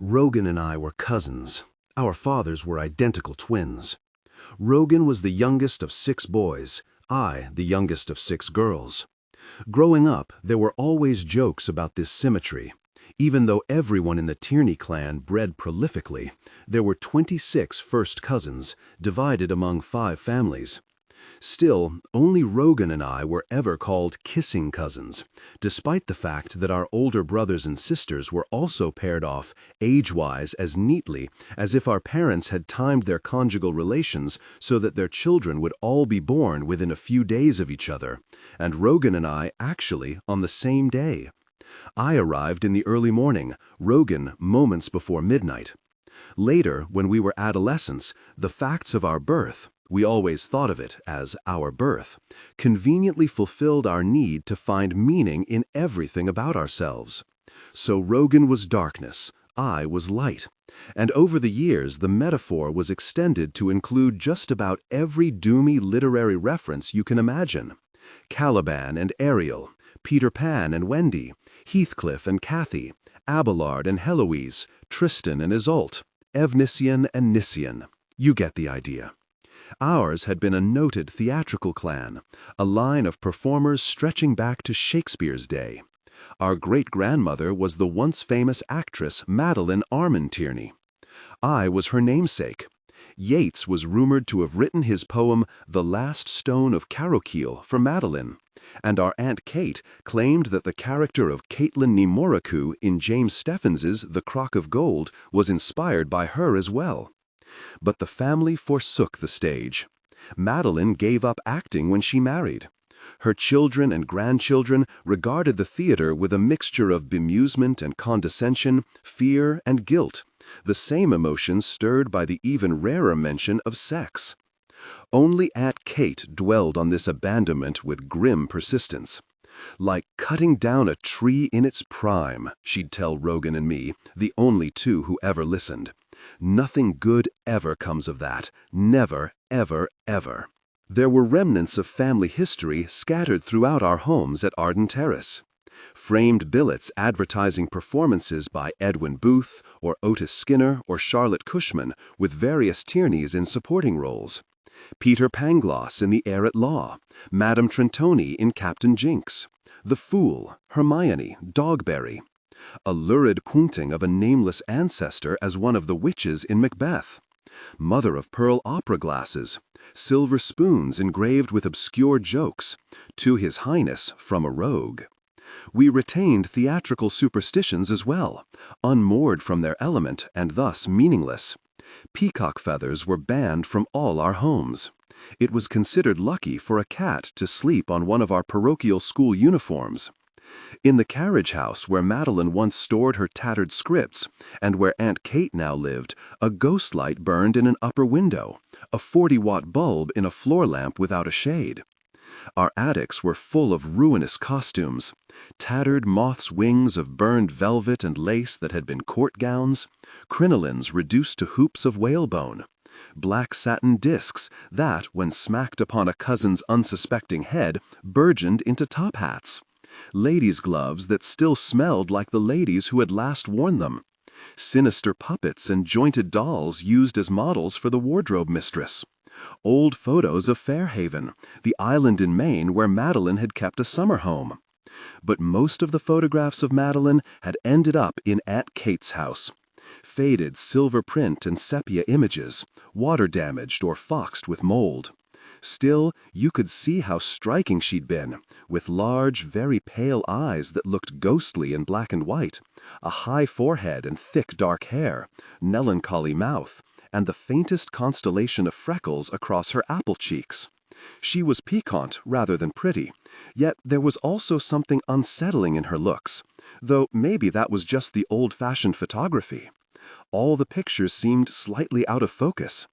Rogan and I were cousins. Our fathers were identical twins. Rogan was the youngest of 6 boys, I the youngest of 6 girls. Growing up, there were always jokes about this symmetry. Even though everyone in the Tierney clan bred prolifically, there were 26 first cousins, divided among 5 families. Still, only Rogan and I were ever called kissing cousins, despite the fact that our older brothers and sisters were also paired off, age-wise, as neatly as if our parents had timed their conjugal relations so that their children would all be born within a few days of each other, and Rogan and I actually on the same day. I arrived in the early morning, Rogan moments before midnight. Later, when we were adolescents, the facts of our birth, we always thought of it as our birth, conveniently fulfilled our need to find meaning in everything about ourselves. So Rogan was darkness, I was light. And over the years, the metaphor was extended to include just about every doomy literary reference you can imagine. Caliban and Ariel, Peter Pan and Wendy, Heathcliff and Cathy, Abelard and Heloise, Tristan and Isolde, Evnisian and Nisian. You get the idea. Ours had been a noted theatrical clan, a line of performers stretching back to Shakespeare's day. Our great-grandmother was the once famous actress Madeleine and Tierney. I was her namesake. Yeats was rumored to have written his poem The Last Stone of Carrowkeel for Madeleine, and our Aunt Kate claimed that the character of Caitlin Nemoraku in James Steffens's The Crock of Gold was inspired by her as well. But the family forsook the stage. Madeleine gave up acting when she married. Her children and grandchildren regarded the theater with a mixture of bemusement and condescension, fear and guilt, the same emotions stirred by the even rarer mention of sex. Only Aunt Kate dwelled on this abandonment with grim persistence. Like cutting down a tree in its prime, she'd tell Rogan and me, the only 2 who ever listened. Nothing good ever comes of that. Never, ever, ever. There were remnants of family history scattered throughout our homes at Arden Terrace. Framed billets advertising performances by Edwin Booth or Otis Skinner or Charlotte Cushman with various Tierneys in supporting roles. Peter Pangloss in The Heir at Law, Madame Trentoni in Captain Jinks, The Fool, Hermione, Dogberry. A lurid quoting of a nameless ancestor as one of the witches in Macbeth. Mother-of-pearl opera glasses, silver spoons engraved with obscure jokes, to His Highness from a rogue. We retained theatrical superstitions as well, unmoored from their element and thus meaningless. Peacock feathers were banned from all our homes. It was considered lucky for a cat to sleep on one of our parochial school uniforms. In the carriage house where Madeleine once stored her tattered scripts, and where Aunt Kate now lived, a ghost light burned in an upper window, a 40-watt bulb in a floor lamp without a shade. Our attics were full of ruinous costumes, tattered moth's wings of burned velvet and lace that had been court gowns, crinolines reduced to hoops of whalebone, black satin discs that, when smacked upon a cousin's unsuspecting head, burgeoned into top hats. Ladies' gloves that still smelled like the ladies who had last worn them. Sinister puppets and jointed dolls used as models for the wardrobe mistress. Old photos of Fairhaven, the island in Maine where Madeleine had kept a summer home. But most of the photographs of Madeleine had ended up in Aunt Kate's house. Faded silver print and sepia images, water-damaged or foxed with mold. Still, you could see how striking she'd been, with large, very pale eyes that looked ghostly in black and white, a high forehead and thick dark hair, melancholy mouth, and the faintest constellation of freckles across her apple cheeks. She was piquant rather than pretty, yet there was also something unsettling in her looks, though maybe that was just the old-fashioned photography. All the pictures seemed slightly out of focus.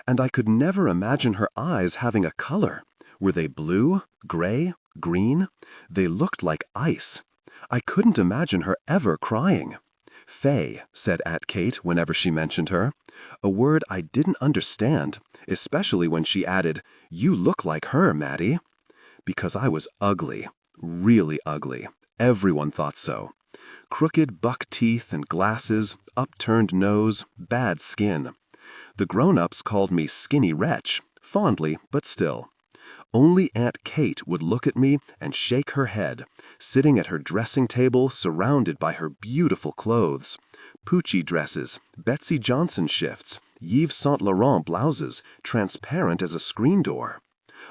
And I could never imagine her eyes having a color. Were they blue, gray, green? They looked like ice. I couldn't imagine her ever crying. "Fay," said Aunt Kate whenever she mentioned her, a word I didn't understand, especially when she added, "You look like her, Maddy." Because I was ugly, really ugly. Everyone thought so. Crooked buck teeth and glasses, upturned nose, bad skin. The grown-ups called me skinny wretch, fondly but still. Only Aunt Kate would look at me and shake her head, sitting at her dressing table surrounded by her beautiful clothes. Pucci dresses, Betsy Johnson shifts, Yves Saint Laurent blouses, transparent as a screen door.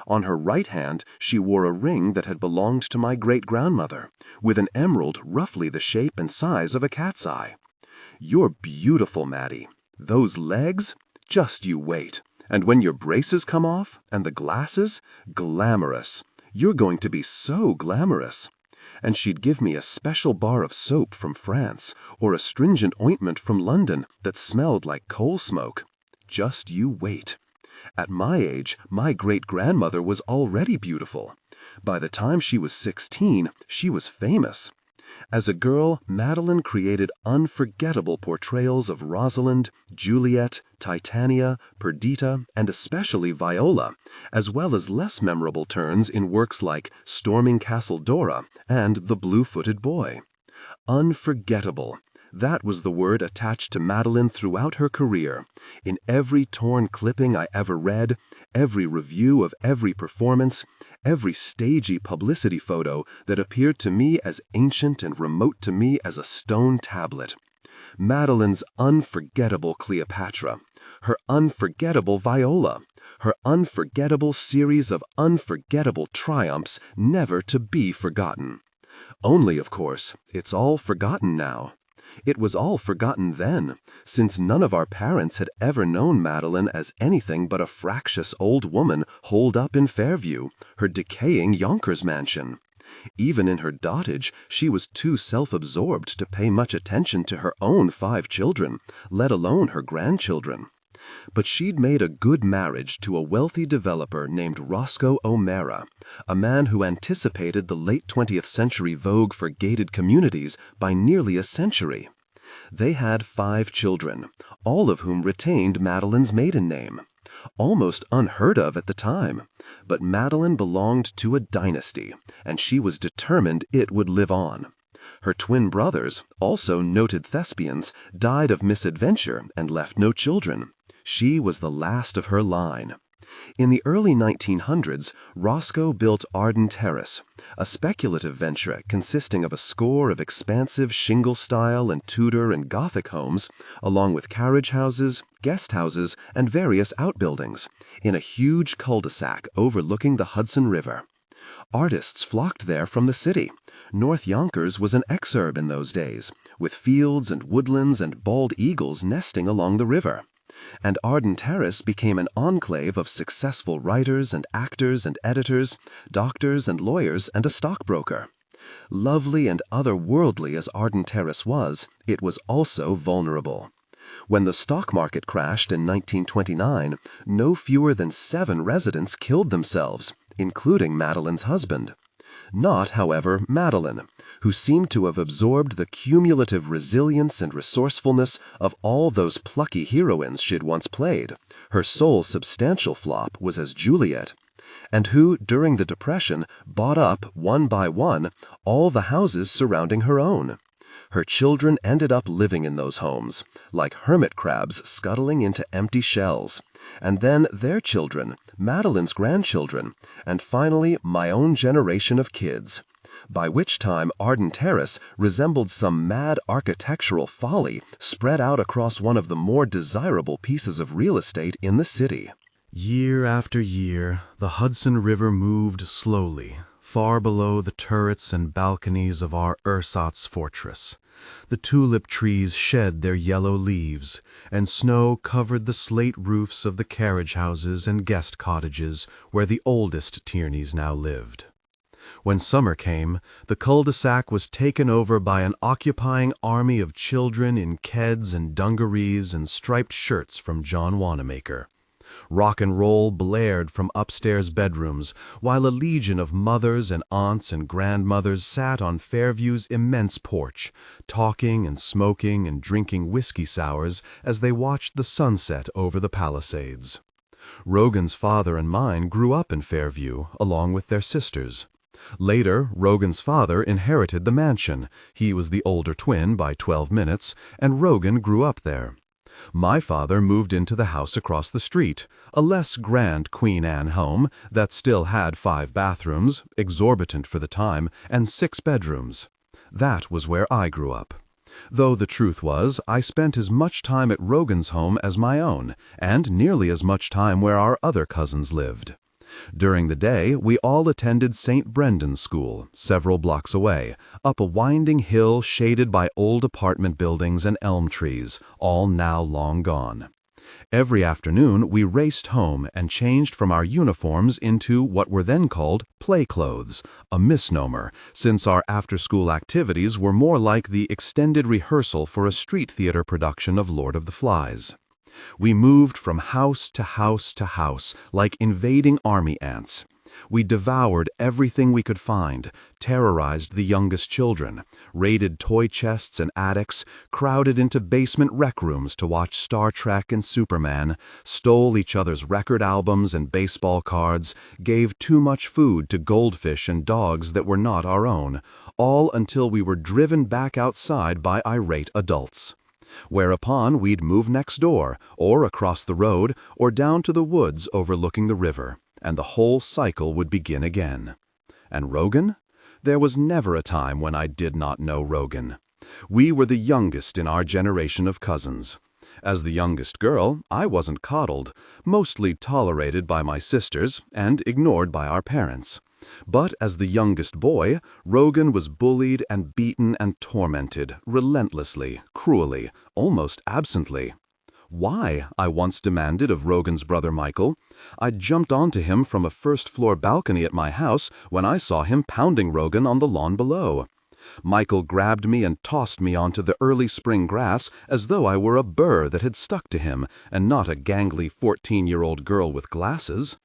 On her right hand she wore a ring that had belonged to my great-grandmother, with an emerald roughly the shape and size of a cat's eye. "You're beautiful, Maddy. Those legs? Just you wait. And when your braces come off, and the glasses? Glamorous. You're going to be so glamorous." And she'd give me a special bar of soap from France, or a stringent ointment from London that smelled like coal smoke. Just you wait. At my age, my great-grandmother was already beautiful. By the time she was 16, she was famous. As a girl, Madeleine created unforgettable portrayals of Rosalind, Juliet, Titania, Perdita, and especially Viola, as well as less memorable turns in works like Storming Castle Dora and The Blue-Footed Boy. Unforgettable. That was the word attached to Madeleine throughout her career. In every torn clipping I ever read, every review of every performance, every stagey publicity photo that appeared to me as ancient and remote to me as a stone tablet. Madeleine's unforgettable Cleopatra, her unforgettable Viola, her unforgettable series of unforgettable triumphs never to be forgotten. Only, of course, it's all forgotten now. It was all forgotten then, since none of our parents had ever known Madeleine as anything but a fractious old woman holed up in Fairview, her decaying Yonkers mansion. Even in her dotage, she was too self-absorbed to pay much attention to her own 5 children, let alone her grandchildren. But she'd made a good marriage to a wealthy developer named Roscoe O'Mara, a man who anticipated the late 20th century vogue for gated communities by nearly a century. They had 5 children, all of whom retained Madeleine's maiden name. Almost unheard of at the time, but Madeleine belonged to a dynasty, and she was determined it would live on. Her twin brothers, also noted thespians, died of misadventure and left no children. She was the last of her line. In the early 1900s, Roscoe built Arden Terrace, a speculative venture consisting of a score of expansive shingle-style and Tudor and Gothic homes, along with carriage houses, guest houses, and various outbuildings, in a huge cul-de-sac overlooking the Hudson River. Artists flocked there from the city. North Yonkers was an exurb in those days, with fields and woodlands and bald eagles nesting along the river. And Arden Terrace became an enclave of successful writers and actors and editors, doctors and lawyers, and a stockbroker. Lovely and otherworldly as Arden Terrace was, it was also vulnerable. When the stock market crashed in 1929, no fewer than 7 residents killed themselves, including Madeleine's husband. Not, however, Madeleine, who seemed to have absorbed the cumulative resilience and resourcefulness of all those plucky heroines she'd once played. Her sole substantial flop was as Juliet, and who, during the Depression, bought up, one by one, all the houses surrounding her own. Her children ended up living in those homes, like hermit crabs scuttling into empty shells, and then their children, Madeleine's grandchildren, and finally my own generation of kids, by which time Arden Terrace resembled some mad architectural folly spread out across one of the more desirable pieces of real estate in the city. Year after year, the Hudson River moved slowly, far below the turrets and balconies of our ersatz fortress. The tulip trees shed their yellow leaves, and snow covered the slate roofs of the carriage houses and guest cottages where the oldest Tierneys now lived. When summer came, the cul-de-sac was taken over by an occupying army of children in keds and dungarees and striped shirts from John Wanamaker. Rock and roll blared from upstairs bedrooms, while a legion of mothers and aunts and grandmothers sat on Fairview's immense porch, talking and smoking and drinking whiskey sours as they watched the sunset over the Palisades. Rogan's father and mine grew up in Fairview, along with their sisters. Later, Rogan's father inherited the mansion. He was the older twin by 12 minutes, and Rogan grew up there. My father moved into the house across the street, a less grand Queen Anne home that still had 5 bathrooms, exorbitant for the time, and 6 bedrooms. That was where I grew up. Though the truth was, I spent as much time at Rogan's home as my own, and nearly as much time where our other cousins lived. During the day, we all attended St. Brendan's School, several blocks away, up a winding hill shaded by old apartment buildings and elm trees, all now long gone. Every afternoon, we raced home and changed from our uniforms into what were then called play clothes, a misnomer, since our after-school activities were more like the extended rehearsal for a street theater production of Lord of the Flies. We moved from house to house to house, like invading army ants. We devoured everything we could find, terrorized the youngest children, raided toy chests and attics, crowded into basement rec rooms to watch Star Trek and Superman, stole each other's record albums and baseball cards, gave too much food to goldfish and dogs that were not our own, all until we were driven back outside by irate adults. Whereupon we'd move next door, or across the road, or down to the woods overlooking the river, and the whole cycle would begin again. And Rogan? There was never a time when I did not know Rogan. We were the youngest in our generation of cousins. As the youngest girl, I wasn't coddled, mostly tolerated by my sisters and ignored by our parents. But as the youngest boy, Rogan was bullied and beaten and tormented, relentlessly, cruelly, almost absently. Why? I once demanded of Rogan's brother Michael. I jumped onto him from a first-floor balcony at my house when I saw him pounding Rogan on the lawn below. Michael grabbed me and tossed me onto the early spring grass as though I were a burr that had stuck to him, and not a gangly 14-year-old girl with glasses.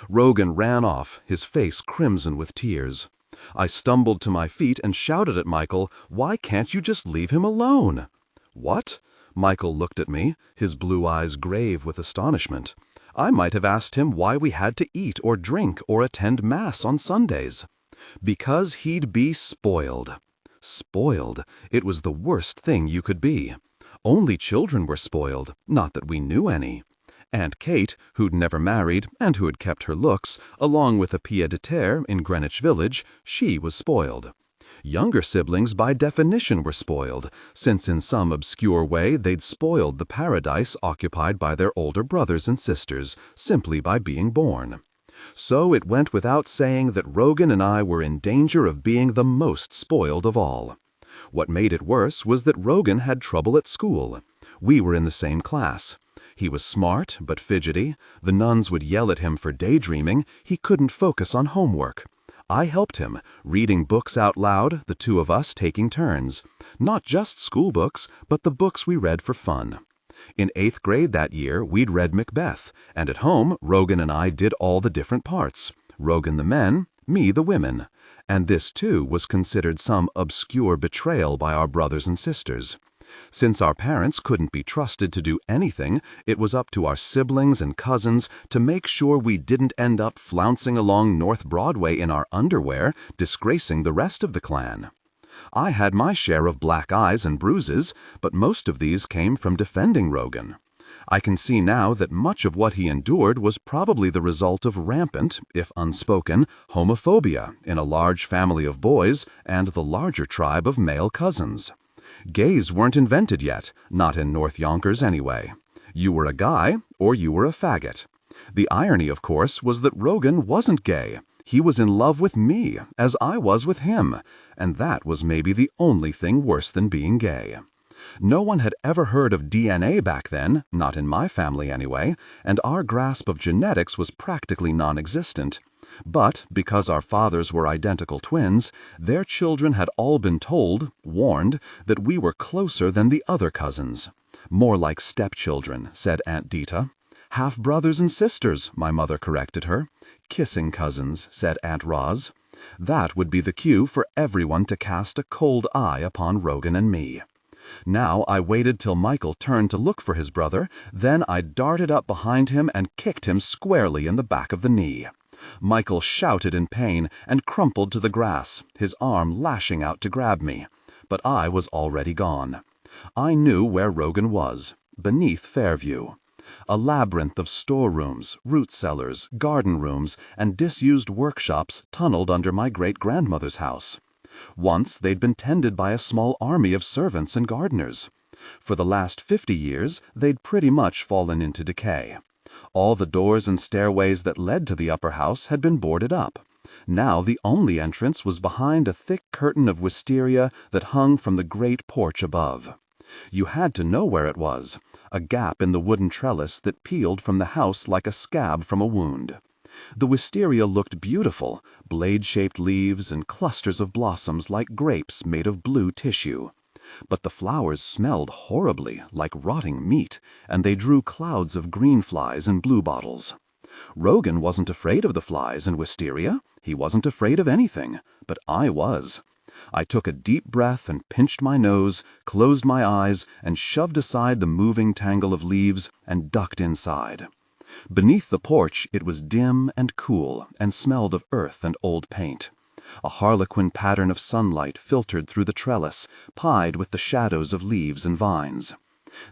Rogan ran off, his face crimson with tears. I stumbled to my feet and shouted at Michael, "Why can't you just leave him alone?" "What?" Michael looked at me, his blue eyes grave with astonishment. I might have asked him why we had to eat or drink or attend Mass on Sundays. Because he'd be spoiled. Spoiled. It was the worst thing you could be. Only children were spoiled, not that we knew any. Aunt Kate, who'd never married and who had kept her looks, along with a pied-à-terre in Greenwich Village, she was spoiled. Younger siblings by definition were spoiled, since in some obscure way they'd spoiled the paradise occupied by their older brothers and sisters, simply by being born. So it went without saying that Rogan and I were in danger of being the most spoiled of all. What made it worse was that Rogan had trouble at school. We were in the same class. He was smart but fidgety. The nuns would yell at him for daydreaming. He couldn't focus on homework. I helped him, reading books out loud, the two of us taking turns. Not just school books, but the books we read for fun. In 8th grade that year, we'd read Macbeth, and at home, Rogan and I did all the different parts. Rogan the men, me the women. And this, too, was considered some obscure betrayal by our brothers and sisters. Since our parents couldn't be trusted to do anything, it was up to our siblings and cousins to make sure we didn't end up flouncing along North Broadway in our underwear, disgracing the rest of the clan. I had my share of black eyes and bruises, but most of these came from defending Rogan. I can see now that much of what he endured was probably the result of rampant, if unspoken, homophobia in a large family of boys and the larger tribe of male cousins. Gays weren't invented yet, not in North Yonkers anyway. You were a guy, or you were a faggot. The irony, of course, was that Rogan wasn't gay. He was in love with me, as I was with him, and that was maybe the only thing worse than being gay. No one had ever heard of DNA back then, not in my family anyway, and our grasp of genetics was practically non-existent. But because our fathers were identical twins, their children had all been told, warned, that we were closer than the other cousins. More like stepchildren, said Aunt Dita. Half-brothers and sisters, my mother corrected her. Kissing cousins, said Aunt Roz. That would be the cue for everyone to cast a cold eye upon Rogan and me. Now I waited till Michael turned to look for his brother, then I darted up behind him and kicked him squarely in the back of the knee. Michael shouted in pain and crumpled to the grass, his arm lashing out to grab me. But I was already gone. I knew where Rogan was, beneath Fairview. A labyrinth of storerooms, root cellars, garden rooms, and disused workshops tunneled under my great-grandmother's house. Once they'd been tended by a small army of servants and gardeners. For the last 50 years, they'd pretty much fallen into decay. All the doors and stairways that led to the upper house had been boarded up. Now the only entrance was behind a thick curtain of wisteria that hung from the great porch above. You had to know where it was, a gap in the wooden trellis that peeled from the house like a scab from a wound. The wisteria looked beautiful, blade-shaped leaves and clusters of blossoms like grapes made of blue tissue. But the flowers smelled horribly, like rotting meat, and they drew clouds of green flies and bluebottles. Rogan wasn't afraid of the flies and wisteria. He wasn't afraid of anything, but I was. I took a deep breath and pinched my nose, closed my eyes, and shoved aside the moving tangle of leaves and ducked inside. Beneath the porch it was dim and cool and smelled of earth and old paint. A harlequin pattern of sunlight filtered through the trellis, pied with the shadows of leaves and vines.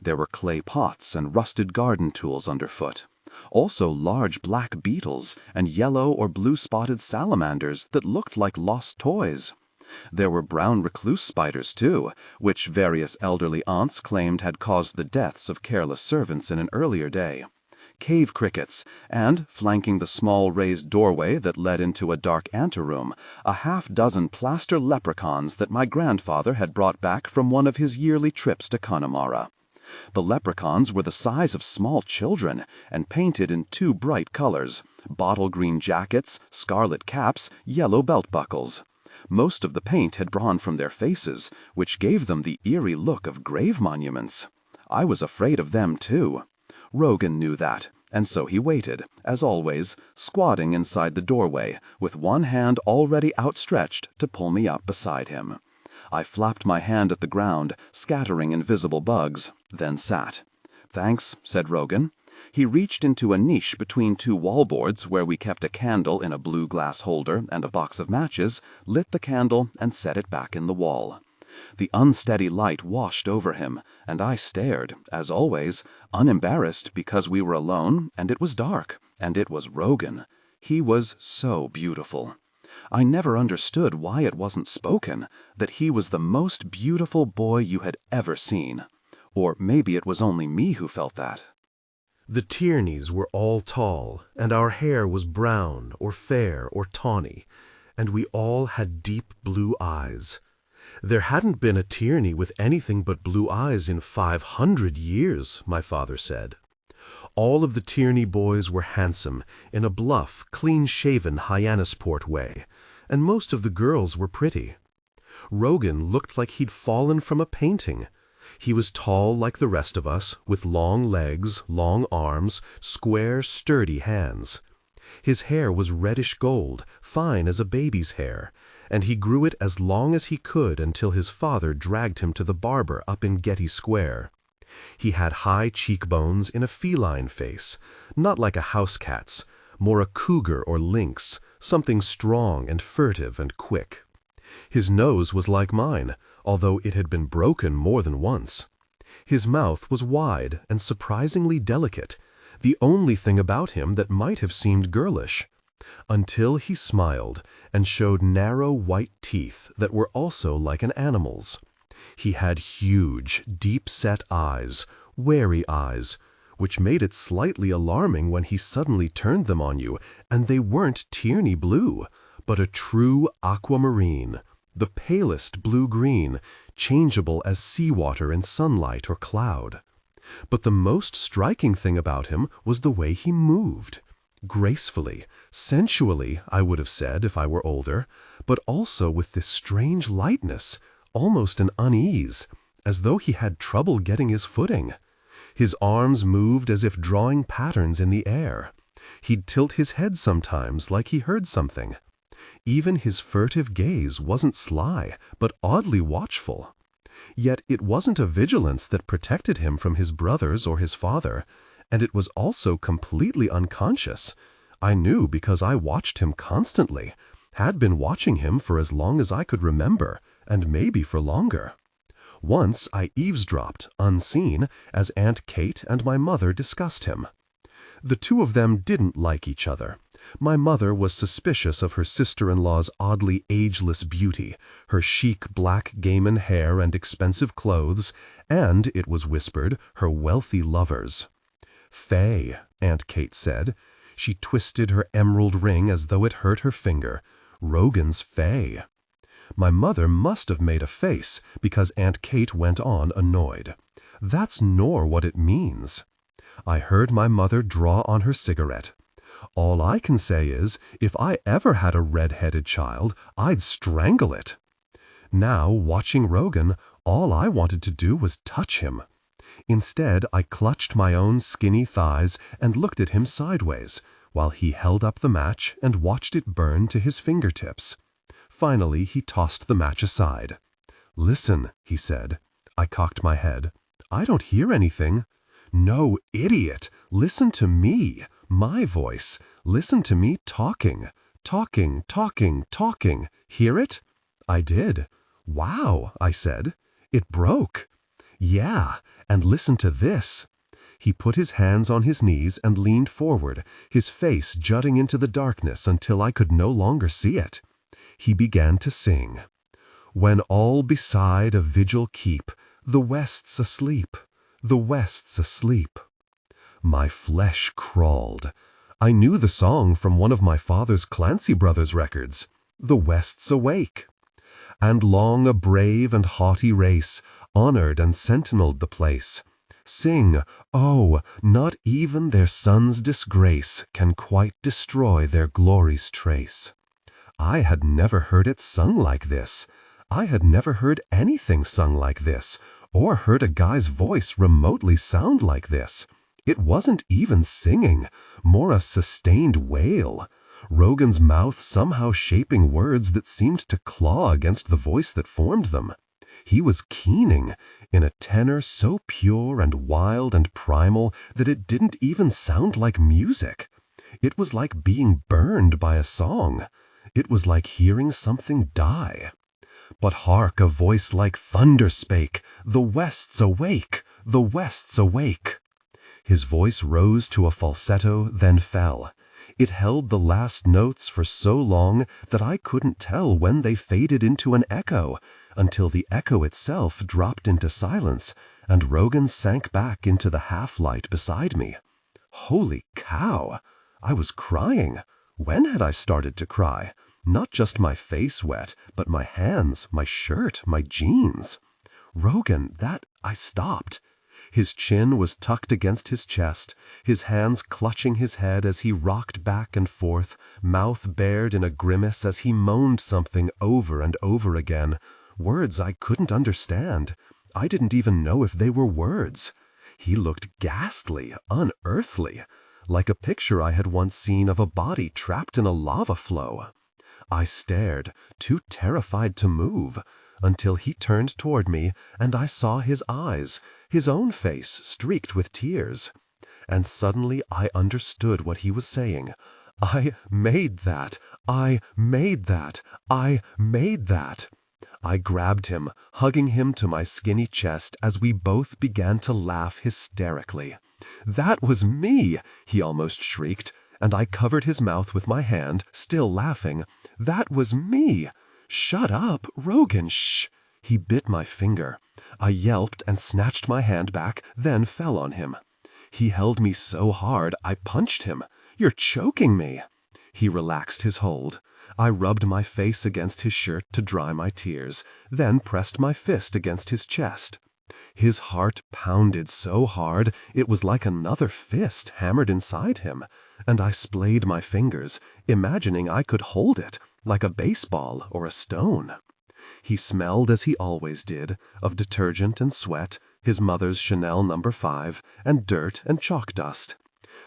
There were clay pots and rusted garden tools underfoot. Also large black beetles and yellow or blue-spotted salamanders that looked like lost toys. There were brown recluse spiders, too, which various elderly aunts claimed had caused the deaths of careless servants in an earlier day. Cave crickets, and, flanking the small raised doorway that led into a dark anteroom, a half-dozen plaster leprechauns that my grandfather had brought back from one of his yearly trips to Connemara. The leprechauns were the size of small children and painted in 2 bright colors: bottle-green jackets, scarlet caps, yellow belt buckles. Most of the paint had drawn from their faces, which gave them the eerie look of grave monuments. I was afraid of them, too. Rogan knew that, and so he waited, as always, squatting inside the doorway, with one hand already outstretched to pull me up beside him. I flapped my hand at the ground, scattering invisible bugs, then sat. "Thanks," said Rogan. He reached into a niche between 2 wallboards where we kept a candle in a blue glass holder and a box of matches, lit the candle, and set it back in the wall. The unsteady light washed over him, and I stared, as always, unembarrassed because we were alone, and it was dark, and it was Rogan. He was so beautiful. I never understood why it wasn't spoken, that he was the most beautiful boy you had ever seen. Or maybe it was only me who felt that. The Tierneys were all tall, and our hair was brown or fair or tawny, and we all had deep blue eyes. There hadn't been a Tierney with anything but blue eyes in 500 years, my father said. All of the Tierney boys were handsome, in a bluff, clean-shaven Hyannisport way, and most of the girls were pretty. Rogan looked like he'd fallen from a painting. He was tall like the rest of us, with long legs, long arms, square, sturdy hands. His hair was reddish gold, fine as a baby's hair, and he grew it as long as he could until his father dragged him to the barber up in Getty Square. He had high cheekbones in a feline face, not like a house cat's, more a cougar or lynx, something strong and furtive and quick. His nose was like mine, although it had been broken more than once. His mouth was wide and surprisingly delicate, the only thing about him that might have seemed girlish, until he smiled and showed narrow white teeth that were also like an animal's. He had huge, deep-set eyes, wary eyes, which made it slightly alarming when he suddenly turned them on you, and they weren't Tierney blue, but a true aquamarine, the palest blue-green, changeable as seawater in sunlight or cloud. But the most striking thing about him was the way he moved. Gracefully, sensually, I would have said if I were older, but also with this strange lightness, almost an unease, as though he had trouble getting his footing. His arms moved as if drawing patterns in the air. He'd tilt his head sometimes like he heard something. Even his furtive gaze wasn't sly, but oddly watchful. Yet it wasn't a vigilance that protected him from his brothers or his father, and it was also completely unconscious. I knew because I watched him constantly, had been watching him for as long as I could remember, and maybe for longer. Once I eavesdropped, unseen, as Aunt Kate and my mother discussed him. The two of them didn't like each other. My mother was suspicious of her sister-in-law's oddly ageless beauty, her chic black Gaiman hair and expensive clothes, and, it was whispered, her wealthy lovers. "Fay," Aunt Kate said. She twisted her emerald ring as though it hurt her finger. "Rogan's Fay." My mother must have made a face, because Aunt Kate went on annoyed. "That's nor what it means." I heard my mother draw on her cigarette. "All I can say is, if I ever had a red-headed child, I'd strangle it." Now, watching Rogan, all I wanted to do was touch him. Instead, I clutched my own skinny thighs and looked at him sideways, while he held up the match and watched it burn to his fingertips. Finally, he tossed the match aside. "Listen," he said. I cocked my head. "I don't hear anything." "No, idiot! Listen to me, my voice. Listen to me talking. Talking, talking, talking. Hear it?" I did. "Wow," I said. "It broke." "Yeah, and listen to this." He put his hands on his knees and leaned forward, his face jutting into the darkness until I could no longer see it. He began to sing. "When all beside a vigil keep, the West's asleep. The West's asleep." My flesh crawled. I knew the song from one of my father's Clancy Brothers records, "The West's Awake." "And long a brave and haughty race honored and sentineled the place. Sing, oh, not even their son's disgrace can quite destroy their glory's trace." I had never heard it sung like this. I had never heard anything sung like this, or heard a guy's voice remotely sound like this. It wasn't even singing, more a sustained wail. Rogan's mouth somehow shaping words that seemed to claw against the voice that formed them. He was keening, in a tenor so pure and wild and primal that it didn't even sound like music. It was like being burned by a song. It was like hearing something die. But hark, a voice like thunder spake, "The West's awake! The West's awake!" His voice rose to a falsetto, then fell. It held the last notes for so long that I couldn't tell when they faded into an echo, until the echo itself dropped into silence, and Rogan sank back into the half-light beside me. Holy cow! I was crying. When had I started to cry? Not just my face wet, but my hands, my shirt, my jeans. "Rogan, I stopped." His chin was tucked against his chest, his hands clutching his head as he rocked back and forth, mouth bared in a grimace as he moaned something over and over again, words I couldn't understand. I didn't even know if they were words. He looked ghastly, unearthly, like a picture I had once seen of a body trapped in a lava flow. I stared, too terrified to move, until he turned toward me and I saw his eyes, his own face streaked with tears. And suddenly I understood what he was saying. "I made that! I made that! I made that!" I grabbed him, hugging him to my skinny chest as we both began to laugh hysterically. "That was me!" he almost shrieked, and I covered his mouth with my hand, still laughing. "That was me!" "Shut up, Rogan, shh!" He bit my finger. I yelped and snatched my hand back, then fell on him. He held me so hard I punched him. "You're choking me!" He relaxed his hold. I rubbed my face against his shirt to dry my tears, then pressed my fist against his chest. His heart pounded so hard it was like another fist hammered inside him, and I splayed my fingers, imagining I could hold it, like a baseball or a stone. He smelled as he always did, of detergent and sweat, his mother's Chanel No. 5, and dirt and chalk dust.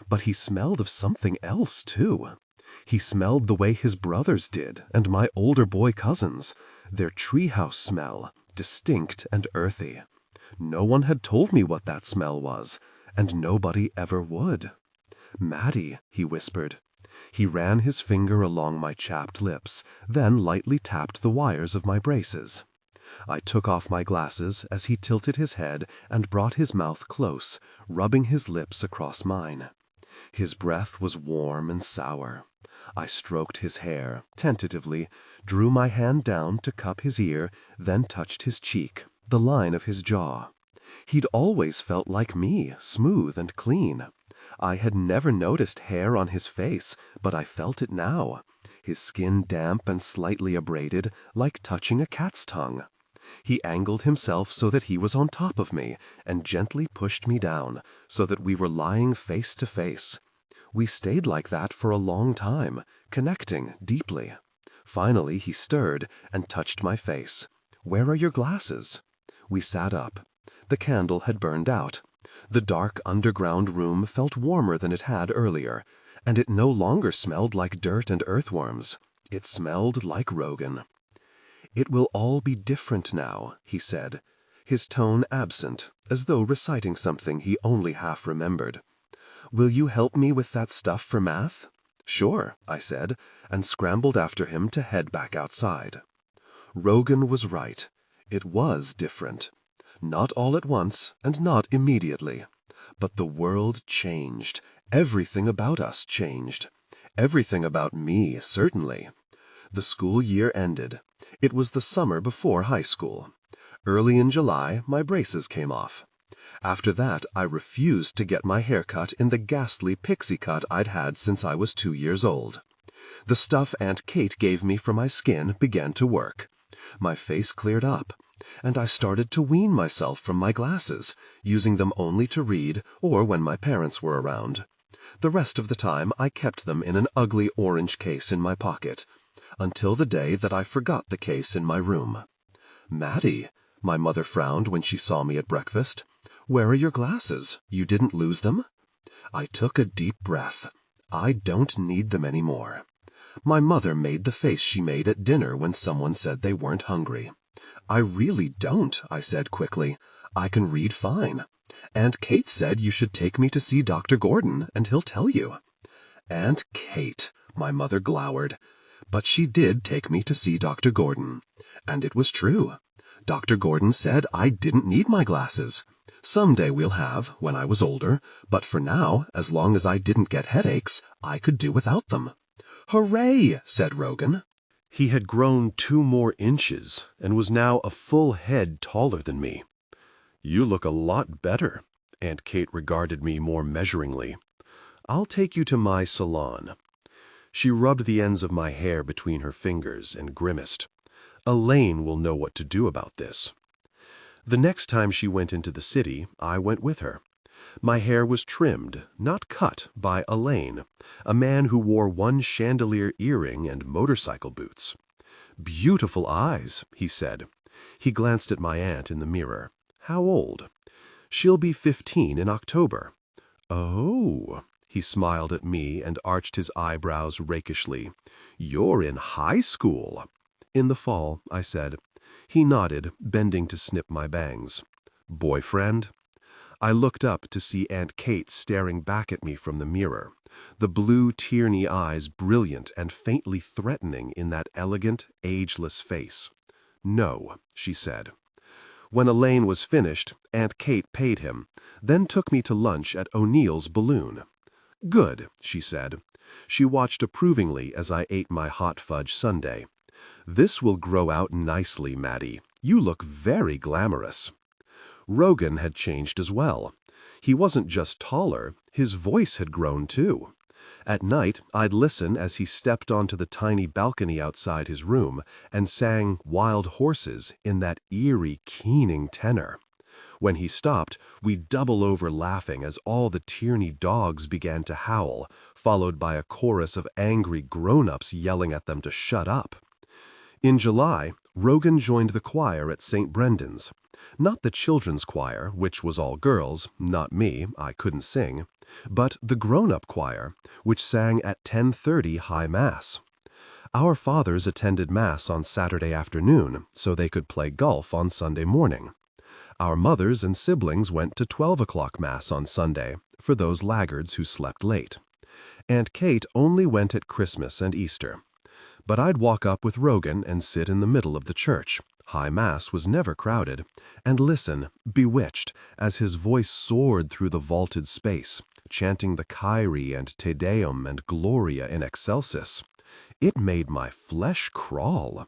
But he smelled of something else, too. He smelled the way his brothers did, and my older boy cousins, their treehouse smell, distinct and earthy. No one had told me what that smell was, and nobody ever would. "Maddy," he whispered. He ran his finger along my chapped lips, then lightly tapped the wires of my braces. I took off my glasses as he tilted his head and brought his mouth close, rubbing his lips across mine. His breath was warm and sour. I stroked his hair, tentatively, drew my hand down to cup his ear, then touched his cheek, the line of his jaw. He'd always felt like me, smooth and clean. I had never noticed hair on his face, but I felt it now. His skin damp and slightly abraded, like touching a cat's tongue. He angled himself so that he was on top of me, and gently pushed me down, so that we were lying face to face. We stayed like that for a long time, connecting deeply. Finally he stirred and touched my face. "Where are your glasses?" We sat up. The candle had burned out. The dark underground room felt warmer than it had earlier, and it no longer smelled like dirt and earthworms. It smelled like Rogan. "It will all be different now," he said, his tone absent, as though reciting something he only half remembered. "Will you help me with that stuff for math?" "Sure," I said, and scrambled after him to head back outside. Rogan was right. It was different. Not all at once, and not immediately. But the world changed. Everything about us changed. Everything about me, certainly. The school year ended. It was the summer before high school. Early in July, my braces came off. After that, I refused to get my hair cut in the ghastly pixie cut I'd had since I was 2 years old. The stuff Aunt Kate gave me for my skin began to work. My face cleared up, and I started to wean myself from my glasses, using them only to read or when my parents were around. The rest of the time I kept them in an ugly orange case in my pocket, until the day that I forgot the case in my room. "Maddy," my mother frowned when she saw me at breakfast. "Where are your glasses? You didn't lose them?" I took a deep breath. I don't need them anymore. My mother made the face she made at dinner when someone said they weren't hungry. "I really don't," I said quickly. "I can read fine. Aunt Kate said you should take me to see Dr. Gordon, and he'll tell you." Aunt Kate, my mother glowered. But she did take me to see Dr. Gordon. And it was true. Dr. Gordon said I didn't need my glasses. Someday we'll have, when I was older, but for now, as long as I didn't get headaches, I could do without them. "Hooray!" said Rogan. He had grown 2 more inches and was now a full head taller than me. "You look a lot better." Aunt Kate regarded me more measuringly. "I'll take you to my salon." She rubbed the ends of my hair between her fingers and grimaced. "Elaine will know what to do about this." The next time she went into the city, I went with her. My hair was trimmed, not cut, by Elaine, a man who wore 1 chandelier earring and motorcycle boots. "Beautiful eyes," he said. He glanced at my aunt in the mirror. "How old?" "She'll be 15 in October." "Oh." He smiled at me and arched his eyebrows rakishly. "You're in high school." "In the fall," I said. He nodded, bending to snip my bangs. "Boyfriend?" I looked up to see Aunt Kate staring back at me from the mirror, the blue Tierney eyes brilliant and faintly threatening in that elegant, ageless face. "No," she said. When Elaine was finished, Aunt Kate paid him, then took me to lunch at O'Neill's Balloon. "Good," she said. She watched approvingly as I ate my hot fudge sundae. "This will grow out nicely, Maddy. You look very glamorous." Rogan had changed as well. He wasn't just taller, his voice had grown too. At night, I'd listen as he stepped onto the tiny balcony outside his room and sang Wild Horses in that eerie, keening tenor. When he stopped, we'd double over laughing as all the Tierney dogs began to howl, followed by a chorus of angry grown-ups yelling at them to shut up. In July, Rogan joined the choir at St. Brendan's. Not the children's choir, which was all girls, not me, I couldn't sing, but the grown-up choir, which sang at 10:30 High Mass. Our fathers attended Mass on Saturday afternoon, so they could play golf on Sunday morning. Our mothers and siblings went to 12 o'clock Mass on Sunday, for those laggards who slept late. Aunt Kate only went at Christmas and Easter. But I'd walk up with Rogan and sit in the middle of the church. High Mass was never crowded, and listen, bewitched, as his voice soared through the vaulted space, chanting the Kyrie and Te Deum and Gloria in Excelsis. It made my flesh crawl.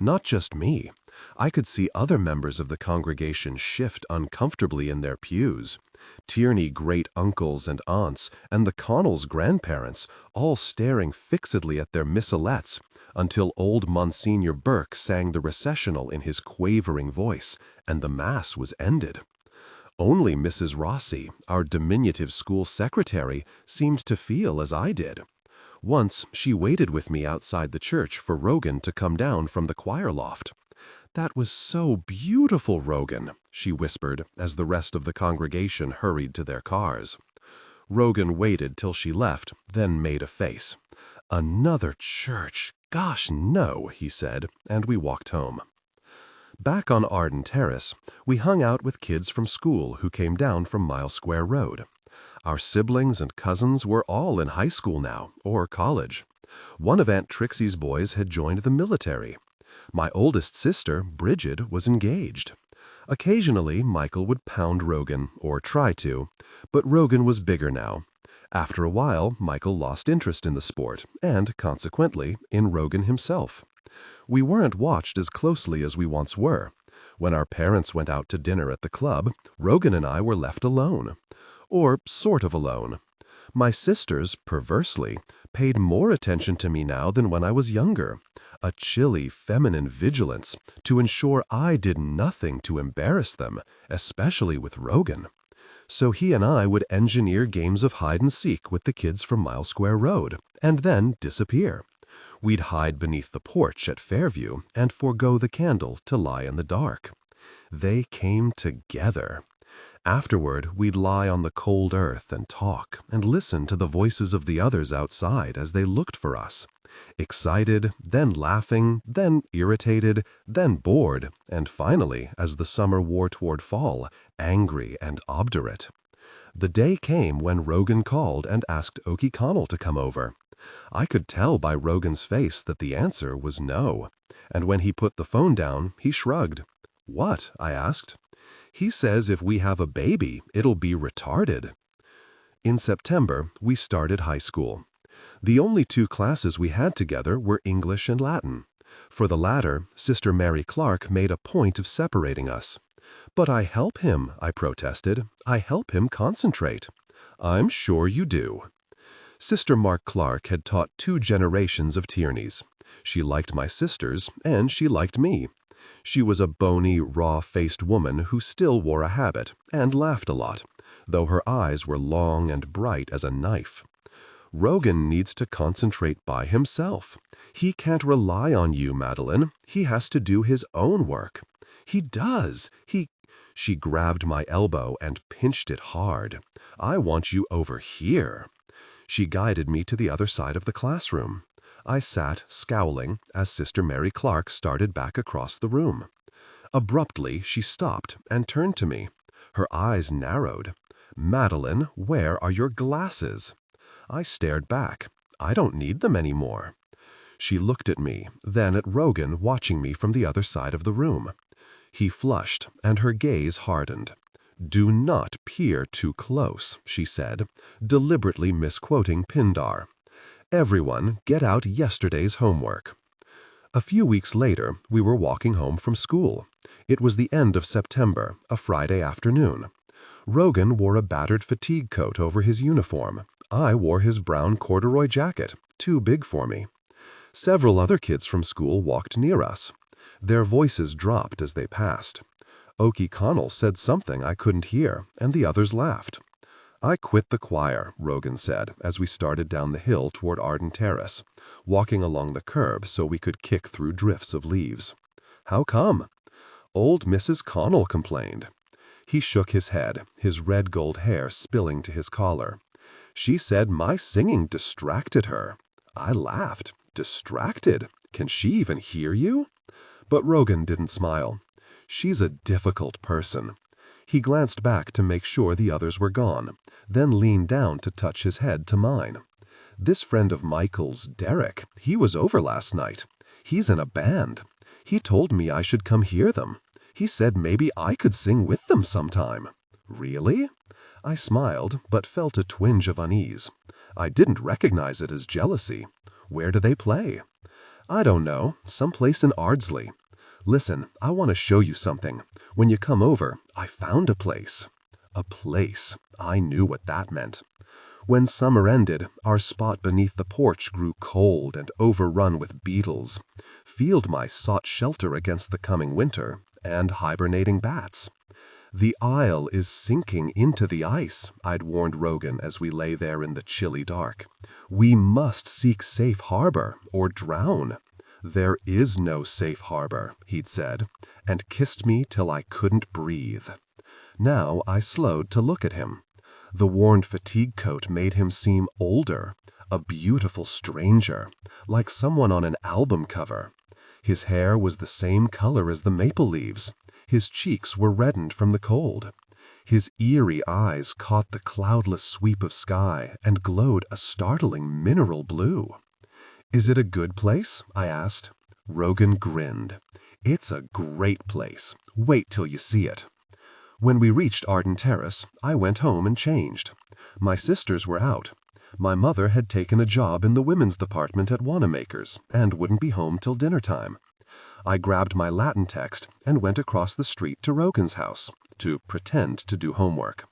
Not just me. I could see other members of the congregation shift uncomfortably in their pews. Tierney great-uncles and aunts, and the Connells' grandparents, all staring fixedly at their missalettes, until old Monsignor Burke sang the recessional in his quavering voice, and the Mass was ended. Only Mrs. Rossi, our diminutive school secretary, seemed to feel as I did. Once she waited with me outside the church for Rogan to come down from the choir loft. "That was so beautiful, Rogan," she whispered as the rest of the congregation hurried to their cars. Rogan waited till she left, then made a face. "Another church? Gosh, no," he said, and we walked home. Back on Arden Terrace, we hung out with kids from school who came down from Mile Square Road. Our siblings and cousins were all in high school now, or college. One of Aunt Trixie's boys had joined the military. My oldest sister, Bridget, was engaged. Occasionally, Michael would pound Rogan, or try to, but Rogan was bigger now. After a while, Michael lost interest in the sport, and, consequently, in Rogan himself. We weren't watched as closely as we once were. When our parents went out to dinner at the club, Rogan and I were left alone. Or sort of alone. My sisters, perversely, paid more attention to me now than when I was younger. A chilly, feminine vigilance to ensure I did nothing to embarrass them, especially with Rogan. So he and I would engineer games of hide-and-seek with the kids from Mile Square Road, and then disappear. We'd hide beneath the porch at Fairview and forego the candle to lie in the dark. They came together. Afterward, we'd lie on the cold earth and talk and listen to the voices of the others outside as they looked for us. Excited, then laughing, then irritated, then bored, and finally, as the summer wore toward fall, angry and obdurate. The day came when Rogan called and asked Okie Connell to come over. I could tell by Rogan's face that the answer was no, and when he put the phone down, he shrugged. "What?" I asked. "He says if we have a baby, it'll be retarded." In September, we started high school. The only two classes we had together were English and Latin. For the latter, Sister Mary Clark made a point of separating us. "But I help him," I protested. "I help him concentrate." "I'm sure you do." Sister Mark Clark had taught 2 generations of Tierneys. She liked my sisters, and she liked me. She was a bony, raw-faced woman who still wore a habit and laughed a lot, though her eyes were long and bright as a knife. "Rogan needs to concentrate by himself. He can't rely on you, Madeleine. He has to do his own work." "He does. She grabbed my elbow and pinched it hard. "I want you over here." She guided me to the other side of the classroom. I sat, scowling, as Sister Mary Clark started back across the room. Abruptly, she stopped and turned to me. Her eyes narrowed. "Madeleine, where are your glasses?" I stared back. "I don't need them anymore." She looked at me, then at Rogan watching me from the other side of the room. He flushed, and her gaze hardened. "Do not peer too close," she said, deliberately misquoting Pindar. "Everyone, get out yesterday's homework." A few weeks later, we were walking home from school. It was the end of September, a Friday afternoon. Rogan wore a battered fatigue coat over his uniform. I wore his brown corduroy jacket, too big for me. Several other kids from school walked near us. Their voices dropped as they passed. Okie Connell said something I couldn't hear, and the others laughed. "I quit the choir," Rogan said, as we started down the hill toward Arden Terrace, walking along the curb so we could kick through drifts of leaves. "How come?" "Old Mrs. Connell complained." He shook his head, his red gold hair spilling to his collar. "She said my singing distracted her." I laughed. "Distracted? Can she even hear you?" But Rogan didn't smile. "She's a difficult person." He glanced back to make sure the others were gone, then leaned down to touch his head to mine. This friend of Michael's, Derek, he was over last night. He's in a band. He told me I should come hear them. He said maybe I could sing with them sometime. Really? I smiled, but felt a twinge of unease. I didn't recognize it as jealousy. Where do they play? I don't know, someplace in Ardsley. Listen, I want to show you something. When you come over, I found a place. A place. I knew what that meant. When summer ended, our spot beneath the porch grew cold and overrun with beetles. Field mice sought shelter against the coming winter, and hibernating bats. The aisle is sinking into the ice, I'd warned Rogan as we lay there in the chilly dark. We must seek safe harbor, or drown. There is no safe harbor, he'd said, and kissed me till I couldn't breathe. Now I slowed to look at him. The worn fatigue coat made him seem older, a beautiful stranger, like someone on an album cover. His hair was the same color as the maple leaves. His cheeks were reddened from the cold. His eerie eyes caught the cloudless sweep of sky and glowed a startling mineral blue. "Is it a good place?" I asked. Rogan grinned. "It's a great place. Wait till you see it." When we reached Arden Terrace, I went home and changed. My sisters were out. My mother had taken a job in the women's department at Wanamaker's and wouldn't be home till dinner time. I grabbed my Latin text and went across the street to Rogan's house to pretend to do homework.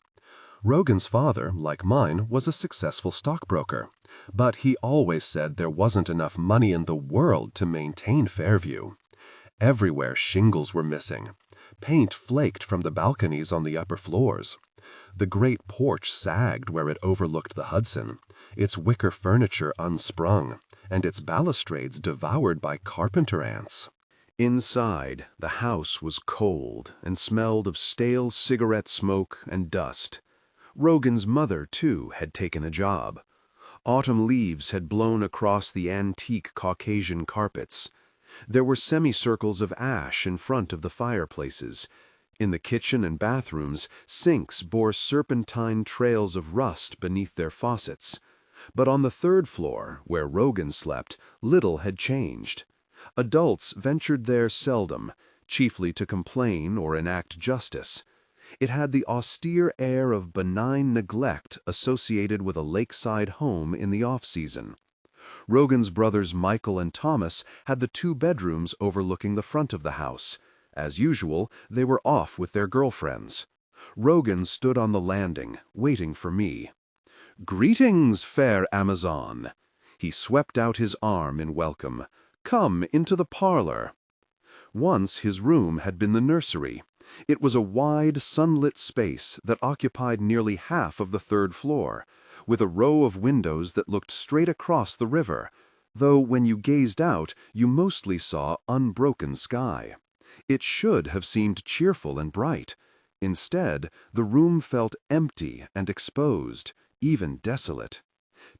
Rogan's father, like mine, was a successful stockbroker, but he always said there wasn't enough money in the world to maintain Fairview. Everywhere shingles were missing. Paint flaked from the balconies on the upper floors. The great porch sagged where it overlooked the Hudson, its wicker furniture unsprung, and its balustrades devoured by carpenter ants. Inside, the house was cold and smelled of stale cigarette smoke and dust. Rogan's mother, too, had taken a job. Autumn leaves had blown across the antique Caucasian carpets. There were semicircles of ash in front of the fireplaces. In the kitchen and bathrooms, sinks bore serpentine trails of rust beneath their faucets. But on the third floor, where Rogan slept, little had changed. Adults ventured there seldom, chiefly to complain or enact justice. It had the austere air of benign neglect associated with a lakeside home in the off-season. Rogan's brothers Michael and Thomas had the 2 bedrooms overlooking the front of the house. As usual, they were off with their girlfriends. Rogan stood on the landing, waiting for me. "Greetings, fair Amazon!" He swept out his arm in welcome. "Come into the parlor." Once his room had been the nursery. It was a wide, sunlit space that occupied nearly half of the 3rd floor, with a row of windows that looked straight across the river, though when you gazed out, you mostly saw unbroken sky. It should have seemed cheerful and bright. Instead, the room felt empty and exposed, even desolate.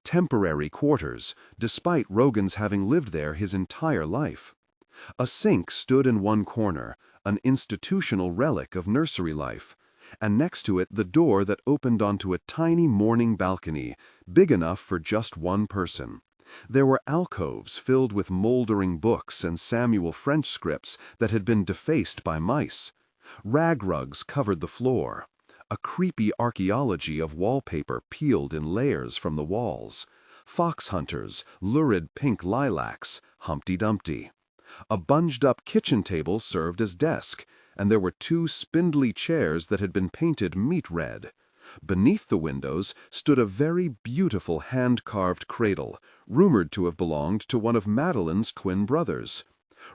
Temporary quarters, despite Rogan's having lived there his entire life. A sink stood in one corner, an institutional relic of nursery life, and next to it the door that opened onto a tiny morning balcony, big enough for just one person. There were alcoves filled with moldering books and Samuel French scripts that had been defaced by mice. Rag rugs covered the floor. A creepy archaeology of wallpaper peeled in layers from the walls. Fox hunters, lurid pink lilacs, Humpty Dumpty. A bunged-up kitchen table served as desk, and there were 2 spindly chairs that had been painted meat red. Beneath the windows stood a very beautiful hand-carved cradle, rumored to have belonged to one of Madeleine's twin brothers.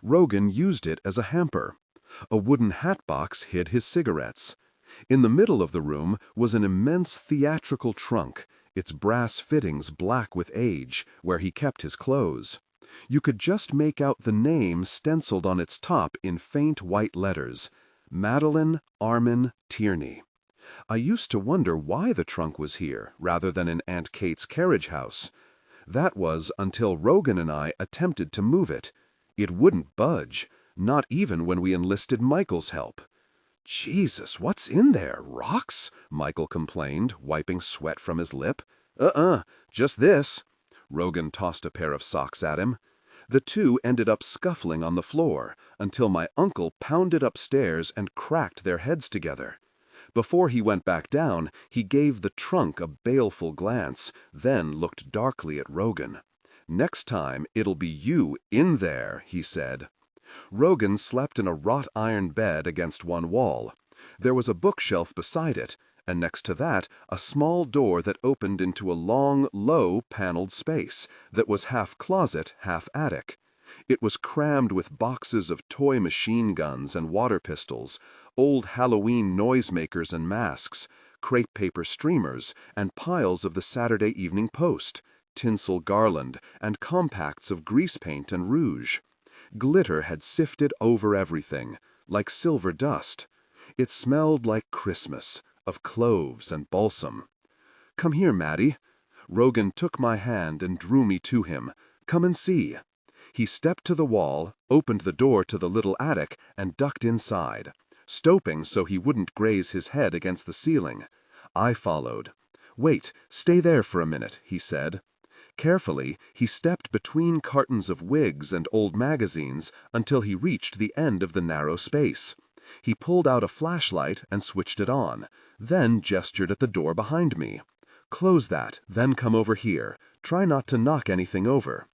Rogan used it as a hamper. A wooden hat box hid his cigarettes. In the middle of the room was an immense theatrical trunk, its brass fittings black with age, where he kept his clothes. You could just make out the name stenciled on its top in faint white letters, Madeleine Armin Tierney. I used to wonder why the trunk was here, rather than in Aunt Kate's carriage house. That was until Rogan and I attempted to move it. It wouldn't budge, not even when we enlisted Michael's help. "Jesus, what's in there, rocks?" Michael complained, wiping sweat from his lip. Just this." Rogan tossed a pair of socks at him. The two ended up scuffling on the floor until my uncle pounded upstairs and cracked their heads together. Before he went back down, he gave the trunk a baleful glance, then looked darkly at Rogan. "Next time, it'll be you in there," he said. Rogan slept in a wrought iron bed against one wall. There was a bookshelf beside it, and next to that, a small door that opened into a long, low, paneled space that was half closet, half attic. It was crammed with boxes of toy machine guns and water pistols, old Halloween noisemakers and masks, crepe paper streamers, and piles of the Saturday Evening Post, tinsel garland, and compacts of grease paint and rouge. Glitter had sifted over everything, like silver dust. It smelled like Christmas, of cloves and balsam. "Come here, Maddy." Rogan took my hand and drew me to him. "Come and see." He stepped to the wall, opened the door to the little attic, and ducked inside, stooping so he wouldn't graze his head against the ceiling. I followed. "Wait, stay there for a minute," he said. Carefully, he stepped between cartons of wigs and old magazines until he reached the end of the narrow space. He pulled out a flashlight and switched it on, then gestured at the door behind me. "Close that, then come over here. Try not to knock anything over."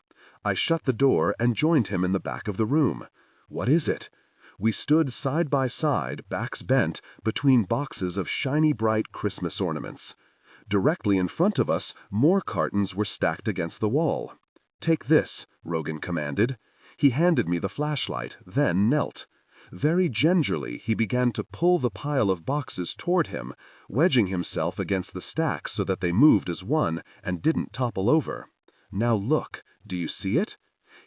I shut the door and joined him in the back of the room. "What is it?" We stood side by side, backs bent, between boxes of shiny bright Christmas ornaments. Directly in front of us, more cartons were stacked against the wall. "Take this," Rogan commanded. He handed me the flashlight, then knelt. Very gingerly, he began to pull the pile of boxes toward him, wedging himself against the stack so that they moved as one and didn't topple over. "Now look, do you see it?"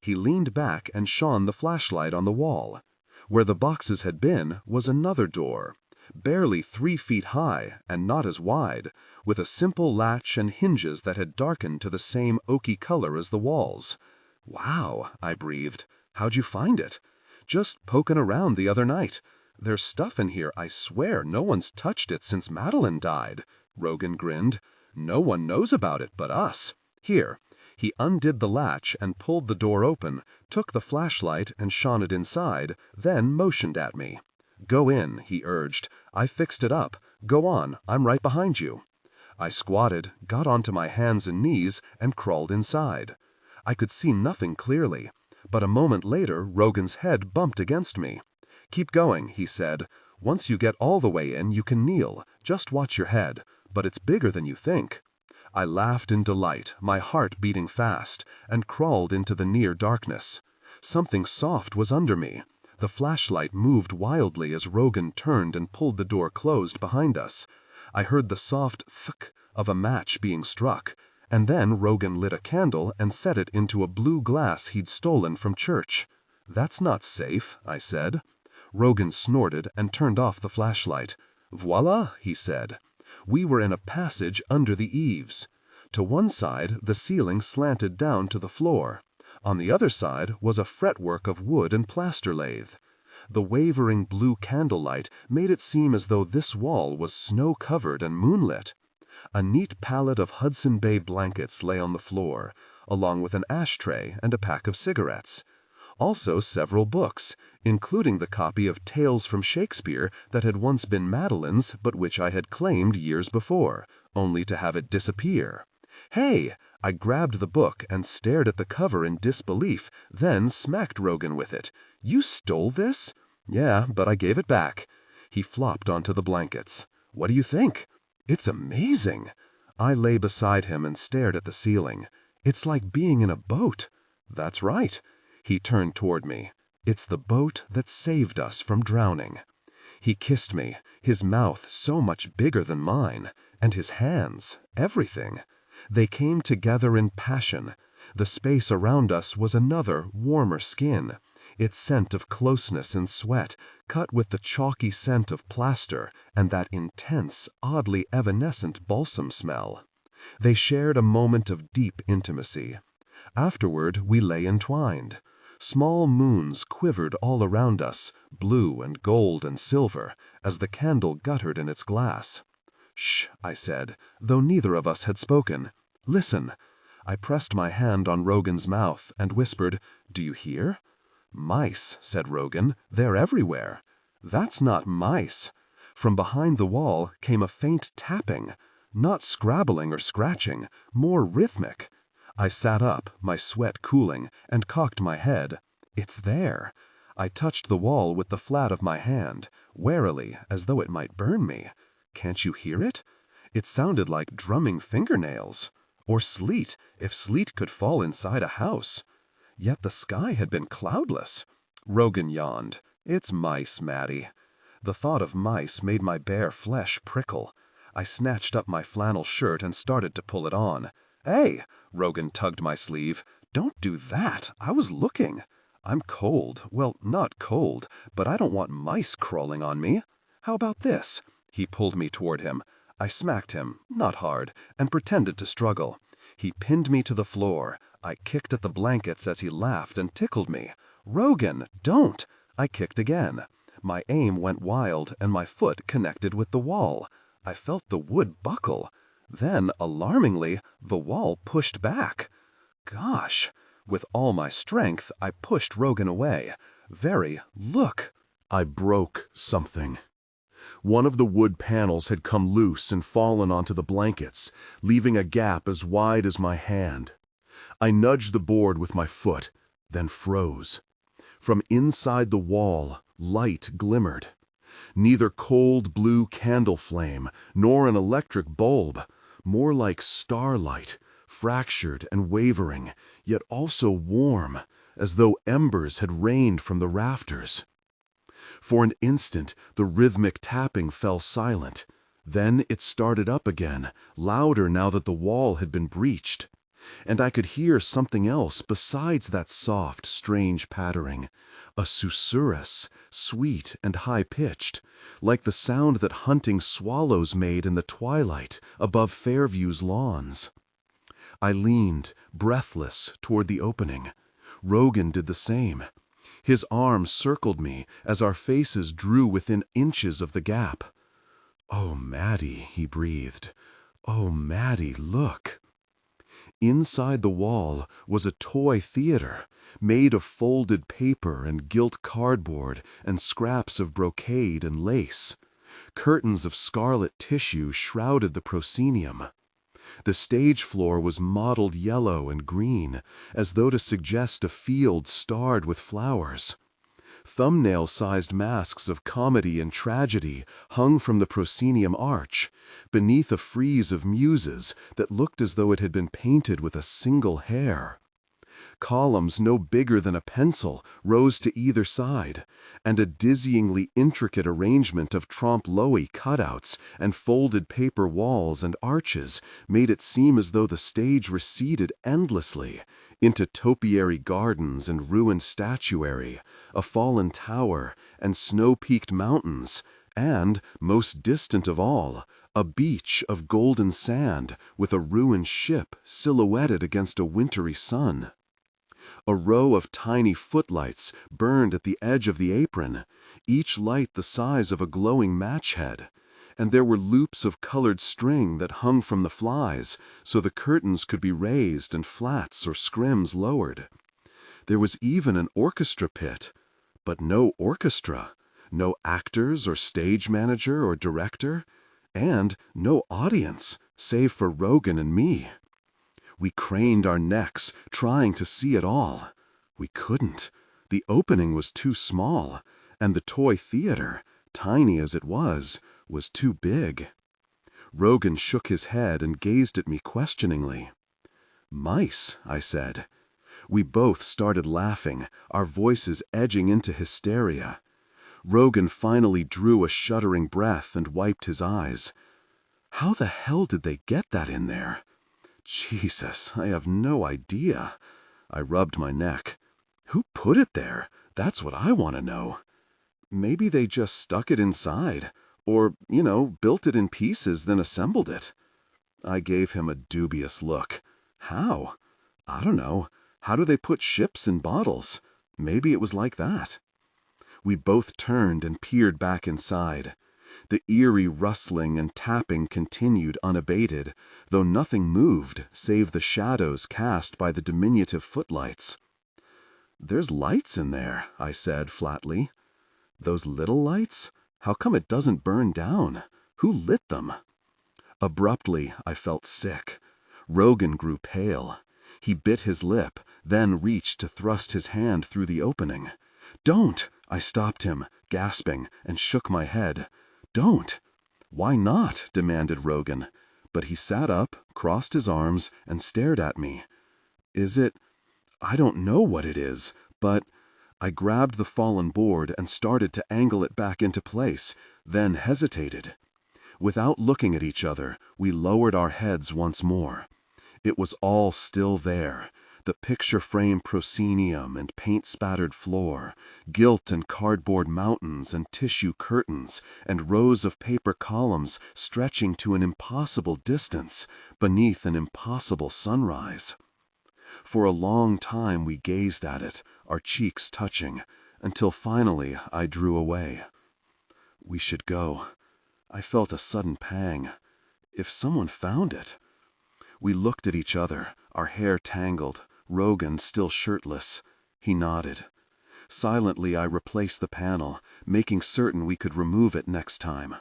He leaned back and shone the flashlight on the wall. Where the boxes had been was another door, barely 3 feet high and not as wide, with a simple latch and hinges that had darkened to the same oaky color as the walls. "Wow," I breathed. "How'd you find it?" "Just poking around the other night. There's stuff in here I swear no one's touched it since Madeleine died." Rogan grinned. "No one knows about it but us. Here." He undid the latch and pulled the door open, took the flashlight and shone it inside, then motioned at me. "Go in," he urged. "I fixed it up. Go on, I'm right behind you." I squatted, got onto my hands and knees, and crawled inside. I could see nothing clearly, but a moment later Rogan's head bumped against me. "Keep going," he said. "Once you get all the way in, you can kneel. Just watch your head. But it's bigger than you think." I laughed in delight, my heart beating fast, and crawled into the near darkness. Something soft was under me. The flashlight moved wildly as Rogan turned and pulled the door closed behind us. I heard the soft thk of a match being struck, and then Rogan lit a candle and set it into a blue glass he'd stolen from church. "That's not safe," I said. Rogan snorted and turned off the flashlight. "Voila," he said. We were in a passage under the eaves. To one side, the ceiling slanted down to the floor. On the other side was a fretwork of wood and plaster lathe. The wavering blue candlelight made it seem as though this wall was snow-covered and moonlit. A neat pallet of Hudson Bay blankets lay on the floor, along with an ashtray and a pack of cigarettes. Also several books, including the copy of Tales from Shakespeare that had once been Madeleine's but which I had claimed years before, only to have it disappear. "Hey!" I grabbed the book and stared at the cover in disbelief, then smacked Rogan with it. "You stole this?" "Yeah, but I gave it back." He flopped onto the blankets. "What do you think?" "It's amazing." I lay beside him and stared at the ceiling. "It's like being in a boat." "That's right." He turned toward me. "It's the boat that saved us from drowning." He kissed me, his mouth so much bigger than mine, and his hands, everything. They came together in passion. The space around us was another, warmer skin, its scent of closeness and sweat, cut with the chalky scent of plaster and that intense, oddly evanescent balsam smell. They shared a moment of deep intimacy. Afterward, we lay entwined. Small moons quivered all around us, blue and gold and silver, as the candle guttered in its glass. "Shh," I said, though neither of us had spoken. "Listen." I pressed my hand on Rogan's mouth and whispered, "Do you hear?" "Mice," said Rogan. "They're everywhere." "That's not mice." From behind the wall came a faint tapping, not scrabbling or scratching, more rhythmic. I sat up, my sweat cooling, and cocked my head. It's there. I touched the wall with the flat of my hand, warily, as though it might burn me. Can't you hear it? It sounded like drumming fingernails. Or sleet, if sleet could fall inside a house. Yet the sky had been cloudless. Rogan yawned. "It's mice, Maddy." The thought of mice made my bare flesh prickle. I snatched up my flannel shirt and started to pull it on. "Hey!" Rogan tugged my sleeve. "Don't do that. I was looking. I'm cold. Well, not cold, but I don't want mice crawling on me. How about this?" He pulled me toward him. I smacked him, not hard, and pretended to struggle. He pinned me to the floor. I kicked at the blankets as he laughed and tickled me. "Rogan, don't!" I kicked again. My aim went wild and my foot connected with the wall. I felt the wood buckle. Then, alarmingly, the wall pushed back. Gosh! With all my strength, I pushed Rogan away. Look! I broke something. One of the wood panels had come loose and fallen onto the blankets, leaving a gap as wide as my hand. I nudged the board with my foot, then froze. From inside the wall, light glimmered. Neither cold blue candle flame nor an electric bulb, more like starlight, fractured and wavering, yet also warm, as though embers had rained from the rafters. For an instant, the rhythmic tapping fell silent. Then it started up again, louder now that the wall had been breached. And I could hear something else besides that soft, strange pattering, a susurrus, sweet and high-pitched, like the sound that hunting swallows made in the twilight above Fairview's lawns. I leaned, breathless, toward the opening. Rogan did the same. His arm circled me as our faces drew within inches of the gap. "Oh, Maddy," he breathed. "Oh, Maddy, look." Inside the wall was a toy theater, made of folded paper and gilt cardboard and scraps of brocade and lace. Curtains of scarlet tissue shrouded the proscenium. The stage floor was mottled yellow and green, as though to suggest a field starred with flowers. Thumbnail-sized masks of comedy and tragedy hung from the proscenium arch, beneath a frieze of muses that looked as though it had been painted with a single hair. Columns no bigger than a pencil rose to either side, and a dizzyingly intricate arrangement of trompe-l'oeil cutouts and folded paper walls and arches made it seem as though the stage receded endlessly into topiary gardens and ruined statuary, a fallen tower and snow-peaked mountains, and, most distant of all, a beach of golden sand with a ruined ship silhouetted against a wintry sun. A row of tiny footlights burned at the edge of the apron, each light the size of a glowing match head, and there were loops of colored string that hung from the flies, so the curtains could be raised and flats or scrims lowered. There was even an orchestra pit, but no orchestra, no actors or stage manager or director, and no audience, save for Rogan and me. We craned our necks, trying to see it all. We couldn't. The opening was too small, and the toy theater, tiny as it was too big. Rogan shook his head and gazed at me questioningly. "Mice," I said. We both started laughing, our voices edging into hysteria. Rogan finally drew a shuddering breath and wiped his eyes. "How the hell did they get that in there?" "Jesus, I have no idea." I rubbed my neck. "Who put it there? That's what I want to know." "Maybe they just stuck it inside, or, built it in pieces, then assembled it." I gave him a dubious look. "How?" "I don't know. How do they put ships in bottles? Maybe it was like that." We both turned and peered back inside. The eerie rustling and tapping continued unabated, though nothing moved save the shadows cast by the diminutive footlights. "There's lights in there," I said flatly. "Those little lights? How come it doesn't burn down? Who lit them?" Abruptly, I felt sick. Rogan grew pale. He bit his lip, then reached to thrust his hand through the opening. "Don't!" I stopped him, gasping, and shook my head. "Don't!" "Why not?" demanded Rogan. But he sat up, crossed his arms, and stared at me. I don't know what it is, but—" I grabbed the fallen board and started to angle it back into place, then hesitated. Without looking at each other, we lowered our heads once more. It was all still there. The picture-frame proscenium and paint-spattered floor, gilt and cardboard mountains and tissue curtains, and rows of paper columns stretching to an impossible distance beneath an impossible sunrise. For a long time we gazed at it, our cheeks touching, until finally I drew away. We should go. I felt a sudden pang. If someone found it. We looked at each other, our hair tangled, Rogan still shirtless. He nodded. Silently I replaced the panel, making certain we could remove it next time.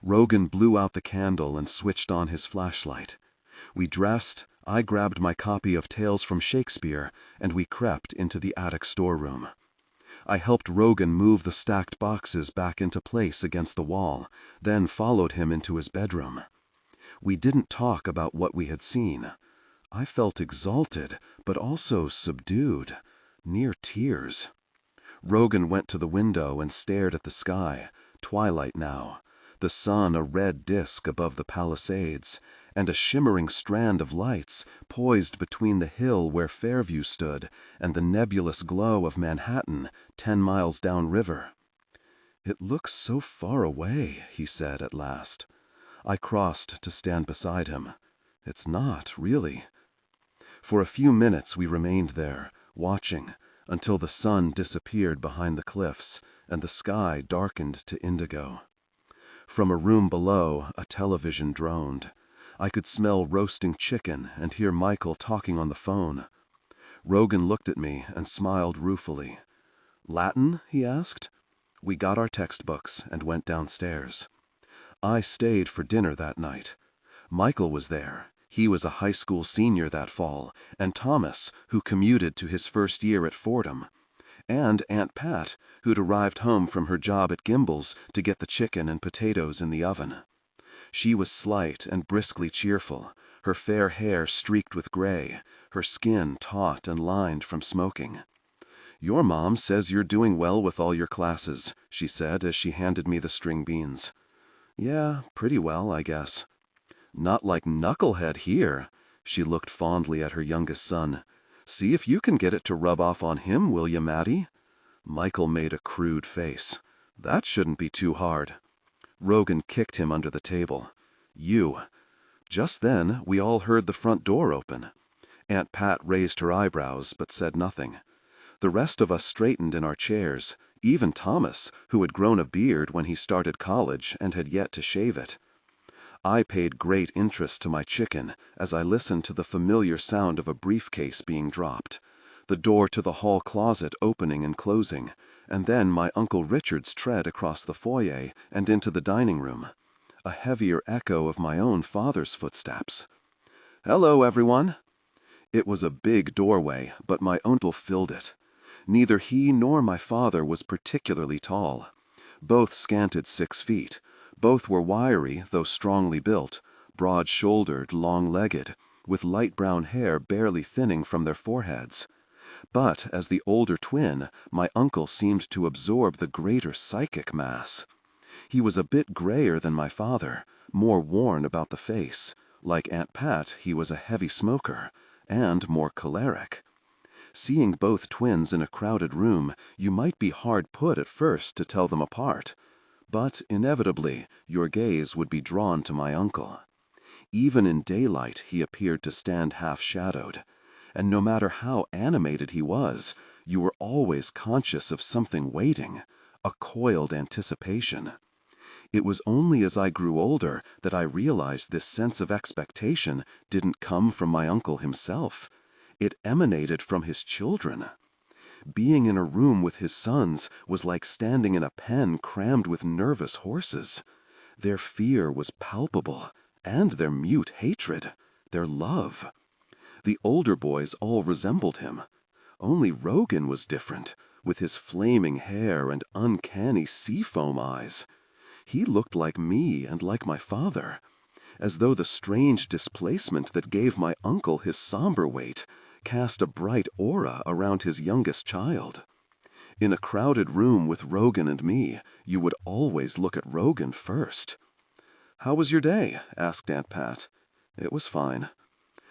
Rogan blew out the candle and switched on his flashlight. We dressed, I grabbed my copy of Tales from Shakespeare, and we crept into the attic storeroom. I helped Rogan move the stacked boxes back into place against the wall, then followed him into his bedroom. We didn't talk about what we had seen. I felt exalted, but also subdued, near tears. Rogan went to the window and stared at the sky, twilight now, the sun a red disk above the Palisades, and a shimmering strand of lights poised between the hill where Fairview stood and the nebulous glow of Manhattan 10 miles downriver. "It looks so far away," he said at last. I crossed to stand beside him. "It's not, really." For a few minutes we remained there, watching, until the sun disappeared behind the cliffs and the sky darkened to indigo. From a room below, a television droned. I could smell roasting chicken and hear Michael talking on the phone. Rogan looked at me and smiled ruefully. "Latin?" he asked. We got our textbooks and went downstairs. I stayed for dinner that night. Michael was there. He was a high school senior that fall, and Thomas, who commuted to his first year at Fordham, and Aunt Pat, who'd arrived home from her job at Gimbel's to get the chicken and potatoes in the oven. She was slight and briskly cheerful, her fair hair streaked with gray, her skin taut and lined from smoking. "Your mom says you're doing well with all your classes," she said as she handed me the string beans. "Yeah, pretty well, I guess." "Not like Knucklehead here." She looked fondly at her youngest son. "See if you can get it to rub off on him, will you, Maddy?" Michael made a crude face. "That shouldn't be too hard." Rogan kicked him under the table. "You." Just then, we all heard the front door open. Aunt Pat raised her eyebrows but said nothing. The rest of us straightened in our chairs, even Thomas, who had grown a beard when he started college and had yet to shave it. I paid great interest to my chicken as I listened to the familiar sound of a briefcase being dropped, the door to the hall closet opening and closing, and then my Uncle Richard's tread across the foyer and into the dining room, a heavier echo of my own father's footsteps. "Hello, everyone." It was a big doorway, but my uncle filled it. Neither he nor my father was particularly tall. Both scanted 6 feet. Both were wiry, though strongly built, broad-shouldered, long-legged, with light brown hair barely thinning from their foreheads. But as the older twin, my uncle seemed to absorb the greater psychic mass. He was a bit grayer than my father, more worn about the face. Like Aunt Pat, he was a heavy smoker, and more choleric. Seeing both twins in a crowded room, you might be hard put at first to tell them apart. But inevitably, your gaze would be drawn to my uncle. Even in daylight, he appeared to stand half-shadowed, and no matter how animated he was, you were always conscious of something waiting, a coiled anticipation. It was only as I grew older that I realized this sense of expectation didn't come from my uncle himself. It emanated from his children. Being in a room with his sons was like standing in a pen crammed with nervous horses. Their fear was palpable, and their mute hatred, their love. The older boys all resembled him. Only Rogan was different, with his flaming hair and uncanny seafoam eyes. He looked like me and like my father, as though the strange displacement that gave my uncle his somber weight cast a bright aura around his youngest child. In a crowded room with Rogan and me, you would always look at Rogan first. "How was your day?" asked Aunt Pat. "It was fine."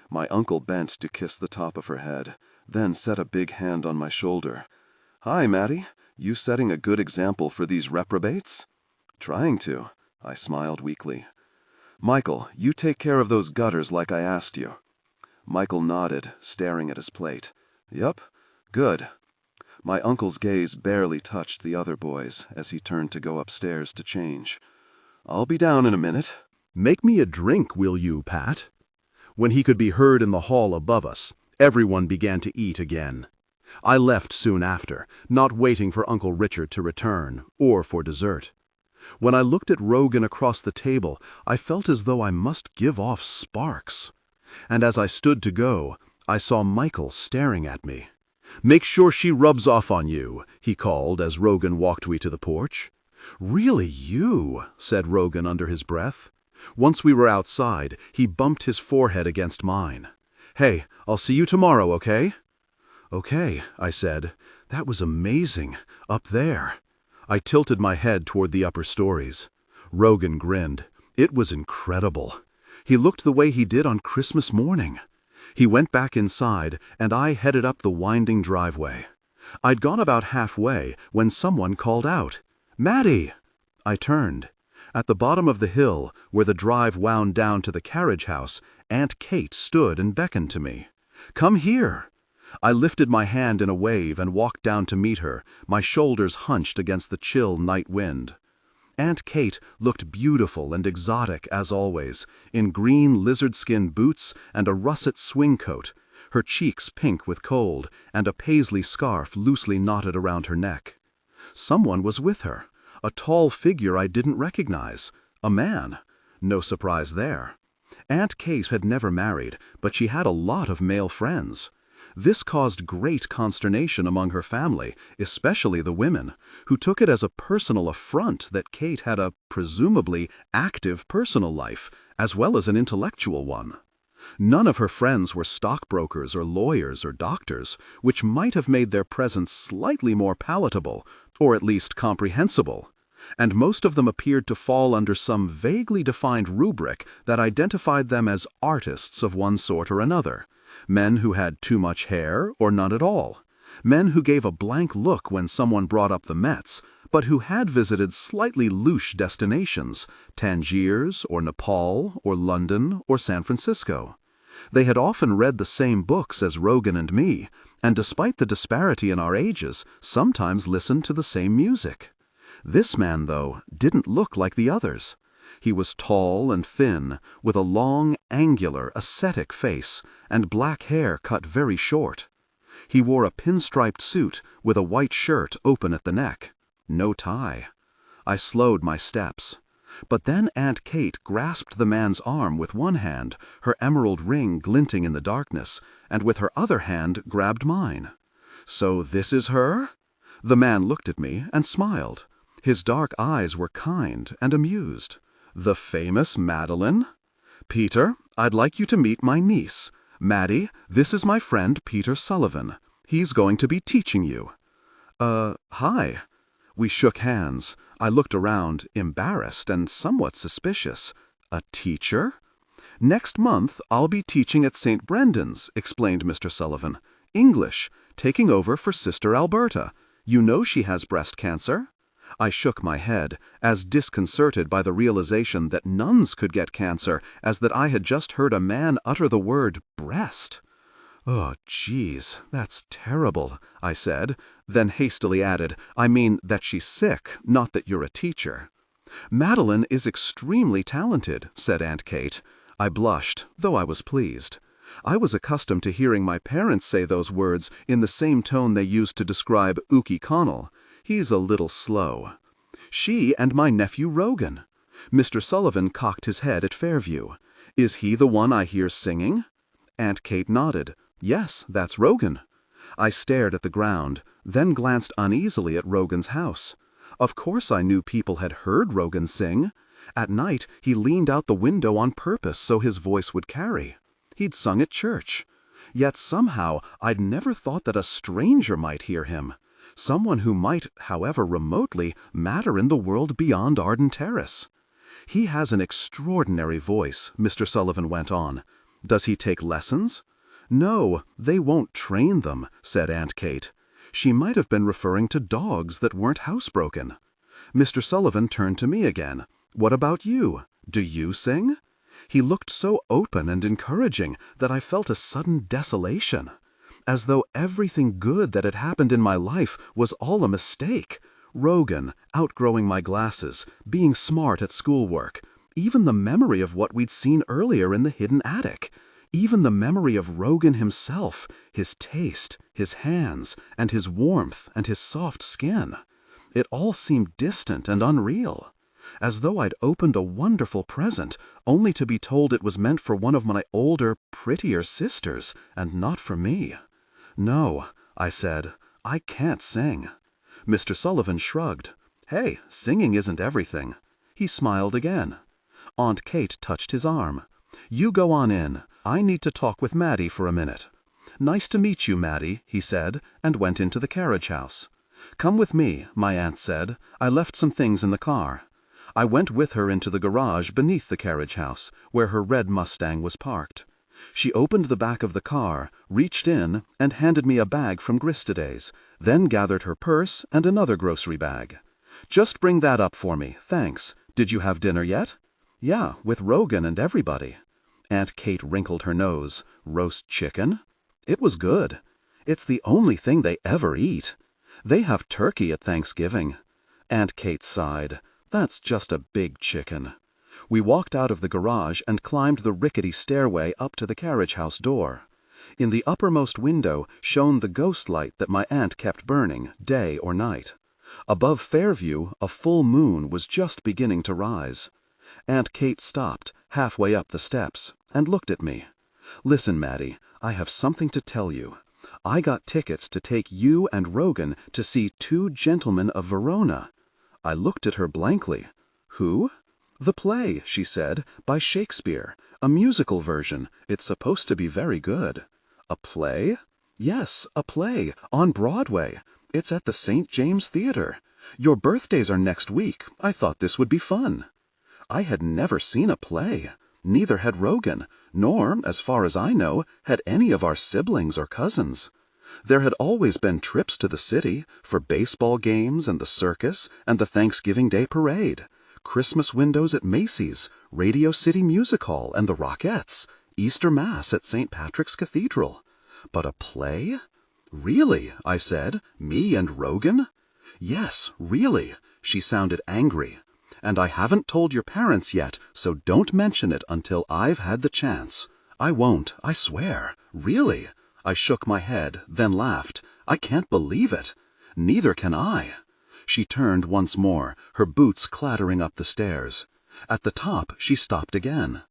My uncle bent to kiss the top of her head, then set a big hand on my shoulder. "Hi, Maddy. You setting a good example for these reprobates?" "Trying to," I smiled weakly. "Michael, you take care of those gutters like I asked you." Michael nodded, staring at his plate. "Yup, good." My uncle's gaze barely touched the other boys as he turned to go upstairs to change. "I'll be down in a minute." "Make me a drink, will you, Pat?" When he could be heard in the hall above us, everyone began to eat again. I left soon after, not waiting for Uncle Richard to return, or for dessert. When I looked at Rogan across the table, I felt as though I must give off sparks. And as I stood to go, I saw Michael staring at me. "Make sure she rubs off on you," he called as Rogan walked me to the porch. "Really you," said Rogan under his breath. Once we were outside, he bumped his forehead against mine. "Hey, I'll see you tomorrow, okay?" "Okay," I said. "That was amazing. Up there." I tilted my head toward the upper stories. Rogan grinned. It was incredible. He looked the way he did on Christmas morning. He went back inside, and I headed up the winding driveway. I'd gone about halfway when someone called out, "Maddy!" I turned. At the bottom of the hill, where the drive wound down to the carriage house, Aunt Kate stood and beckoned to me. "Come here." I lifted my hand in a wave and walked down to meet her, my shoulders hunched against the chill night wind. Aunt Kate looked beautiful and exotic as always, in green lizard-skin boots and a russet swing coat, her cheeks pink with cold, and a paisley scarf loosely knotted around her neck. Someone was with her, a tall figure I didn't recognize, a man. No surprise there. Aunt Kate had never married, but she had a lot of male friends. This caused great consternation among her family, especially the women, who took it as a personal affront that Kate had a, presumably, active personal life, as well as an intellectual one. None of her friends were stockbrokers or lawyers or doctors, which might have made their presence slightly more palatable, or at least comprehensible. And most of them appeared to fall under some vaguely defined rubric that identified them as artists of one sort or another. Men who had too much hair or none at all. Men who gave a blank look when someone brought up the Mets, but who had visited slightly louche destinations, Tangiers or Nepal or London or San Francisco. They had often read the same books as Rogan and me, and despite the disparity in our ages, sometimes listened to the same music. This man, though, didn't look like the others. He was tall and thin, with a long, angular, ascetic face, and black hair cut very short. He wore a pinstriped suit with a white shirt open at the neck. No tie. I slowed my steps. But then Aunt Kate grasped the man's arm with one hand, her emerald ring glinting in the darkness, and with her other hand grabbed mine. "So this is her?" The man looked at me and smiled. His dark eyes were kind and amused. "The famous Madeleine? Peter, I'd like you to meet my niece. Maddy, this is my friend Peter Sullivan. He's going to be teaching you." Hi." We shook hands. I looked around, embarrassed and somewhat suspicious. "A teacher?" "Next month I'll be teaching at St. Brendan's," explained Mr. Sullivan. "English, taking over for Sister Alberta. You know she has breast cancer?" I shook my head, as disconcerted by the realization that nuns could get cancer as that I had just heard a man utter the word breast. "Oh, geez, that's terrible," I said, then hastily added, "I mean that she's sick, not that you're a teacher." "Madeleine is extremely talented," said Aunt Kate. I blushed, though I was pleased. I was accustomed to hearing my parents say those words in the same tone they used to describe Ookie Connell. He's a little slow. "She and my nephew Rogan." Mr. Sullivan cocked his head at Fairview. "Is he the one I hear singing?" Aunt Kate nodded. "Yes, that's Rogan." I stared at the ground, then glanced uneasily at Rogan's house. Of course I knew people had heard Rogan sing. At night he leaned out the window on purpose so his voice would carry. He'd sung at church. Yet somehow I'd never thought that a stranger might hear him. Someone who might, however remotely, matter in the world beyond Arden Terrace. "He has an extraordinary voice," Mr. Sullivan went on. "Does he take lessons?" "No, they won't train them," said Aunt Kate. She might have been referring to dogs that weren't housebroken. Mr. Sullivan turned to me again. "What about you? Do you sing?" He looked so open and encouraging that I felt a sudden desolation. As though everything good that had happened in my life was all a mistake. Rogan, outgrowing my glasses, being smart at schoolwork, even the memory of what we'd seen earlier in the hidden attic, even the memory of Rogan himself, his taste, his hands, and his warmth and his soft skin. It all seemed distant and unreal. As though I'd opened a wonderful present, only to be told it was meant for one of my older, prettier sisters, and not for me. "No," I said, "I can't sing." Mr. Sullivan shrugged. "Hey, singing isn't everything." He smiled again. Aunt Kate touched his arm. "You go on in. I need to talk with Maddy for a minute." "Nice to meet you, Maddy," he said, and went into the carriage house. "Come with me," my aunt said. "I left some things in the car." I went with her into the garage beneath the carriage house, where her red Mustang was parked. She opened the back of the car, reached in, and handed me a bag from Gristaday's, then gathered her purse and another grocery bag. "Just bring that up for me, thanks. Did you have dinner yet?" "Yeah, with Rogan and everybody." Aunt Kate wrinkled her nose. "Roast chicken?" "It was good. It's the only thing they ever eat. They have turkey at Thanksgiving." Aunt Kate sighed. "That's just a big chicken." We walked out of the garage and climbed the rickety stairway up to the carriage house door. In the uppermost window shone the ghost light that my aunt kept burning, day or night. Above Fairview, a full moon was just beginning to rise. Aunt Kate stopped, halfway up the steps, and looked at me. "Listen, Maddy, I have something to tell you. I got tickets to take you and Rogan to see Two Gentlemen of Verona." I looked at her blankly. "Who?" "The play," she said, "by Shakespeare. A musical version. It's supposed to be very good." "A play?" "Yes, a play, on Broadway. It's at the St. James Theater. Your birthdays are next week. I thought this would be fun." I had never seen a play. Neither had Rogan, nor, as far as I know, had any of our siblings or cousins. There had always been trips to the city, for baseball games and the circus and the Thanksgiving Day parade, Christmas windows at Macy's, Radio City Music Hall and the Rockettes, Easter Mass at St. Patrick's Cathedral. But a play? "Really?" I said. "Me and Rogan?" "Yes, really." She sounded angry. "And I haven't told your parents yet, so don't mention it until I've had the chance." "I won't, I swear. Really." I shook my head, then laughed. "I can't believe it." "Neither can I." She turned once more, her boots clattering up the stairs. At the top she stopped again.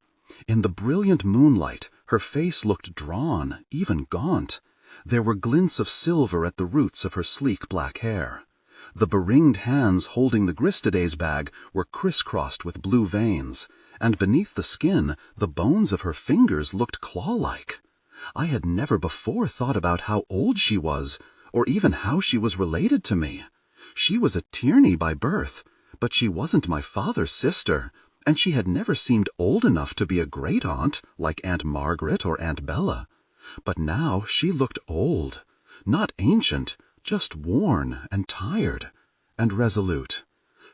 In the brilliant moonlight, her face looked drawn, even gaunt. There were glints of silver at the roots of her sleek black hair. The beringed hands holding the Gristaday's bag were crisscrossed with blue veins, and beneath the skin the bones of her fingers looked claw-like. I had never before thought about how old she was, or even how she was related to me. She was a Tierney by birth, but she wasn't my father's sister, and she had never seemed old enough to be a great-aunt, like Aunt Margaret or Aunt Bella. But now she looked old, not ancient, just worn and tired, and resolute.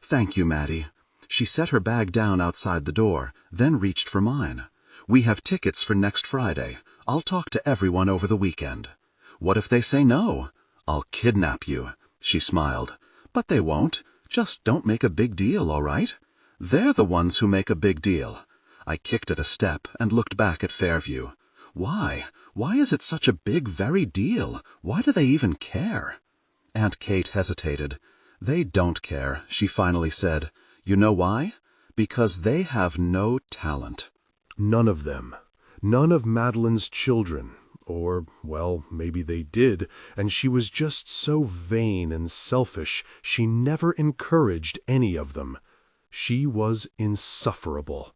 "Thank you, Maddy." She set her bag down outside the door, then reached for mine. "We have tickets for next Friday. I'll talk to everyone over the weekend." "What if they say no?" "I'll kidnap you." She smiled. "But they won't. Just don't make a big deal, all right?" They're the ones who make a big deal. I kicked at a step and looked back at Fairview. Why? Why is it such a big, very deal? Why do they even care? Aunt Kate hesitated. They don't care, she finally said. You know why? Because they have no talent. None of them. None of Madeleine's children. Or, well, maybe they did, and she was just so vain and selfish she never encouraged any of them. She was insufferable.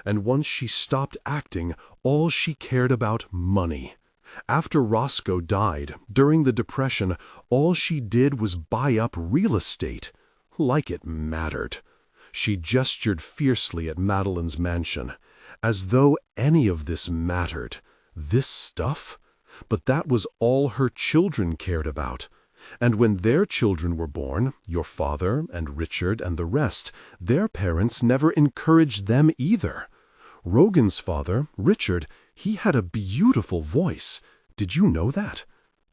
And once she stopped acting, all she cared about money. After Roscoe died, during the Depression, all she did was buy up real estate. Like it mattered. She gestured fiercely at Madeleine's mansion, as though any of this mattered. This stuff? But that was all her children cared about. And when their children were born, your father and Richard and the rest, their parents never encouraged them either. Rogan's father, Richard, he had a beautiful voice. Did you know that?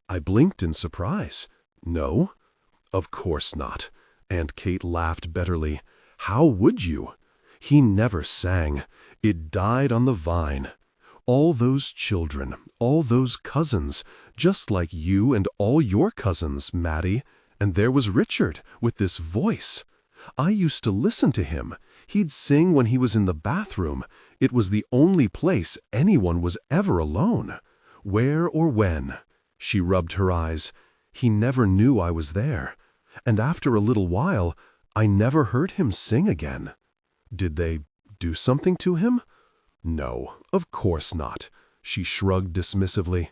I blinked in surprise. No? Of course not. Aunt Kate laughed bitterly. How would you? He never sang. It died on the vine. All those children, all those cousins, just like you and all your cousins, Maddy. And there was Richard, with this voice. I used to listen to him. He'd sing when he was in the bathroom. It was the only place anyone was ever alone. Where or when? She rubbed her eyes. He never knew I was there. And after a little while, I never heard him sing again. Did they do something to him? No, of course not. She shrugged dismissively.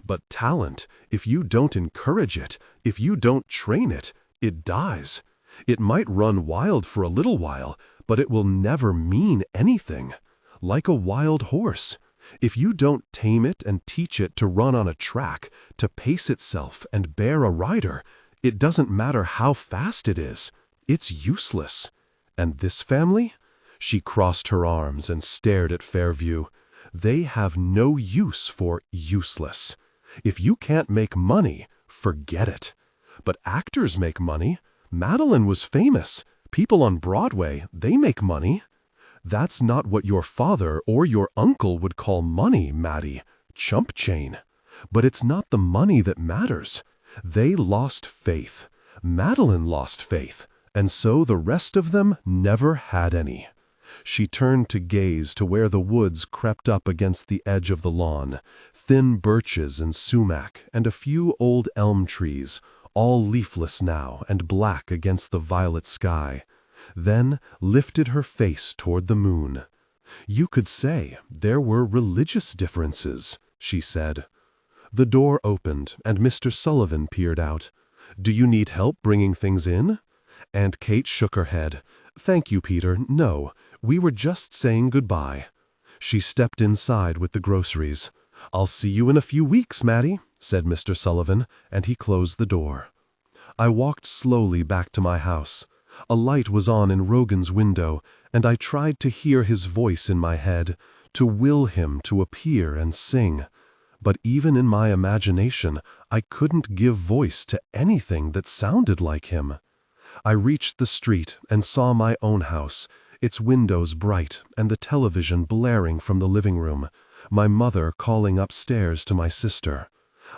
But talent, if you don't encourage it, if you don't train it, it dies. It might run wild for a little while, but it will never mean anything. Like a wild horse. If you don't tame it and teach it to run on a track, to pace itself and bear a rider, it doesn't matter how fast it is. It's useless. And this family? She crossed her arms and stared at Fairview. They have no use for useless. If you can't make money, forget it. But actors make money. Madeleine was famous. People on Broadway, they make money. That's not what your father or your uncle would call money, Maddy. Chump chain. But it's not the money that matters. They lost faith. Madeleine lost faith. And so the rest of them never had any. She turned to gaze to where the woods crept up against the edge of the lawn, thin birches and sumac and a few old elm trees, all leafless now and black against the violet sky. Then lifted her face toward the moon. You could say there were religious differences, she said. The door opened and Mr. Sullivan peered out. Do you need help bringing things in? Aunt Kate shook her head. Thank you, Peter, no. We were just saying goodbye. She stepped inside with the groceries. I'll see you in a few weeks, Maddy, said Mr. Sullivan, and he closed the door. I walked slowly back to my house. A light was on in Rogan's window, and I tried to hear his voice in my head, to will him to appear and sing. But even in my imagination, I couldn't give voice to anything that sounded like him. I reached the street and saw my own house, its windows bright and the television blaring from the living room, my mother calling upstairs to my sister.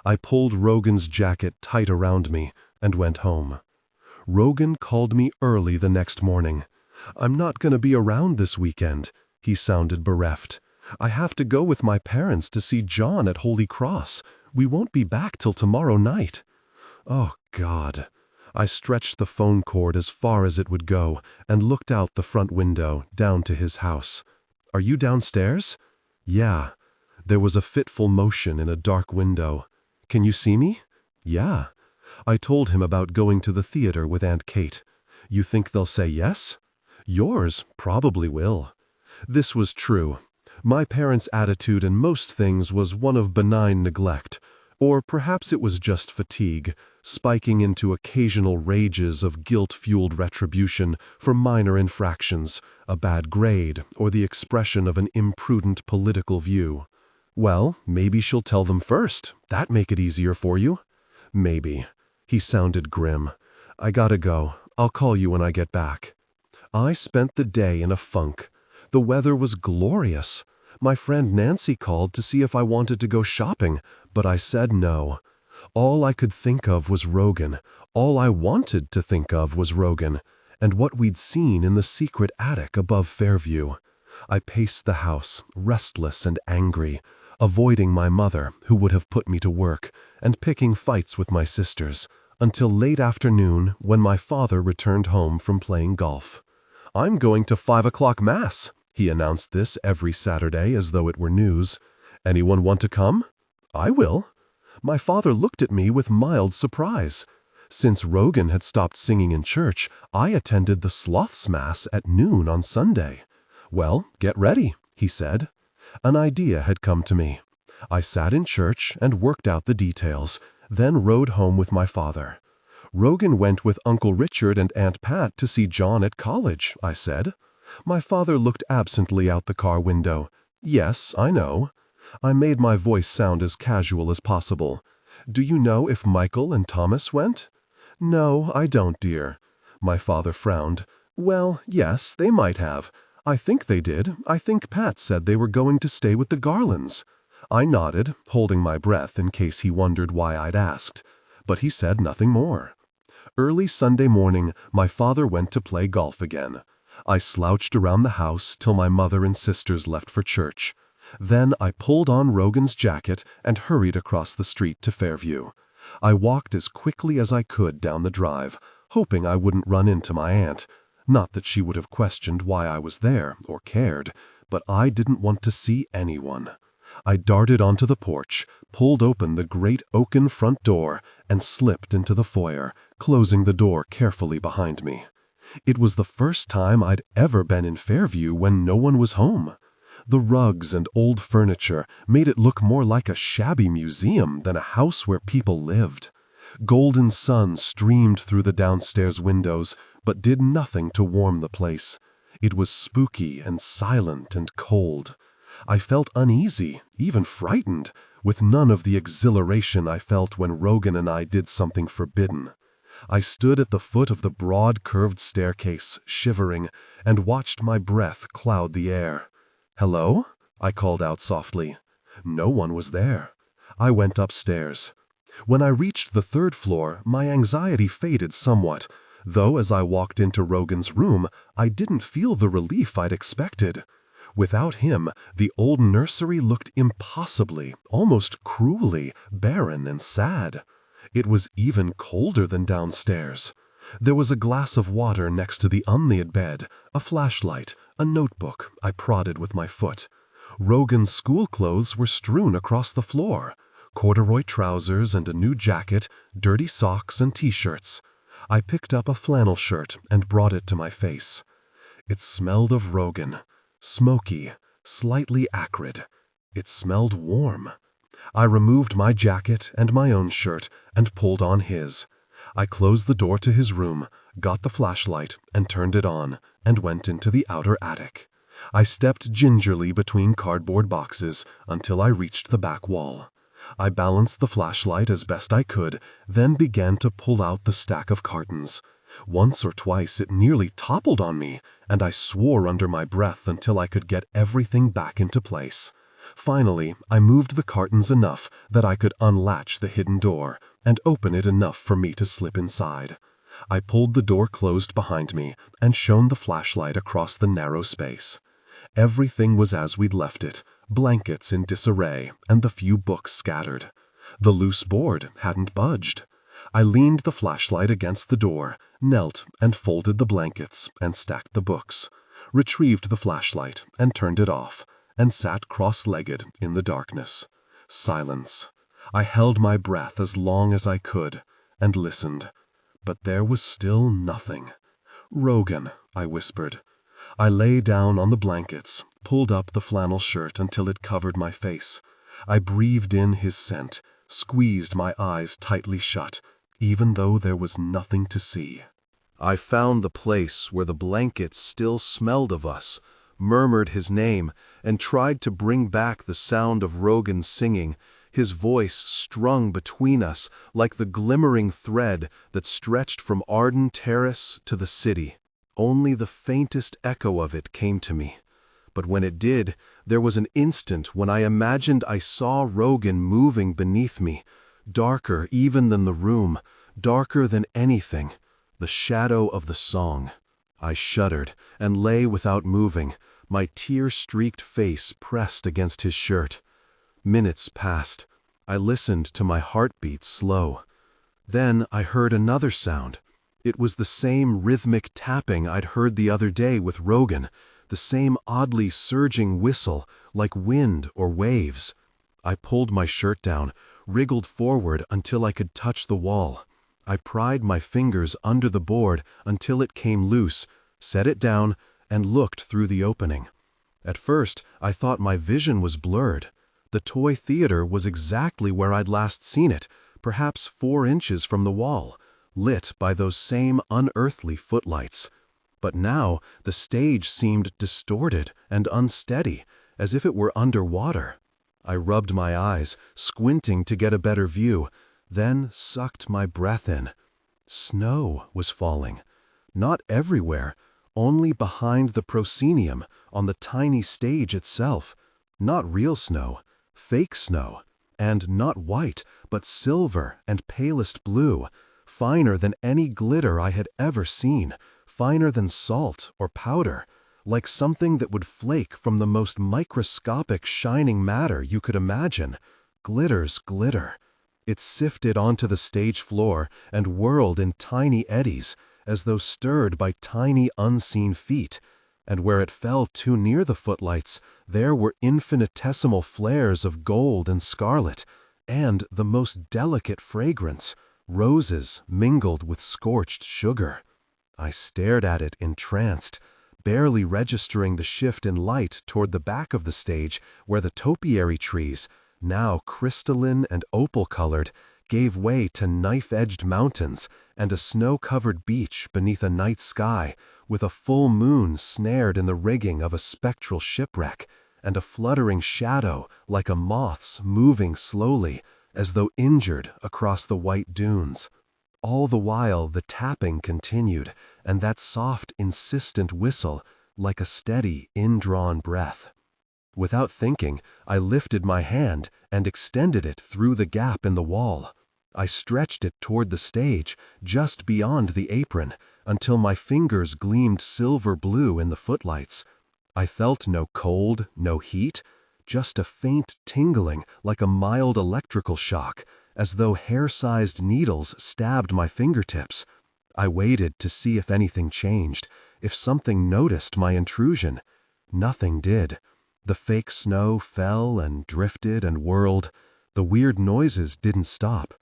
I pulled Rogan's jacket tight around me and went home. Rogan called me early the next morning. I'm not going to be around this weekend, he sounded bereft. I have to go with my parents to see John at Holy Cross. We won't be back till tomorrow night. Oh, God. I stretched the phone cord as far as it would go and looked out the front window down to his house. Are you downstairs? Yeah. There was a fitful motion in a dark window. Can you see me? Yeah. I told him about going to the theater with Aunt Kate. You think they'll say yes? Yours probably will. This was true. My parents' attitude in most things was one of benign neglect, or perhaps it was just fatigue, spiking into occasional rages of guilt-fueled retribution for minor infractions, a bad grade, or the expression of an imprudent political view. Well, maybe she'll tell them first. That make it easier for you. Maybe. He sounded grim. I gotta go. I'll call you when I get back. I spent the day in a funk. The weather was glorious. My friend Nancy called to see if I wanted to go shopping, but I said no. All I could think of was Rogan. All I wanted to think of was Rogan, and what we'd seen in the secret attic above Fairview. I paced the house, restless and angry, avoiding my mother, who would have put me to work, and picking fights with my sisters, until late afternoon when my father returned home from playing golf. "I'm going to 5 o'clock Mass," he announced this every Saturday as though it were news. "Anyone want to come?" "I will." My father looked at me with mild surprise. Since Rogan had stopped singing in church, I attended the Sloth's Mass at noon on Sunday. "Well, get ready," he said. An idea had come to me. I sat in church and worked out the details, then rode home with my father. "Rogan went with Uncle Richard and Aunt Pat to see John at college," I said. My father looked absently out the car window. "Yes, I know." I made my voice sound as casual as possible. "Do you know if Michael and Thomas went?" "No, I don't, dear." My father frowned. "Well, yes, they might have. I think they did. I think Pat said they were going to stay with the Garlands." I nodded, holding my breath in case he wondered why I'd asked. But he said nothing more. Early Sunday morning, my father went to play golf again. I slouched around the house till my mother and sisters left for church. Then I pulled on Rogan's jacket and hurried across the street to Fairview. I walked as quickly as I could down the drive, hoping I wouldn't run into my aunt. Not that she would have questioned why I was there, or cared, but I didn't want to see anyone. I darted onto the porch, pulled open the great oaken front door, and slipped into the foyer, closing the door carefully behind me. It was the first time I'd ever been in Fairview when no one was home. The rugs and old furniture made it look more like a shabby museum than a house where people lived. Golden sun streamed through the downstairs windows, but did nothing to warm the place. It was spooky and silent and cold. I felt uneasy, even frightened, with none of the exhilaration I felt when Rogan and I did something forbidden. I stood at the foot of the broad curved staircase, shivering, and watched my breath cloud the air. "Hello?" I called out softly. No one was there. I went upstairs. When I reached the 3rd floor, my anxiety faded somewhat, though as I walked into Rogan's room, I didn't feel the relief I'd expected. Without him, the old nursery looked impossibly, almost cruelly, barren and sad. It was even colder than downstairs. There was a glass of water next to the unlaid bed, a flashlight, a notebook I prodded with my foot. Rogan's school clothes were strewn across the floor. Corduroy trousers and a new jacket, dirty socks and t-shirts. I picked up a flannel shirt and brought it to my face. It smelled of Rogan. Smoky, slightly acrid. It smelled warm. I removed my jacket and my own shirt and pulled on his. I closed the door to his room, got the flashlight and turned it on, and went into the outer attic. I stepped gingerly between cardboard boxes until I reached the back wall. I balanced the flashlight as best I could, then began to pull out the stack of cartons. Once or twice it nearly toppled on me, and I swore under my breath until I could get everything back into place. Finally, I moved the cartons enough that I could unlatch the hidden door, and open it enough for me to slip inside. I pulled the door closed behind me, and shone the flashlight across the narrow space. Everything was as we'd left it, blankets in disarray, and the few books scattered. The loose board hadn't budged. I leaned the flashlight against the door, knelt and folded the blankets and stacked the books, retrieved the flashlight and turned it off, and sat cross-legged in the darkness. Silence. I held my breath as long as I could, and listened. But there was still nothing. "Rogan," I whispered. I lay down on the blankets, pulled up the flannel shirt until it covered my face. I breathed in his scent, squeezed my eyes tightly shut, even though there was nothing to see. I found the place where the blankets still smelled of us, murmured his name, and tried to bring back the sound of Rogan's singing, his voice strung between us like the glimmering thread that stretched from Arden Terrace to the city. Only the faintest echo of it came to me. But when it did, there was an instant when I imagined I saw Rogan moving beneath me, darker even than the room, darker than anything, the shadow of the song. I shuddered and lay without moving, my tear-streaked face pressed against his shirt. Minutes passed. I listened to my heartbeat slow. Then I heard another sound. It was the same rhythmic tapping I'd heard the other day with Rogan, the same oddly surging whistle, like wind or waves. I pulled my shirt down, wriggled forward until I could touch the wall. I pried my fingers under the board until it came loose, set it down, and looked through the opening. At first, I thought my vision was blurred. The toy theater was exactly where I'd last seen it, perhaps 4 inches from the wall, lit by those same unearthly footlights. But now the stage seemed distorted and unsteady, as if it were underwater. I rubbed my eyes, squinting to get a better view, then sucked my breath in. Snow was falling. Not everywhere, only behind the proscenium, on the tiny stage itself. Not real snow, fake snow, and not white, but silver and palest blue, finer than any glitter I had ever seen, finer than salt or powder, like something that would flake from the most microscopic shining matter you could imagine. Glitter's glitter. It sifted onto the stage floor and whirled in tiny eddies, as though stirred by tiny unseen feet, and where it fell too near the footlights, there were infinitesimal flares of gold and scarlet, and the most delicate fragrance, roses mingled with scorched sugar. I stared at it entranced, barely registering the shift in light toward the back of the stage where the topiary trees, now crystalline and opal-colored, gave way to knife-edged mountains and a snow-covered beach beneath a night sky with a full moon snared in the rigging of a spectral shipwreck and a fluttering shadow like a moth's moving slowly as though injured across the white dunes. All the while the tapping continued and that soft, insistent whistle like a steady, indrawn breath. Without thinking, I lifted my hand and extended it through the gap in the wall. I stretched it toward the stage, just beyond the apron, until my fingers gleamed silver blue in the footlights. I felt no cold, no heat, just a faint tingling like a mild electrical shock, as though hair-sized needles stabbed my fingertips. I waited to see if anything changed, if something noticed my intrusion. Nothing did. The fake snow fell and drifted and whirled. The weird noises didn't stop.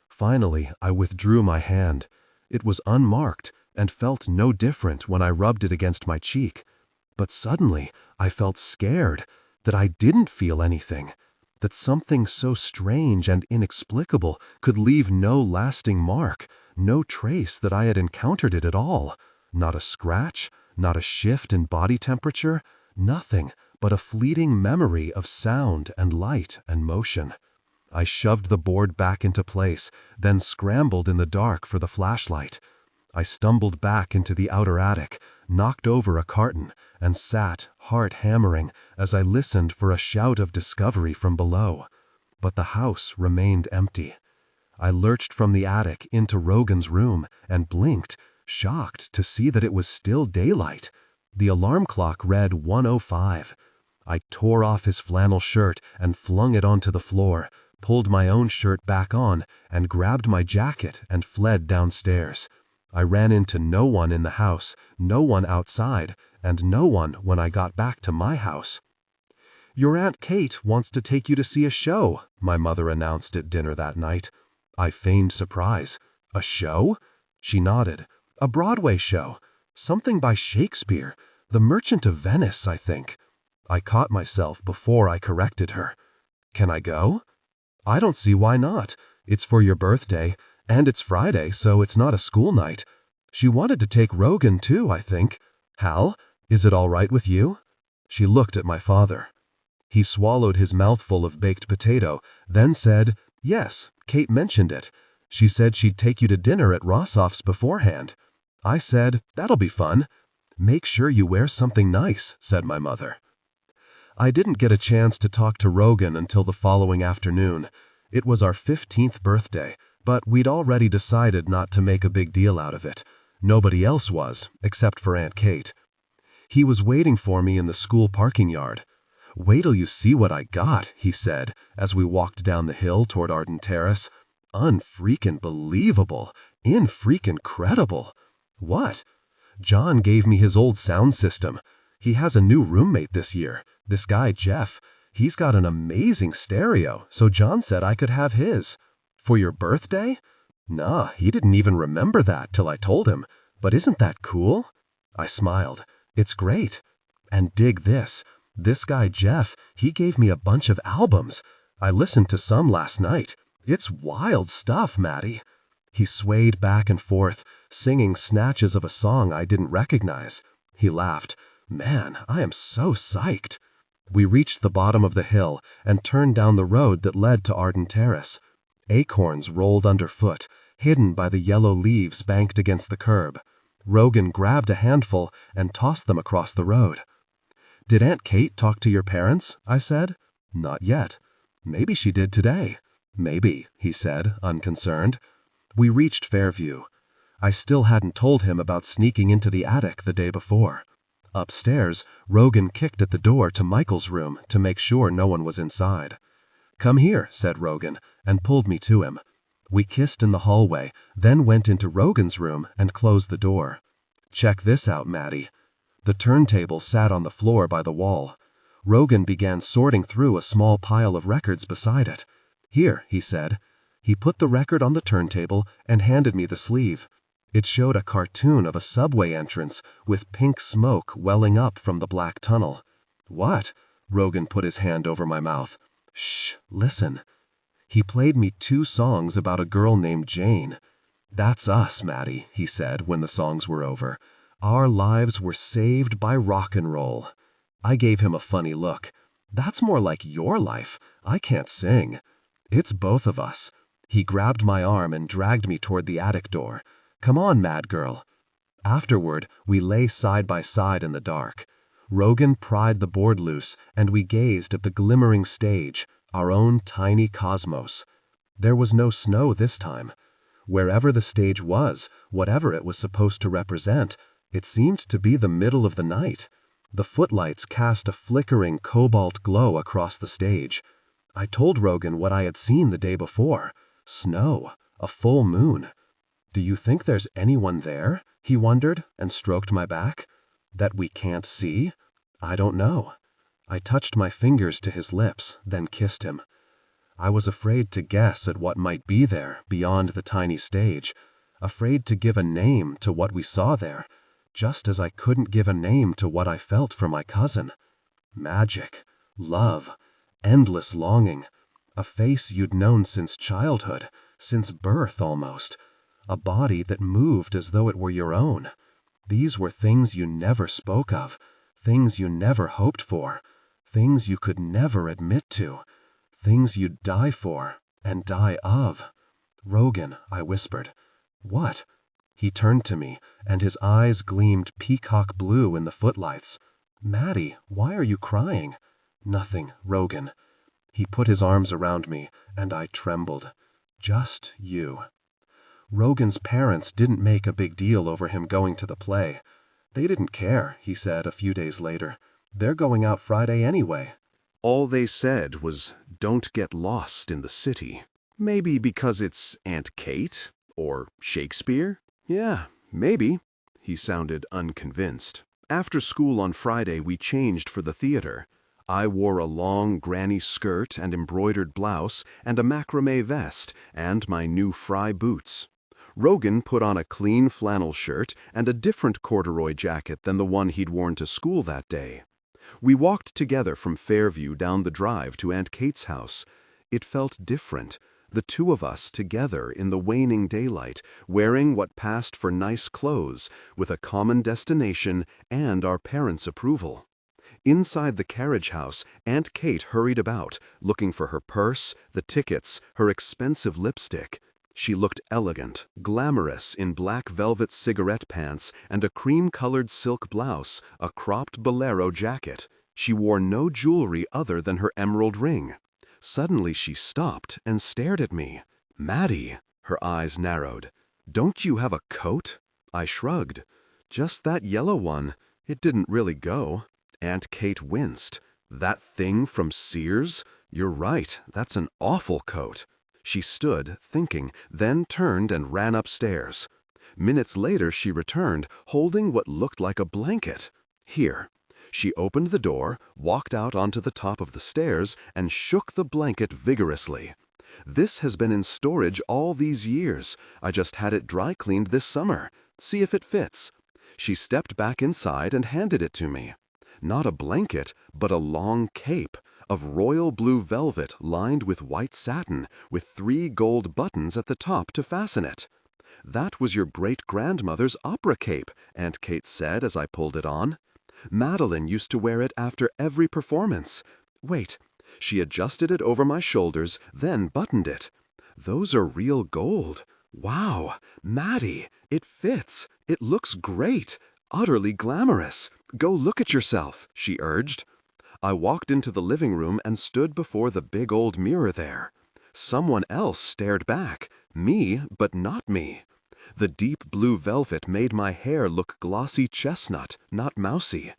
Finally, I withdrew my hand. It was unmarked and felt no different when I rubbed it against my cheek. But suddenly, I felt scared that I didn't feel anything, that something so strange and inexplicable could leave no lasting mark, no trace that I had encountered it at all. Not a scratch, not a shift in body temperature, nothing but a fleeting memory of sound and light and motion. I shoved the board back into place, then scrambled in the dark for the flashlight. I stumbled back into the outer attic, knocked over a carton, and sat, heart hammering, as I listened for a shout of discovery from below. But the house remained empty. I lurched from the attic into Rogan's room and blinked, shocked to see that it was still daylight. The alarm clock read 1:05. I tore off his flannel shirt and flung it onto the floor, pulled my own shirt back on, and grabbed my jacket and fled downstairs. I ran into no one in the house, no one outside, and no one when I got back to my house. "Your Aunt Kate wants to take you to see a show," my mother announced at dinner that night. I feigned surprise. "A show?" She nodded. "A Broadway show. Something by Shakespeare. The Merchant of Venice, I think." I caught myself before I corrected her. "Can I go?" "I don't see why not. It's for your birthday, and it's Friday, so it's not a school night. She wanted to take Rogan too, I think. Hal, is it all right with you?" She looked at my father. He swallowed his mouthful of baked potato, then said, "Yes, Kate mentioned it. She said she'd take you to dinner at Rossoff's beforehand." I said, "That'll be fun." "Make sure you wear something nice," said my mother. I didn't get a chance to talk to Rogan until the following afternoon. It was our 15th birthday, but we'd already decided not to make a big deal out of it. Nobody else was, except for Aunt Kate. He was waiting for me in the school parking yard. "Wait till you see what I got," he said, as we walked down the hill toward Arden Terrace. "Unfreaking believable. In-freaking credible." "What?" "John gave me his old sound system. He has a new roommate this year, this guy Jeff. He's got an amazing stereo, so John said I could have his." "For your birthday?" "Nah, he didn't even remember that till I told him. But isn't that cool?" I smiled. "It's great. And dig this. This guy Jeff, he gave me a bunch of albums. I listened to some last night. It's wild stuff, Maddy." He swayed back and forth, singing snatches of a song I didn't recognize. He laughed. "Man, I am so psyched." We reached the bottom of the hill and turned down the road that led to Arden Terrace. Acorns rolled underfoot, hidden by the yellow leaves banked against the curb. Rogan grabbed a handful and tossed them across the road. "Did Aunt Kate talk to your parents?" I said. "Not yet." "Maybe she did today." "Maybe," he said, unconcerned. We reached Fairview. I still hadn't told him about sneaking into the attic the day before. Upstairs, Rogan kicked at the door to Michael's room to make sure no one was inside. "Come here," said Rogan, and pulled me to him. We kissed in the hallway, then went into Rogan's room and closed the door. "Check this out, Maddy." The turntable sat on the floor by the wall. Rogan began sorting through a small pile of records beside it. "Here," he said. He put the record on the turntable and handed me the sleeve. It showed a cartoon of a subway entrance with pink smoke welling up from the black tunnel. "What?" Rogan put his hand over my mouth. "Shh, listen." He played me 2 songs about a girl named Jane. "That's us, Maddy," he said when the songs were over. "Our lives were saved by rock and roll." I gave him a funny look. "That's more like your life. I can't sing." "It's both of us." He grabbed my arm and dragged me toward the attic door. "Come on, mad girl." Afterward, we lay side by side in the dark. Rogan pried the board loose, and we gazed at the glimmering stage, our own tiny cosmos. There was no snow this time. Wherever the stage was, whatever it was supposed to represent, it seemed to be the middle of the night. The footlights cast a flickering cobalt glow across the stage. I told Rogan what I had seen the day before. Snow, a full moon. "Do you think there's anyone there?" he wondered, and stroked my back. "That we can't see?" "I don't know." I touched my fingers to his lips, then kissed him. I was afraid to guess at what might be there beyond the tiny stage, afraid to give a name to what we saw there, just as I couldn't give a name to what I felt for my cousin. Magic, love, endless longing, a face you'd known since childhood, since birth almost, a body that moved as though it were your own. These were things you never spoke of, things you never hoped for, things you could never admit to, things you'd die for and die of. "Rogan," I whispered. "What?" He turned to me, and his eyes gleamed peacock blue in the footlights. "Maddy, why are you crying?" "Nothing, Rogan." He put his arms around me, and I trembled. "Just you." Rogan's parents didn't make a big deal over him going to the play. "They didn't care," he said a few days later. "They're going out Friday anyway." All they said was, "Don't get lost in the city." Maybe because it's Aunt Kate? Or Shakespeare? Yeah, maybe. He sounded unconvinced. After school on Friday, we changed for the theater. I wore a long granny skirt and embroidered blouse and a macrame vest and my new fry boots. Rogan put on a clean flannel shirt and a different corduroy jacket than the one he'd worn to school that day. We walked together from Fairview down the drive to Aunt Kate's house. It felt different, the two of us together in the waning daylight, wearing what passed for nice clothes, with a common destination and our parents' approval. Inside the carriage house, Aunt Kate hurried about, looking for her purse, the tickets, her expensive lipstick. She looked elegant, glamorous in black velvet cigarette pants and a cream-colored silk blouse, a cropped bolero jacket. She wore no jewelry other than her emerald ring. Suddenly she stopped and stared at me. "Maddy," her eyes narrowed. "Don't you have a coat?" I shrugged. "Just that yellow one. It didn't really go." Aunt Kate winced. "That thing from Sears? You're right, that's an awful coat." She stood, thinking, then turned and ran upstairs. Minutes later she returned, holding what looked like a blanket. "Here." She opened the door, walked out onto the top of the stairs, and shook the blanket vigorously. "This has been in storage all these years. I just had it dry cleaned this summer. See if it fits." She stepped back inside and handed it to me. Not a blanket, but a long cape of royal blue velvet lined with white satin, with 3 gold buttons at the top to fasten it. "That was your great-grandmother's opera cape," Aunt Kate said as I pulled it on. "Madeleine used to wear it after every performance. Wait." She adjusted it over my shoulders, then buttoned it. "Those are real gold. Wow, Maddy, it fits. It looks great. Utterly glamorous. Go look at yourself," she urged. I walked into the living room and stood before the big old mirror there. Someone else stared back. Me, but not me. The deep blue velvet made my hair look glossy chestnut, not mousy.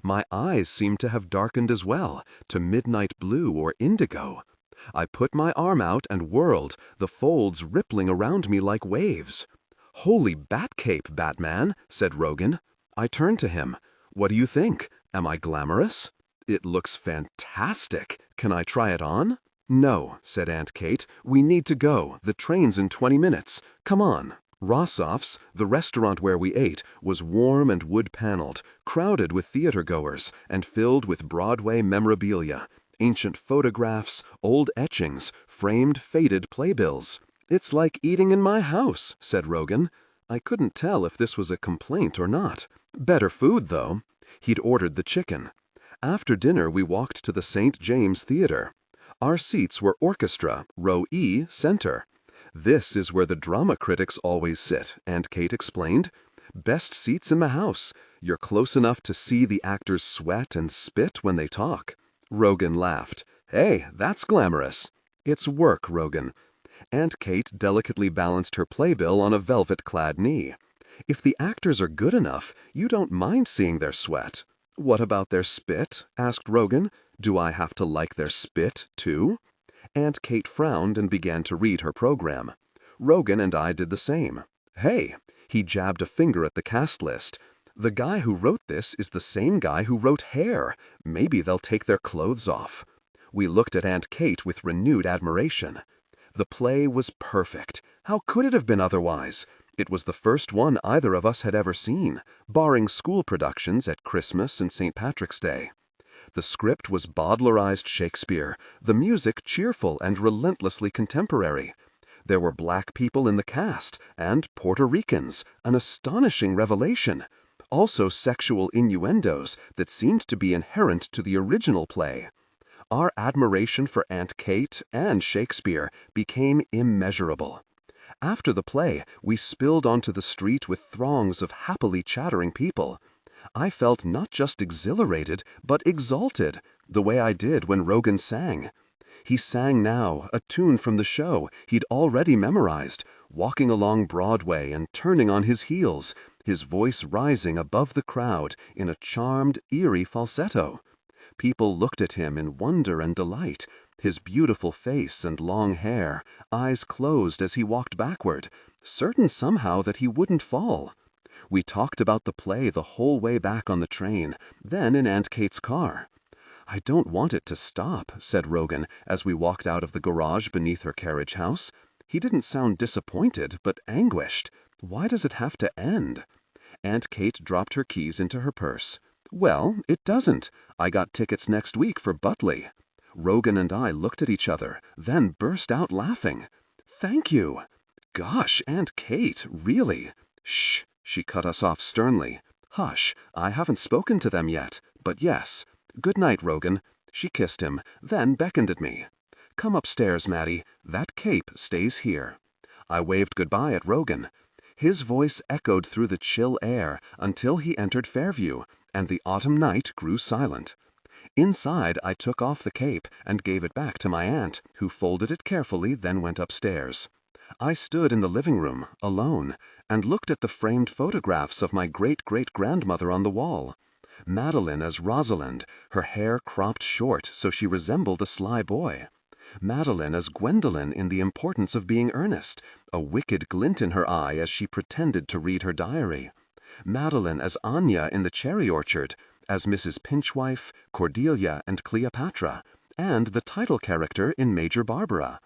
My eyes seemed to have darkened as well, to midnight blue or indigo. I put my arm out and whirled, the folds rippling around me like waves. "Holy Batcape, Batman," said Rogan. I turned to him. "What do you think? Am I glamorous?" "It looks fantastic. Can I try it on?" "No," said Aunt Kate. "We need to go. The train's in 20 minutes. Come on." Rossoff's, the restaurant where we ate, was warm and wood-paneled, crowded with theater-goers, and filled with Broadway memorabilia, ancient photographs, old etchings, framed, faded playbills. "It's like eating in my house," said Rogan. I couldn't tell if this was a complaint or not. Better food, though. He'd ordered the chicken. After dinner, we walked to the St. James Theater. Our seats were orchestra, row E, center. "This is where the drama critics always sit," Aunt Kate explained. "Best seats in the house. You're close enough to see the actors sweat and spit when they talk." Rogan laughed. "Hey, that's glamorous." "It's work, Rogan." Aunt Kate delicately balanced her playbill on a velvet-clad knee. "If the actors are good enough, you don't mind seeing their sweat." "What about their spit?" asked Rogan. "Do I have to like their spit, too?" Aunt Kate frowned and began to read her program. Rogan and I did the same. "Hey," he jabbed a finger at the cast list. "The guy who wrote this is the same guy who wrote Hair. Maybe they'll take their clothes off." We looked at Aunt Kate with renewed admiration. The play was perfect. How could it have been otherwise? It was the first one either of us had ever seen, barring school productions at Christmas and St. Patrick's Day. The script was Bowdlerized Shakespeare, the music cheerful and relentlessly contemporary. There were black people in the cast, and Puerto Ricans, an astonishing revelation. Also sexual innuendos that seemed to be inherent to the original play. Our admiration for Aunt Kate and Shakespeare became immeasurable. After the play, we spilled onto the street with throngs of happily chattering people. I felt not just exhilarated, but exalted, the way I did when Rogan sang. He sang now, a tune from the show he'd already memorized, walking along Broadway and turning on his heels, his voice rising above the crowd in a charmed, eerie falsetto. People looked at him in wonder and delight, his beautiful face and long hair, eyes closed as he walked backward, certain somehow that he wouldn't fall. We talked about the play the whole way back on the train, then in Aunt Kate's car. "I don't want it to stop," said Rogan as we walked out of the garage beneath her carriage house. He didn't sound disappointed, but anguished. "Why does it have to end?" Aunt Kate dropped her keys into her purse. "Well, it doesn't. I got tickets next week for Butley." Rogan and I looked at each other, then burst out laughing. "Thank you." "Gosh, Aunt Kate, really?" "Shh," she cut us off sternly. "Hush, I haven't spoken to them yet, but yes. Good night, Rogan." She kissed him, then beckoned at me. "Come upstairs, Maddy. That cape stays here." I waved goodbye at Rogan. His voice echoed through the chill air until he entered Fairview, and the autumn night grew silent. Inside, I took off the cape and gave it back to my aunt, who folded it carefully, then went upstairs. I stood in the living room, alone, and looked at the framed photographs of my great-great-grandmother on the wall. Madeleine as Rosalind, her hair cropped short so she resembled a sly boy. Madeleine as Gwendolen in The Importance of Being Earnest, a wicked glint in her eye as she pretended to read her diary. Madeleine as Anya in The Cherry Orchard, as Mrs. Pinchwife, Cordelia, and Cleopatra, and the title character in Major Barbara.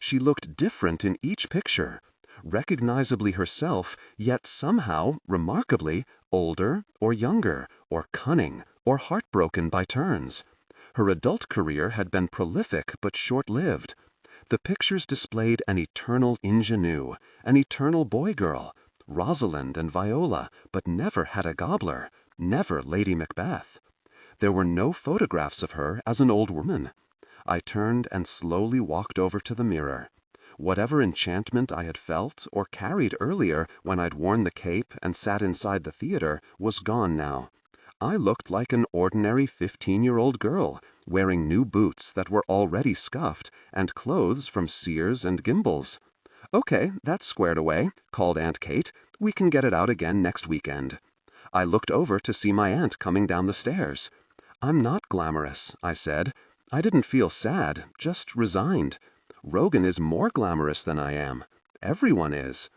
She looked different in each picture, recognizably herself, yet somehow, remarkably, older or younger, or cunning, or heartbroken by turns. Her adult career had been prolific but short-lived. The pictures displayed an eternal ingenue, an eternal boy-girl, Rosalind and Viola, but never Hedda Gabler, never Lady Macbeth. There were no photographs of her as an old woman. I turned and slowly walked over to the mirror. Whatever enchantment I had felt or carried earlier when I'd worn the cape and sat inside the theater was gone now. I looked like an ordinary 15-year-old girl, wearing new boots that were already scuffed and clothes from Sears and Gimbel's. "Okay, that's squared away," called Aunt Kate. "We can get it out again next weekend." I looked over to see my aunt coming down the stairs. "I'm not glamorous," I said. I didn't feel sad, just resigned. Rogan is more glamorous than I am. Everyone is.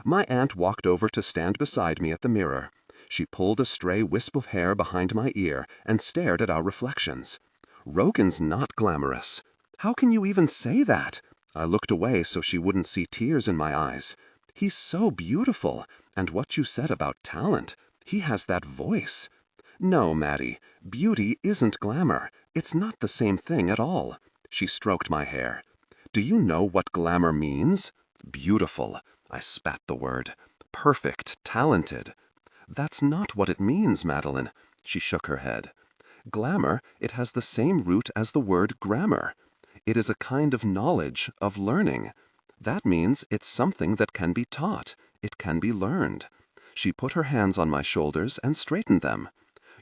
My aunt walked over to stand beside me at the mirror. She pulled a stray wisp of hair behind my ear and stared at our reflections. "Rogan's not glamorous." "How can you even say that?" I looked away so she wouldn't see tears in my eyes. "He's so beautiful, and what you said about talent, he has that voice." "No, Maddy, beauty isn't glamour. It's not the same thing at all." She stroked my hair. "Do you know what glamour means?" "Beautiful." I spat the word. "Perfect, talented." "That's not what it means, Madeleine." She shook her head. "Glamour, it has the same root as the word grammar. It is a kind of knowledge, of learning. That means it's something that can be taught. It can be learned." She put her hands on my shoulders and straightened them.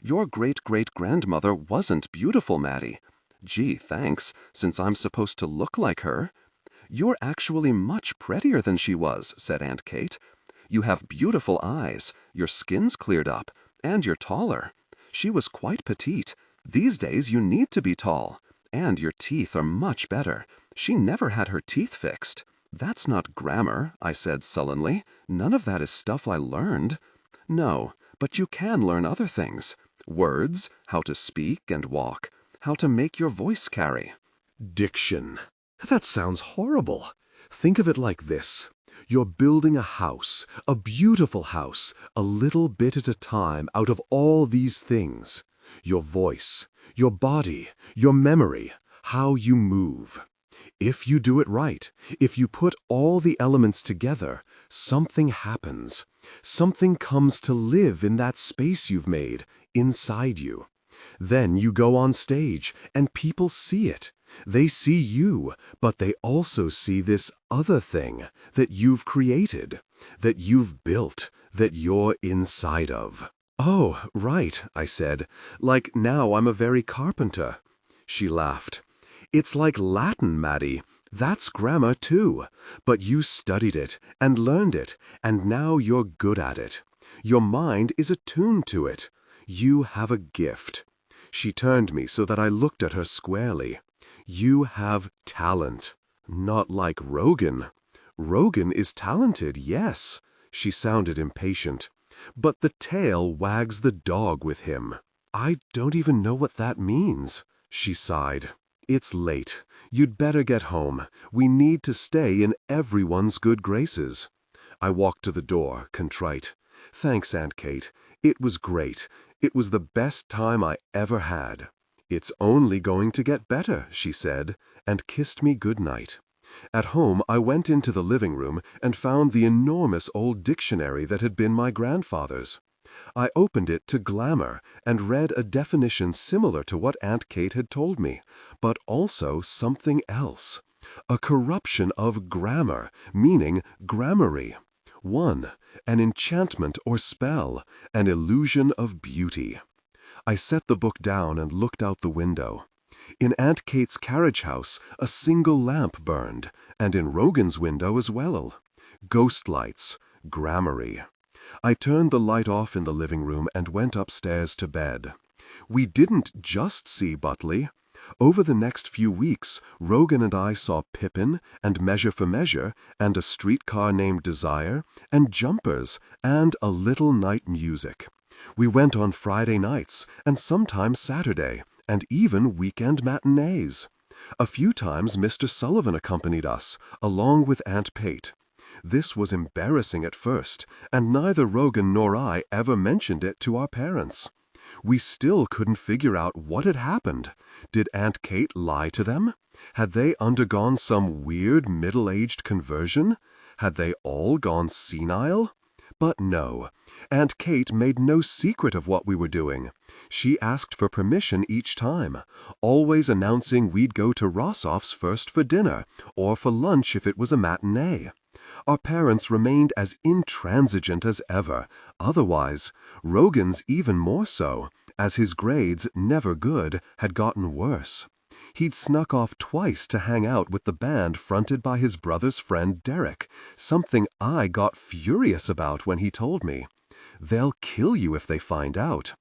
"Your great-great-grandmother wasn't beautiful, Maddy." "Gee, thanks, since I'm supposed to look like her." "You're actually much prettier than she was," said Aunt Kate. "You have beautiful eyes, your skin's cleared up, and you're taller. She was quite petite. These days you need to be tall. And your teeth are much better. She never had her teeth fixed." "That's not grammar," I said sullenly. "None of that is stuff I learned." "No, but you can learn other things. Words, how to speak and walk, how to make your voice carry." Diction. That sounds horrible. Think of it like this. You're building a house, a beautiful house, a little bit at a time out of all these things. Your voice, your body, your memory, how you move. If you do it right, if you put all the elements together, something happens. Something comes to live in that space you've made, inside you. Then you go on stage, and people see it. They see you, but they also see this other thing that you've created, that you've built, that you're inside of. "Oh, right," I said. "Like now I'm a very carpenter." She laughed. "It's like Latin, Maddy. That's grammar too. But you studied it and learned it, and now you're good at it. Your mind is attuned to it. You have a gift." She turned me so that I looked at her squarely. "You have talent. Not like Rogan." "Rogan is talented, yes." She sounded impatient. "But the tail wags the dog with him." "I don't even know what that means." She sighed. "It's late. You'd better get home. We need to stay in everyone's good graces." I walked to the door, contrite. "Thanks, Aunt Kate. It was great. It was the best time I ever had." "It's only going to get better," she said, and kissed me good night. At home, I went into the living room and found the enormous old dictionary that had been my grandfather's. I opened it to glamour and read a definition similar to what Aunt Kate had told me, but also something else. A corruption of grammar, meaning grammary. 1. An enchantment or spell, an illusion of beauty. I set the book down and looked out the window. In Aunt Kate's carriage house, a single lamp burned, and in Rogan's window as well. Ghost lights, grammary. I turned the light off in the living room and went upstairs to bed. We didn't just see Butley. Over the next few weeks, Rogan and I saw Pippin, and Measure for Measure, and A Streetcar Named Desire, and Jumpers, and A Little Night Music. We went on Friday nights, and sometimes Saturday, and even weekend matinees. A few times Mr. Sullivan accompanied us, along with Aunt Pate. This was embarrassing at first, and neither Rogan nor I ever mentioned it to our parents. We still couldn't figure out what had happened. Did Aunt Kate lie to them? Had they undergone some weird middle-aged conversion? Had they all gone senile? But no, Aunt Kate made no secret of what we were doing. She asked for permission each time, always announcing we'd go to Rossoff's first for dinner, or for lunch if it was a matinee. Our parents remained as intransigent as ever, otherwise, Rogan's even more so, as his grades, never good, had gotten worse. He'd snuck off twice to hang out with the band fronted by his brother's friend Derek, something I got furious about when he told me. They'll kill you if they find out.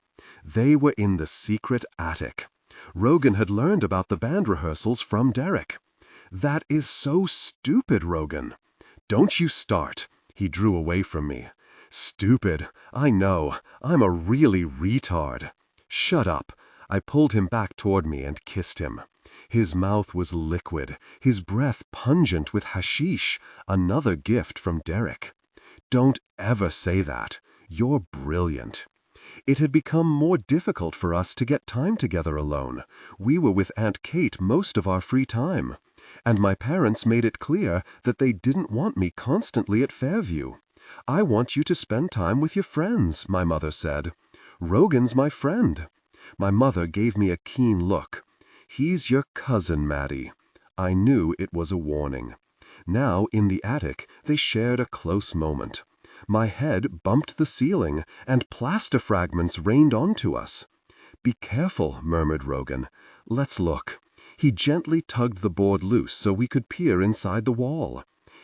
They were in the secret attic. Rogan had learned about the band rehearsals from Derek. That is so stupid, Rogan. Don't you start. He drew away from me. Stupid. I know. I'm a really retard. Shut up. I pulled him back toward me and kissed him. His mouth was liquid, his breath pungent with hashish, another gift from Derek. Don't ever say that. You're brilliant. It had become more difficult for us to get time together alone. We were with Aunt Kate most of our free time. And my parents made it clear that they didn't want me constantly at Fairview. I want you to spend time with your friends, my mother said. Rogan's my friend. My mother gave me a keen look. He's your cousin, Maddy. I knew it was a warning. Now, in the attic, they shared a close moment. My head bumped the ceiling, and plaster fragments rained onto us. Be careful, murmured Rogan. Let's look. He gently tugged the board loose so we could peer inside the wall.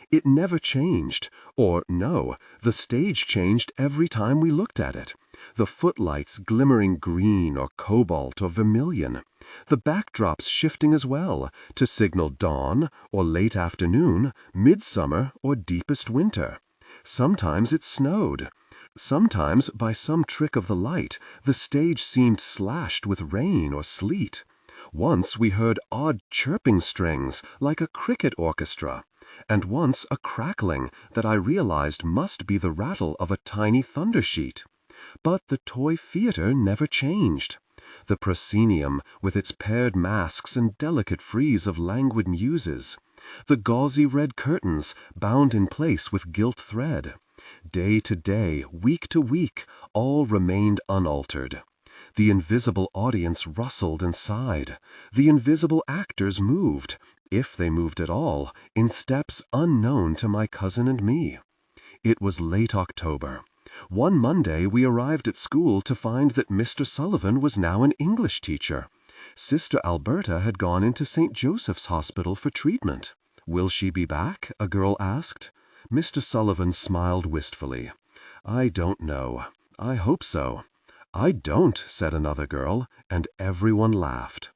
It never changed, or no, the stage changed every time we looked at it. The footlights glimmering green or cobalt or vermilion. The backdrops shifting as well, to signal dawn or late afternoon, midsummer or deepest winter. Sometimes it snowed. Sometimes, by some trick of the light, the stage seemed slashed with rain or sleet. Once we heard odd chirping strings, like a cricket orchestra, and once a crackling that I realized must be the rattle of a tiny thunder sheet. But the toy theater never changed. The proscenium, with its paired masks and delicate frieze of languid muses. The gauzy red curtains, bound in place with gilt thread. Day to day, week to week, all remained unaltered. The invisible audience rustled and sighed. The invisible actors moved, if they moved at all, in steps unknown to my cousin and me. It was late October. One Monday we arrived at school to find that Mr. Sullivan was now an English teacher. Sister Alberta had gone into St. Joseph's Hospital for treatment. Will she be back? A girl asked. Mr. Sullivan smiled wistfully. I don't know. I hope so. I don't, said another girl, and everyone laughed.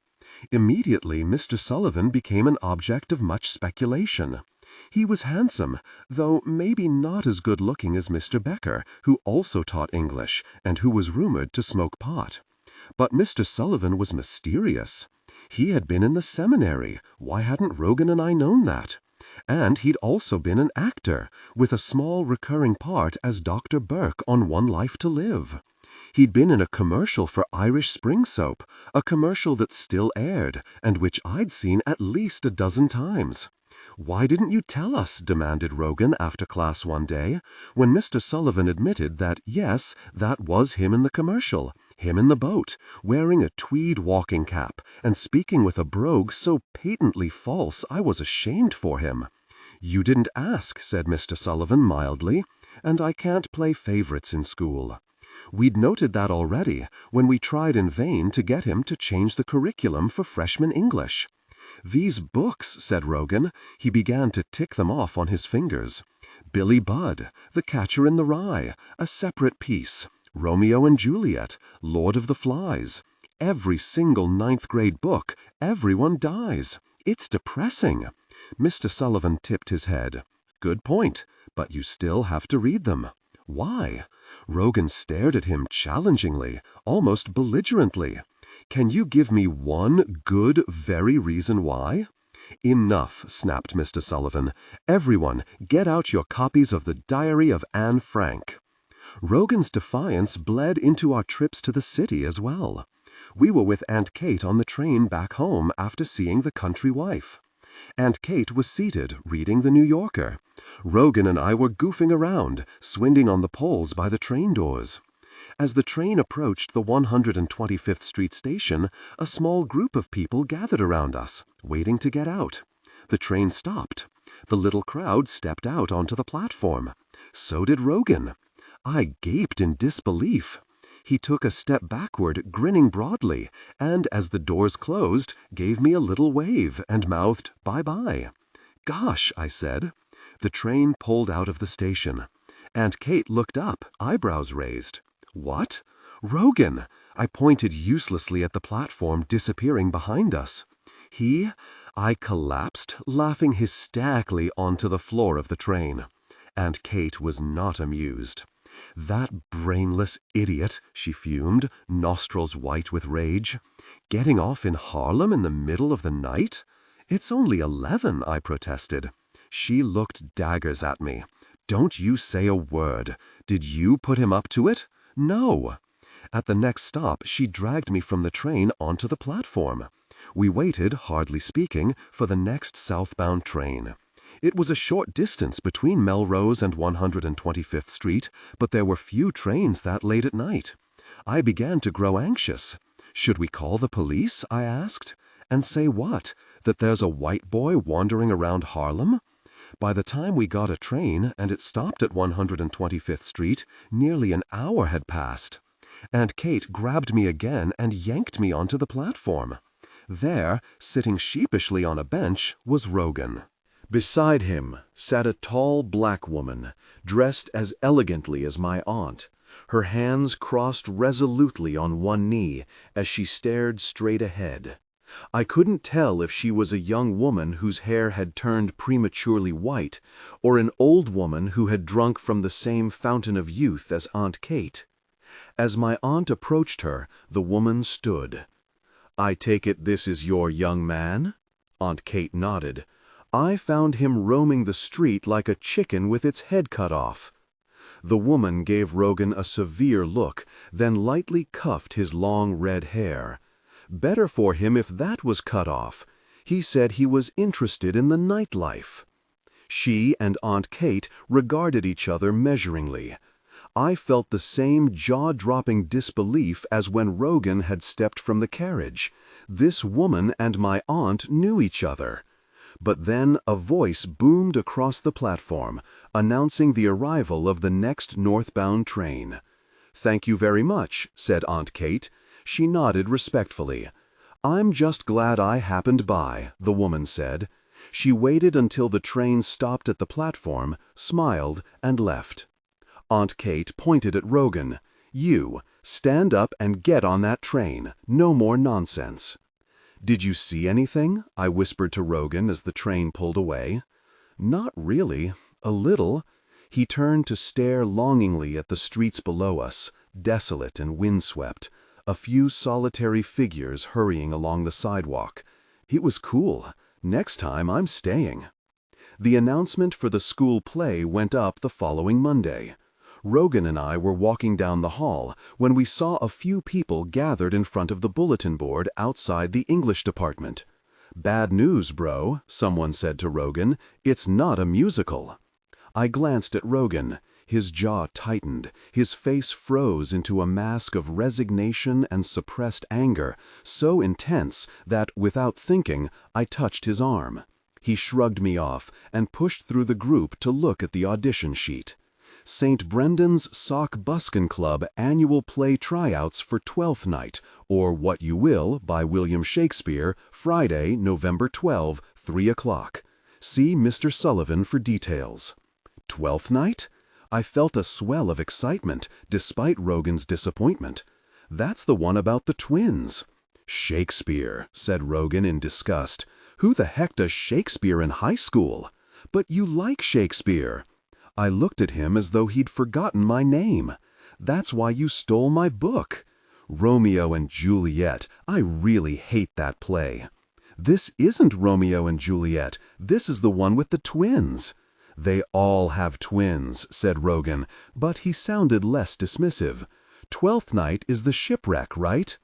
Immediately Mr. Sullivan became an object of much speculation. He was handsome, though maybe not as good-looking as Mr. Becker, who also taught English, and who was rumored to smoke pot. But Mr. Sullivan was mysterious. He had been in the seminary. Why hadn't Rogan and I known that? And he'd also been an actor, with a small recurring part as Dr. Burke on One Life to Live. He'd been in a commercial for Irish Spring Soap, a commercial that still aired, and which I'd seen at least a dozen times. Why didn't you tell us? Demanded Rogan after class one day, when Mr. Sullivan admitted that, yes, that was him in the commercial. Him in the boat, wearing a tweed walking cap and speaking with a brogue so patently false I was ashamed for him. "You didn't ask," said Mr. Sullivan mildly, "and I can't play favorites in school." We'd noted that already when we tried in vain to get him to change the curriculum for freshman English. "These books," said Rogan. He began to tick them off on his fingers. "Billy Budd, The Catcher in the Rye, a separate piece. Romeo and Juliet, Lord of the Flies. Every single ninth-grade book, everyone dies. It's depressing." Mr. Sullivan tipped his head. "Good point, but you still have to read them." "Why?" Rogan stared at him challengingly, almost belligerently. "Can you give me one good, very reason why?" "Enough," snapped Mr. Sullivan. "Everyone, get out your copies of the Diary of Anne Frank." Rogan's defiance bled into our trips to the city as well. We were with Aunt Kate on the train back home after seeing The Country Wife. Aunt Kate was seated, reading The New Yorker. Rogan and I were goofing around, swinging on the poles by the train doors. As the train approached the 125th Street station, a small group of people gathered around us, waiting to get out. The train stopped. The little crowd stepped out onto the platform. So did Rogan. I gaped in disbelief. He took a step backward, grinning broadly, and as the doors closed, gave me a little wave and mouthed, "Bye-bye." "Gosh," I said. The train pulled out of the station. Aunt Kate looked up, eyebrows raised. "What?" "Rogan!" I pointed uselessly at the platform disappearing behind us. I collapsed, laughing hysterically onto the floor of the train. Aunt Kate was not amused. "That brainless idiot," she fumed, nostrils white with rage. "Getting off in Harlem in the middle of the night?" "It's only 11, I protested. She looked daggers at me. "Don't you say a word. Did you put him up to it?" "No." At the next stop, she dragged me from the train onto the platform. We waited, hardly speaking, for the next southbound train. It was a short distance between Melrose and 125th Street, but there were few trains that late at night. I began to grow anxious. "Should we call the police?" I asked. "And say what? That there's a white boy wandering around Harlem?" By the time we got a train and it stopped at 125th Street, nearly an hour had passed. Aunt Kate grabbed me again and yanked me onto the platform. There, sitting sheepishly on a bench, was Rogan. Beside him sat a tall black woman, dressed as elegantly as my aunt, her hands crossed resolutely on one knee as she stared straight ahead. I couldn't tell if she was a young woman whose hair had turned prematurely white, or an old woman who had drunk from the same fountain of youth as Aunt Kate. As my aunt approached her, the woman stood. "I take it this is your young man?" Aunt Kate nodded. "I found him roaming the street like a chicken with its head cut off." The woman gave Rogan a severe look, then lightly cuffed his long red hair. Better for him if that was cut off. He said he was interested in the nightlife. She and Aunt Kate regarded each other measuringly. I felt the same jaw-dropping disbelief as when Rogan had stepped from the carriage. This woman and my aunt knew each other. But then a voice boomed across the platform, announcing the arrival of the next northbound train. "Thank you very much," said Aunt Kate. She nodded respectfully. "I'm just glad I happened by," the woman said. She waited until the train stopped at the platform, smiled, and left. Aunt Kate pointed at Rogan. "You, stand up and get on that train. No more nonsense." "Did you see anything?" I whispered to Rogan as the train pulled away. "Not really. A little." He turned to stare longingly at the streets below us, desolate and windswept, a few solitary figures hurrying along the sidewalk. It was cool. Next time I'm staying. The announcement for the school play went up the following Monday. Rogan and I were walking down the hall when we saw a few people gathered in front of the bulletin board outside the English department. "Bad news, bro," someone said to Rogan. "It's not a musical." I glanced at Rogan. His jaw tightened, his face froze into a mask of resignation and suppressed anger, so intense that, without thinking, I touched his arm. He shrugged me off and pushed through the group to look at the audition sheet. St. Brendan's Sock Buskin Club annual play tryouts for Twelfth Night, or What You Will, by William Shakespeare, Friday, November 12, 3 o'clock. See Mr. Sullivan for details. Twelfth Night? I felt a swell of excitement, despite Rogan's disappointment. That's the one about the twins. Shakespeare, said Rogan in disgust. Who the heck does Shakespeare in high school? But you like Shakespeare. I looked at him as though he'd forgotten my name. That's why you stole my book. Romeo and Juliet. I really hate that play. This isn't Romeo and Juliet. This is the one with the twins. They all have twins, said Rogan, but he sounded less dismissive. Twelfth Night is the shipwreck, right?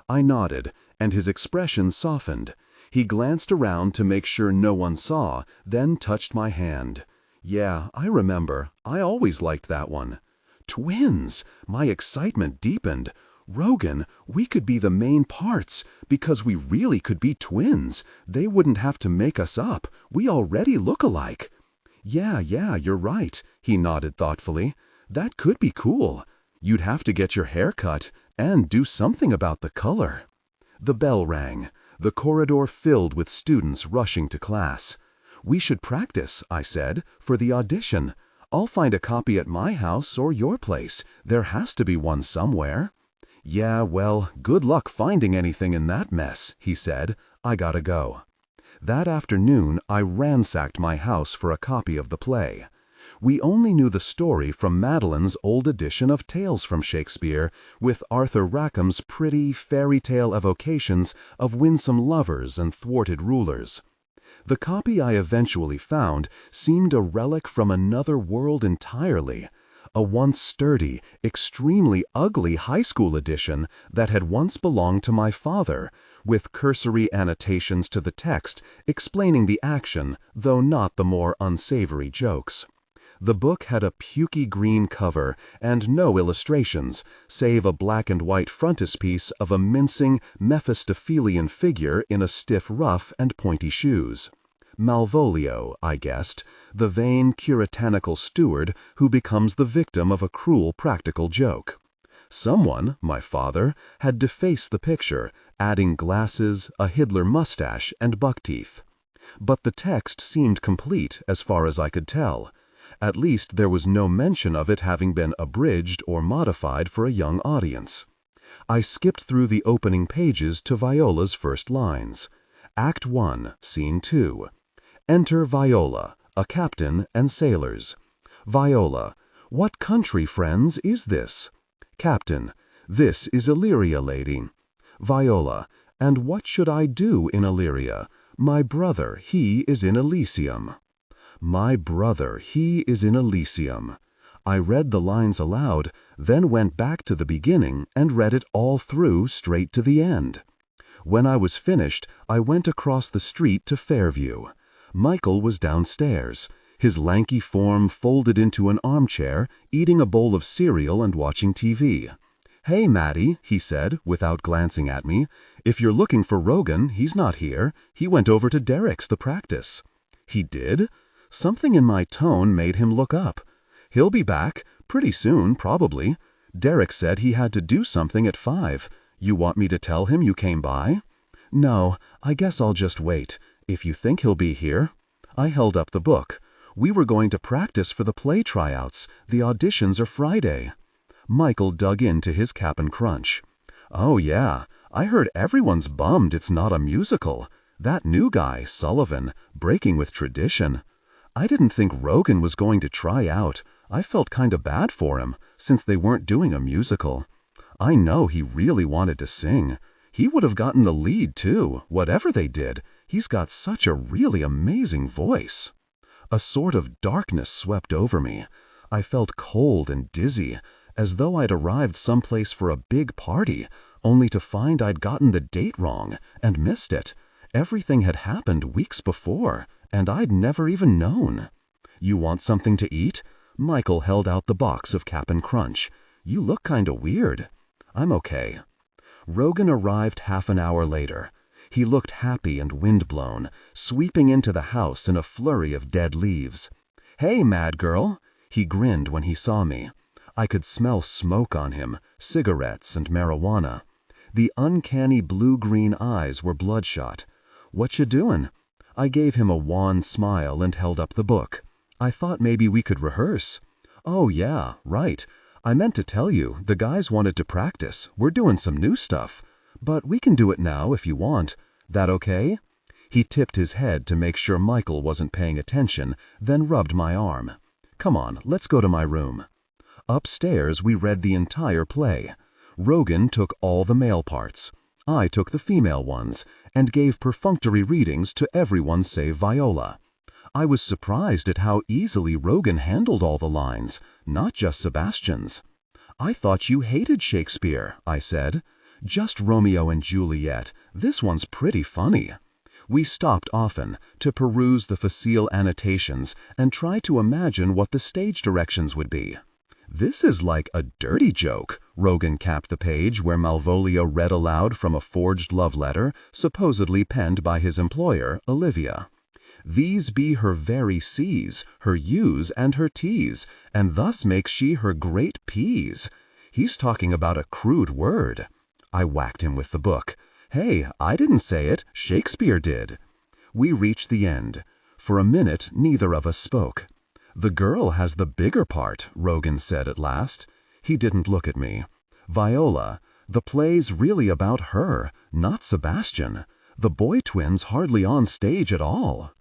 I nodded, and his expression softened. He glanced around to make sure no one saw, then touched my hand. Yeah, I remember. I always liked that one. Twins! My excitement deepened. Rogan, we could be the main parts, because we really could be twins. They wouldn't have to make us up. We already look alike. Yeah, you're right, he nodded thoughtfully. That could be cool. You'd have to get your hair cut and do something about the color. The bell rang. The corridor filled with students rushing to class. We should practice, I said, for the audition. I'll find a copy at my house or your place. There has to be one somewhere. Yeah, well, good luck finding anything in that mess, he said. I gotta go. That afternoon, I ransacked my house for a copy of the play. We only knew the story from Madeleine's old edition of Tales from Shakespeare, with Arthur Rackham's pretty fairy tale evocations of winsome lovers and thwarted rulers. The copy I eventually found seemed a relic from another world entirely, a once sturdy, extremely ugly high school edition that had once belonged to my father, with cursory annotations to the text explaining the action, though not the more unsavory jokes. The book had a pukey green cover and no illustrations, save a black and white frontispiece of a mincing Mephistophelian figure in a stiff ruff and pointy shoes. Malvolio, I guessed, the vain puritanical steward who becomes the victim of a cruel practical joke. Someone, my father, had defaced the picture, adding glasses, a Hitler mustache, and buck teeth. But the text seemed complete as far as I could tell. At least there was no mention of it having been abridged or modified for a young audience. I skipped through the opening pages to Viola's first lines. Act 1, Scene 2. Enter Viola, a captain, and sailors. Viola: What country, friends, is this? Captain: This is Illyria, lady. Viola: And what should I do in Illyria? My brother, he is in Elysium. My brother, he is in Elysium. I read the lines aloud, then went back to the beginning and read it all through straight to the end. When I was finished, I went across the street to Fairview. Michael was downstairs, his lanky form folded into an armchair, eating a bowl of cereal and watching TV. Hey, Maddy, he said, without glancing at me. If you're looking for Rogan, he's not here. He went over to Derek's to practice. He did? Something in my tone made him look up. He'll be back, pretty soon, probably. Derek said he had to do something at 5. You want me to tell him you came by? No, I guess I'll just wait. If you think he'll be here. I held up the book. We were going to practice for the play tryouts. The auditions are Friday. Michael dug into his Cap'n Crunch. Oh yeah, I heard everyone's bummed it's not a musical. That new guy, Sullivan, breaking with tradition. I didn't think Rogan was going to try out. I felt kinda bad for him, since they weren't doing a musical. I know he really wanted to sing. He would have gotten the lead too, whatever they did. He's got such a really amazing voice. A sort of darkness swept over me. I felt cold and dizzy, as though I'd arrived someplace for a big party, only to find I'd gotten the date wrong and missed it. Everything had happened weeks before, and I'd never even known. You want something to eat? Michael held out the box of Cap'n Crunch. "You look kinda weird." "I'm okay." Rogan arrived half an hour later. He looked happy and windblown, sweeping into the house in a flurry of dead leaves. "Hey, mad girl." He grinned when he saw me. I could smell smoke on him, cigarettes and marijuana. The uncanny blue-green eyes were bloodshot. "What you doing?" I gave him a wan smile and held up the book. "I thought maybe we could rehearse." "Oh yeah, right. I meant to tell you, the guys wanted to practice. We're doing some new stuff. But we can do it now if you want. That okay?" He tipped his head to make sure Michael wasn't paying attention, then rubbed my arm. "Come on, let's go to my room." Upstairs, we read the entire play. Rogan took all the male parts. I took the female ones, and gave perfunctory readings to everyone save Viola. I was surprised at how easily Rogan handled all the lines, not just Sebastian's. "I thought you hated Shakespeare," I said. "Just Romeo and Juliet. This one's pretty funny." We stopped often to peruse the facile annotations and try to imagine what the stage directions would be. "This is like a dirty joke." Rogan capped the page where Malvolio read aloud from a forged love letter, supposedly penned by his employer, Olivia. "These be her very C's, her U's and her T's, and thus makes she her great P's." He's talking about a crude word. I whacked him with the book. "Hey, I didn't say it, Shakespeare did." We reached the end. For a minute, neither of us spoke. "The girl has the bigger part," Rogan said at last. He didn't look at me. "Viola, the play's really about her, not Sebastian. The boy twin's hardly on stage at all."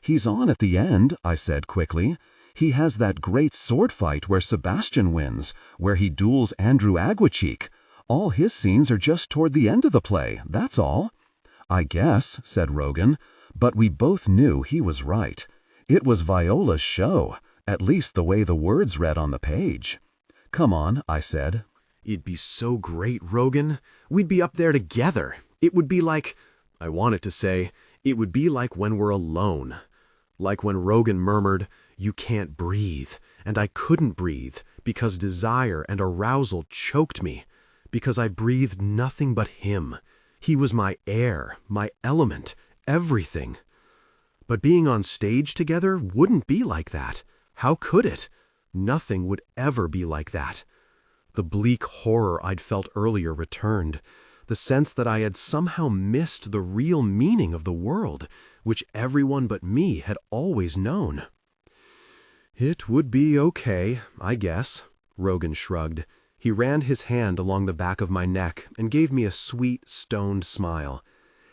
"He's on at the end," I said quickly. "He has that great sword fight where Sebastian wins, where he duels Andrew Aguacheek. All his scenes are just toward the end of the play, that's all." "I guess," said Rogan, but we both knew he was right. It was Viola's show, at least the way the words read on the page. "Come on," I said. "It'd be so great, Rogan. We'd be up there together. It would be like," I wanted to say, "it would be like when we're alone." Like when Rogan murmured, "You can't breathe," and I couldn't breathe because desire and arousal choked me, because I breathed nothing but him. He was my air, my element, everything. But being on stage together wouldn't be like that. How could it? Nothing would ever be like that. The bleak horror I'd felt earlier returned, the sense that I had somehow missed the real meaning of the world, which everyone but me had always known. "It would be okay, I guess," Rogan shrugged. He ran his hand along the back of my neck and gave me a sweet, stoned smile.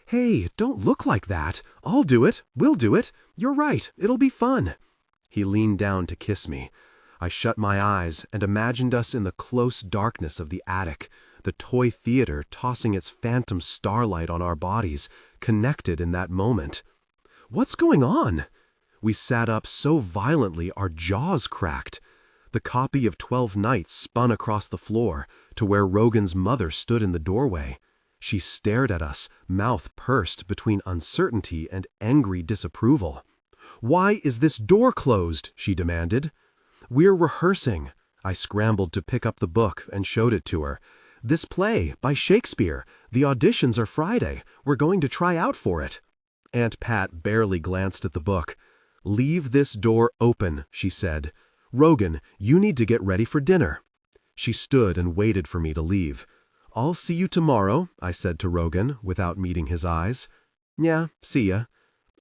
"Hey, don't look like that. I'll do it. We'll do it. You're right. It'll be fun." He leaned down to kiss me. I shut my eyes and imagined us in the close darkness of the attic, the toy theater tossing its phantom starlight on our bodies, connected in that moment. "What's going on?" We sat up so violently our jaws cracked. The copy of 12th Night spun across the floor to where Rogan's mother stood in the doorway. She stared at us, mouth pursed between uncertainty and angry disapproval. "Why is this door closed?" she demanded. "We're rehearsing." I scrambled to pick up the book and showed it to her. "This play, by Shakespeare. The auditions are Friday. We're going to try out for it." Aunt Pat barely glanced at the book. "Leave this door open," she said. "Rogan, you need to get ready for dinner." She stood and waited for me to leave. "I'll see you tomorrow," I said to Rogan, without meeting his eyes. "Yeah, see ya."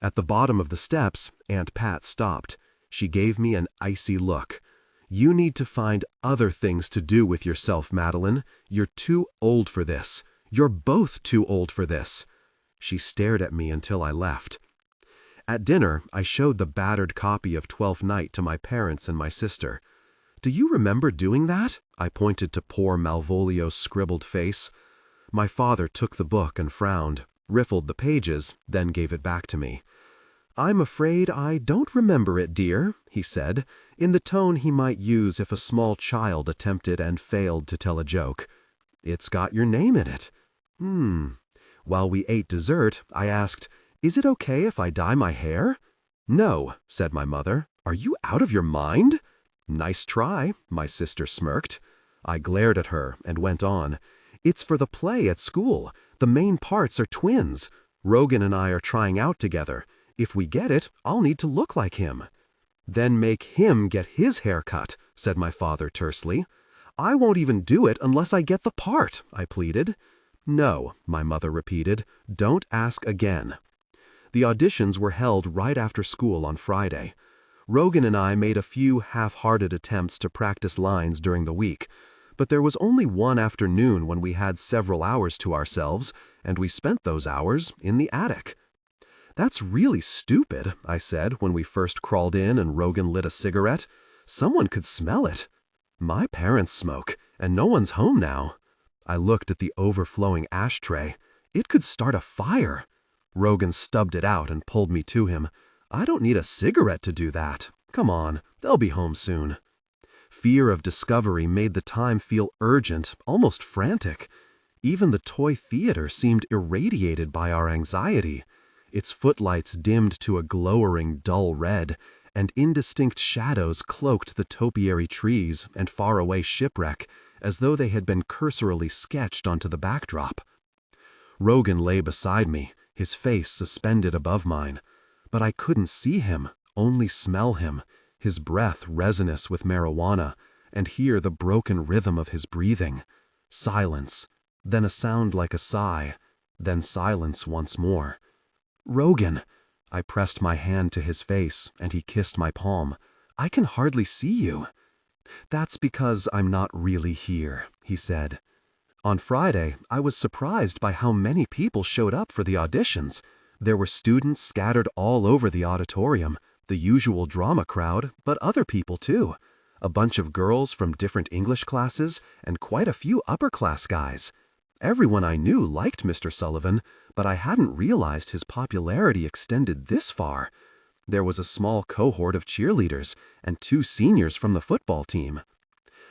At the bottom of the steps, Aunt Pat stopped. She gave me an icy look. "You need to find other things to do with yourself, Madeleine. You're too old for this. You're both too old for this." She stared at me until I left. At dinner, I showed the battered copy of 12th Night to my parents and my sister. "Do you remember doing that?" I pointed to poor Malvolio's scribbled face. My father took the book and frowned, riffled the pages, then gave it back to me. "I'm afraid I don't remember it, dear," he said, in the tone he might use if a small child attempted and failed to tell a joke. "It's got your name in it." While we ate dessert, I asked, "Is it okay if I dye my hair?" "No," said my mother. "Are you out of your mind?" "Nice try," my sister smirked. I glared at her and went on. "It's for the play at school. The main parts are twins. Rogan and I are trying out together. If we get it, I'll need to look like him." "Then make him get his hair cut," said my father tersely. "I won't even do it unless I get the part," I pleaded. "No," my mother repeated. "Don't ask again." The auditions were held right after school on Friday. Rogan and I made a few half-hearted attempts to practice lines during the week, but there was only one afternoon when we had several hours to ourselves, and we spent those hours in the attic. "That's really stupid," I said when we first crawled in and Rogan lit a cigarette. "Someone could smell it." "My parents smoke, and no one's home now." I looked at the overflowing ashtray. It could start a fire. Rogan stubbed it out and pulled me to him. "I don't need a cigarette to do that. Come on, they'll be home soon." Fear of discovery made the time feel urgent, almost frantic. Even the toy theater seemed irradiated by our anxiety. Its footlights dimmed to a glowering, dull red, and indistinct shadows cloaked the topiary trees and faraway shipwreck, as though they had been cursorily sketched onto the backdrop. Rogan lay beside me, his face suspended above mine. But I couldn't see him, only smell him, his breath resinous with marijuana, and hear the broken rhythm of his breathing. Silence, then a sound like a sigh, then silence once more. "Rogan!" I pressed my hand to his face, and he kissed my palm. "I can hardly see you." "That's because I'm not really here," he said. On Friday, I was surprised by how many people showed up for the auditions. There were students scattered all over the auditorium, the usual drama crowd, but other people too. A bunch of girls from different English classes, and quite a few upper-class guys. Everyone I knew liked Mr. Sullivan, but I hadn't realized his popularity extended this far. There was a small cohort of cheerleaders, and 2 seniors from the football team.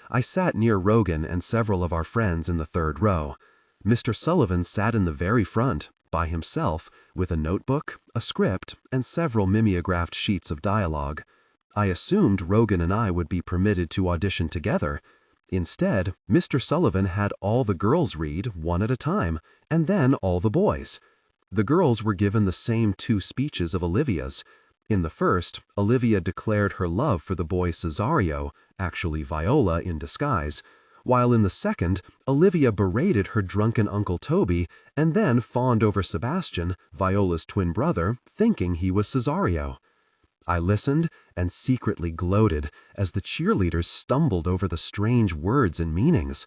I sat near Rogan and several of our friends in the 3rd row. Mr. Sullivan sat in the very front, by himself, with a notebook, a script, and several mimeographed sheets of dialogue. I assumed Rogan and I would be permitted to audition together. Instead, Mr. Sullivan had all the girls read, one at a time, and then all the boys. The girls were given the same 2 speeches of Olivia's. In the first, Olivia declared her love for the boy Cesario, actually Viola in disguise, while in the second, Olivia berated her drunken Uncle Toby and then fawned over Sebastian, Viola's twin brother, thinking he was Cesario. I listened and secretly gloated as the cheerleaders stumbled over the strange words and meanings.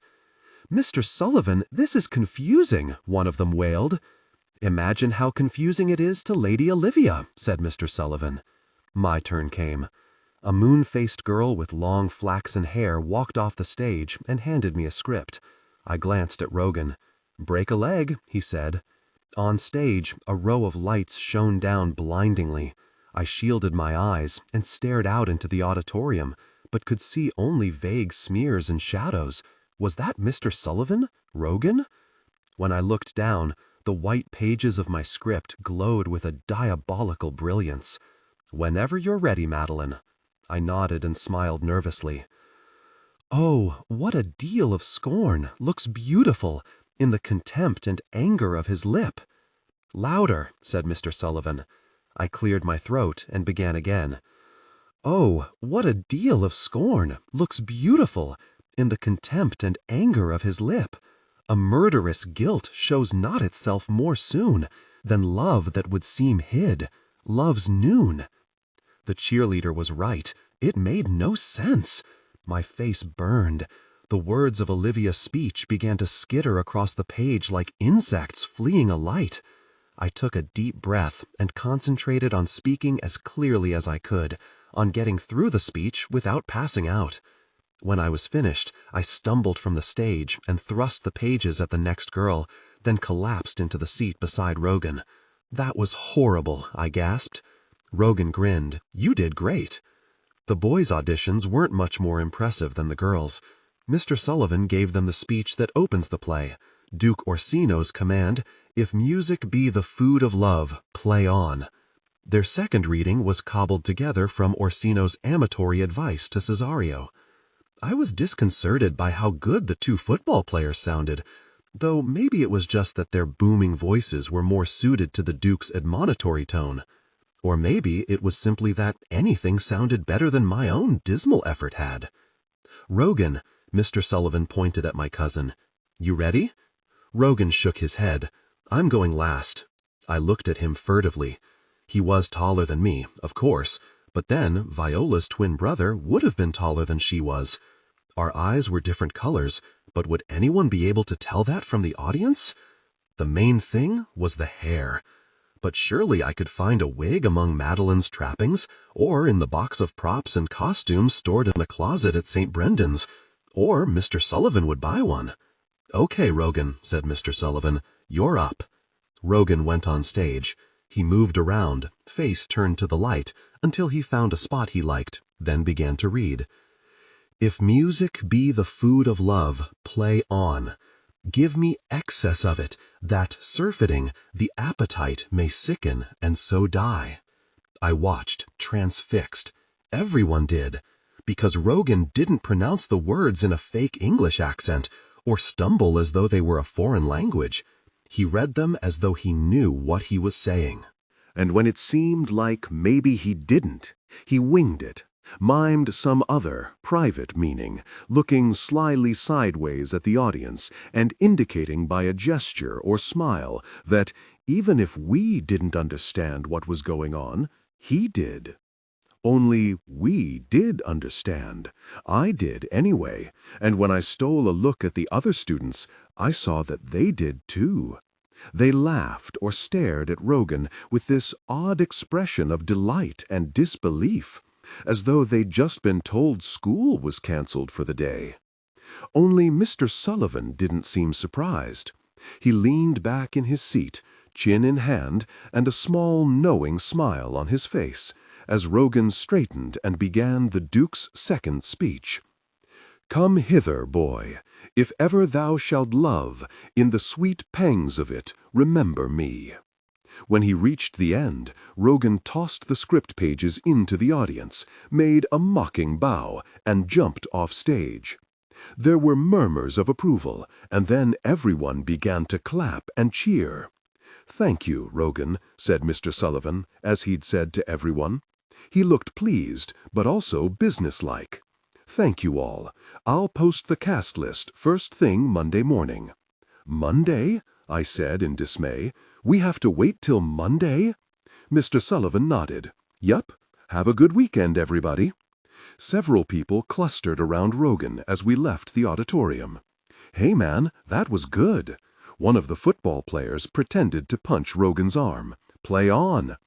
"Mr. Sullivan, this is confusing," one of them wailed. "Imagine how confusing it is to Lady Olivia," said Mr. Sullivan. My turn came. A moon-faced girl with long flaxen hair walked off the stage and handed me a script. I glanced at Rogan. "Break a leg," he said. On stage, a row of lights shone down blindingly. I shielded my eyes and stared out into the auditorium, but could see only vague smears and shadows. Was that Mr. Sullivan? Rogan? When I looked down, the white pages of my script glowed with a diabolical brilliance. "Whenever you're ready, Madeleine." I nodded and smiled nervously. "Oh, what a deal of scorn, looks beautiful, in the contempt and anger of his lip." "Louder," said Mr. Sullivan. I cleared my throat and began again. "Oh, what a deal of scorn, looks beautiful, in the contempt and anger of his lip. A murderous guilt shows not itself more soon than love that would seem hid, love's noon." The cheerleader was right. It made no sense. My face burned. The words of Olivia's speech began to skitter across the page like insects fleeing a light. I took a deep breath and concentrated on speaking as clearly as I could, on getting through the speech without passing out. When I was finished, I stumbled from the stage and thrust the pages at the next girl, then collapsed into the seat beside Rogan. "That was horrible," I gasped. Rogan grinned. "You did great." The boys' auditions weren't much more impressive than the girls'. Mr. Sullivan gave them the speech that opens the play, Duke Orsino's command, "If music be the food of love, play on." Their second reading was cobbled together from Orsino's amatory advice to Cesario. I was disconcerted by how good the two football players sounded, though maybe it was just that their booming voices were more suited to the Duke's admonitory tone. Or maybe it was simply that anything sounded better than my own dismal effort had. "Rogan," Mr. Sullivan pointed at my cousin. "You ready?" Rogan shook his head. "I'm going last." I looked at him furtively. He was taller than me, of course, but then Viola's twin brother would have been taller than she was. Our eyes were different colors, but would anyone be able to tell that from the audience? The main thing was the hair. But surely I could find a wig among Madeleine's trappings, or in the box of props and costumes stored in a closet at St. Brendan's, or Mr. Sullivan would buy one. "Okay, Rogan," said Mr. Sullivan, "you're up." Rogan went on stage. He moved around, face turned to the light, until he found a spot he liked, then began to read. "If music be the food of love, play on. Give me excess of it, that, surfeiting, the appetite may sicken and so die." I watched, transfixed. Everyone did, because Rogan didn't pronounce the words in a fake English accent, or stumble as though they were a foreign language. He read them as though he knew what he was saying. And when it seemed like maybe he didn't, he winged it, mimed some other, private meaning, looking slyly sideways at the audience and indicating by a gesture or smile that even if we didn't understand what was going on, he did. Only we did understand. I did anyway, and when I stole a look at the other students, I saw that they did too. They laughed or stared at Rogan with this odd expression of delight and disbelief, as though they'd just been told school was canceled for the day. Only Mr. Sullivan didn't seem surprised. He leaned back in his seat, chin in hand, and a small knowing smile on his face, as Rogan straightened and began the Duke's second speech. "Come hither, boy. If ever thou shalt love, in the sweet pangs of it, remember me." When he reached the end, Rogan tossed the script pages into the audience, made a mocking bow, and jumped off stage. There were murmurs of approval, and then everyone began to clap and cheer. "Thank you, Rogan," said Mr. Sullivan, as he'd said to everyone. He looked pleased, but also businesslike. "Thank you all. I'll post the cast list first thing Monday morning." "Monday?" I said in dismay. "We have to wait till Monday?" Mr. Sullivan nodded. "Yup. Have a good weekend, everybody." Several people clustered around Rogan as we left the auditorium. "Hey man, that was good." One of the football players pretended to punch Rogan's arm. "Play on."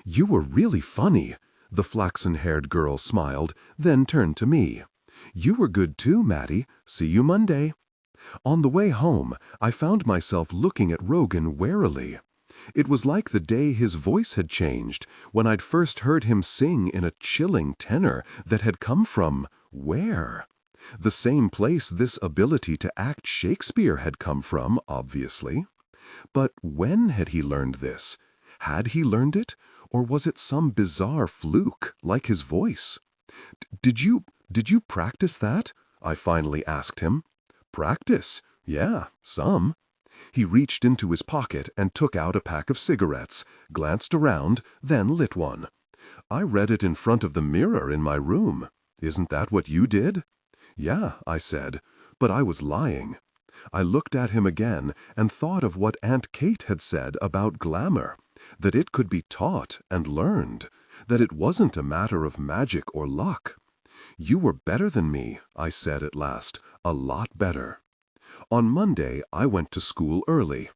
"You were really funny." The flaxen-haired girl smiled, then turned to me. "You were good too, Maddy. See you Monday." On the way home, I found myself looking at Rogan warily. It was like the day his voice had changed, when I'd first heard him sing in a chilling tenor that had come from where? The same place this ability to act Shakespeare had come from, obviously. But when had he learned this? Had he learned it? Or was it some bizarre fluke, like his voice? Did you practice that?" I finally asked him. "Practice? Yeah, some." He reached into his pocket and took out a pack of cigarettes, glanced around, then lit one. "I read it in front of the mirror in my room. Isn't that what you did?" "Yeah," I said, but I was lying. I looked at him again and thought of what Aunt Kate had said about glamour. That it could be taught and learned, that it wasn't a matter of magic or luck. "You were better than me," I said at last, "a lot better." On Monday, I went to school early.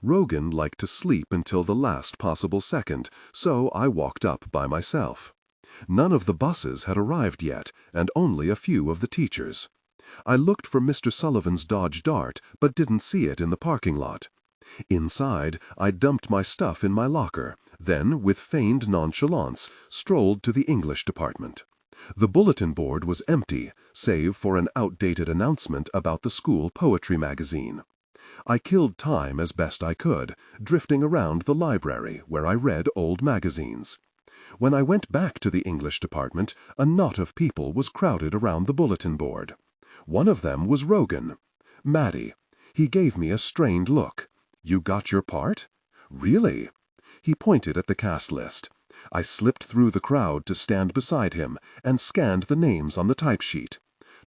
Rogan liked to sleep until the last possible second, so I walked up by myself. None of the buses had arrived yet, and only a few of the teachers. I looked for Mr. Sullivan's Dodge Dart, but didn't see it in the parking lot. Inside, I dumped my stuff in my locker, then, with feigned nonchalance, strolled to the English department. The bulletin board was empty, save for an outdated announcement about the school poetry magazine. I killed time as best I could, drifting around the library where I read old magazines. When I went back to the English department, a knot of people was crowded around the bulletin board. One of them was Rogan. Maddy. He gave me a strained look. "You got your part?" "Really?" He pointed at the cast list. I slipped through the crowd to stand beside him and scanned the names on the typesheet.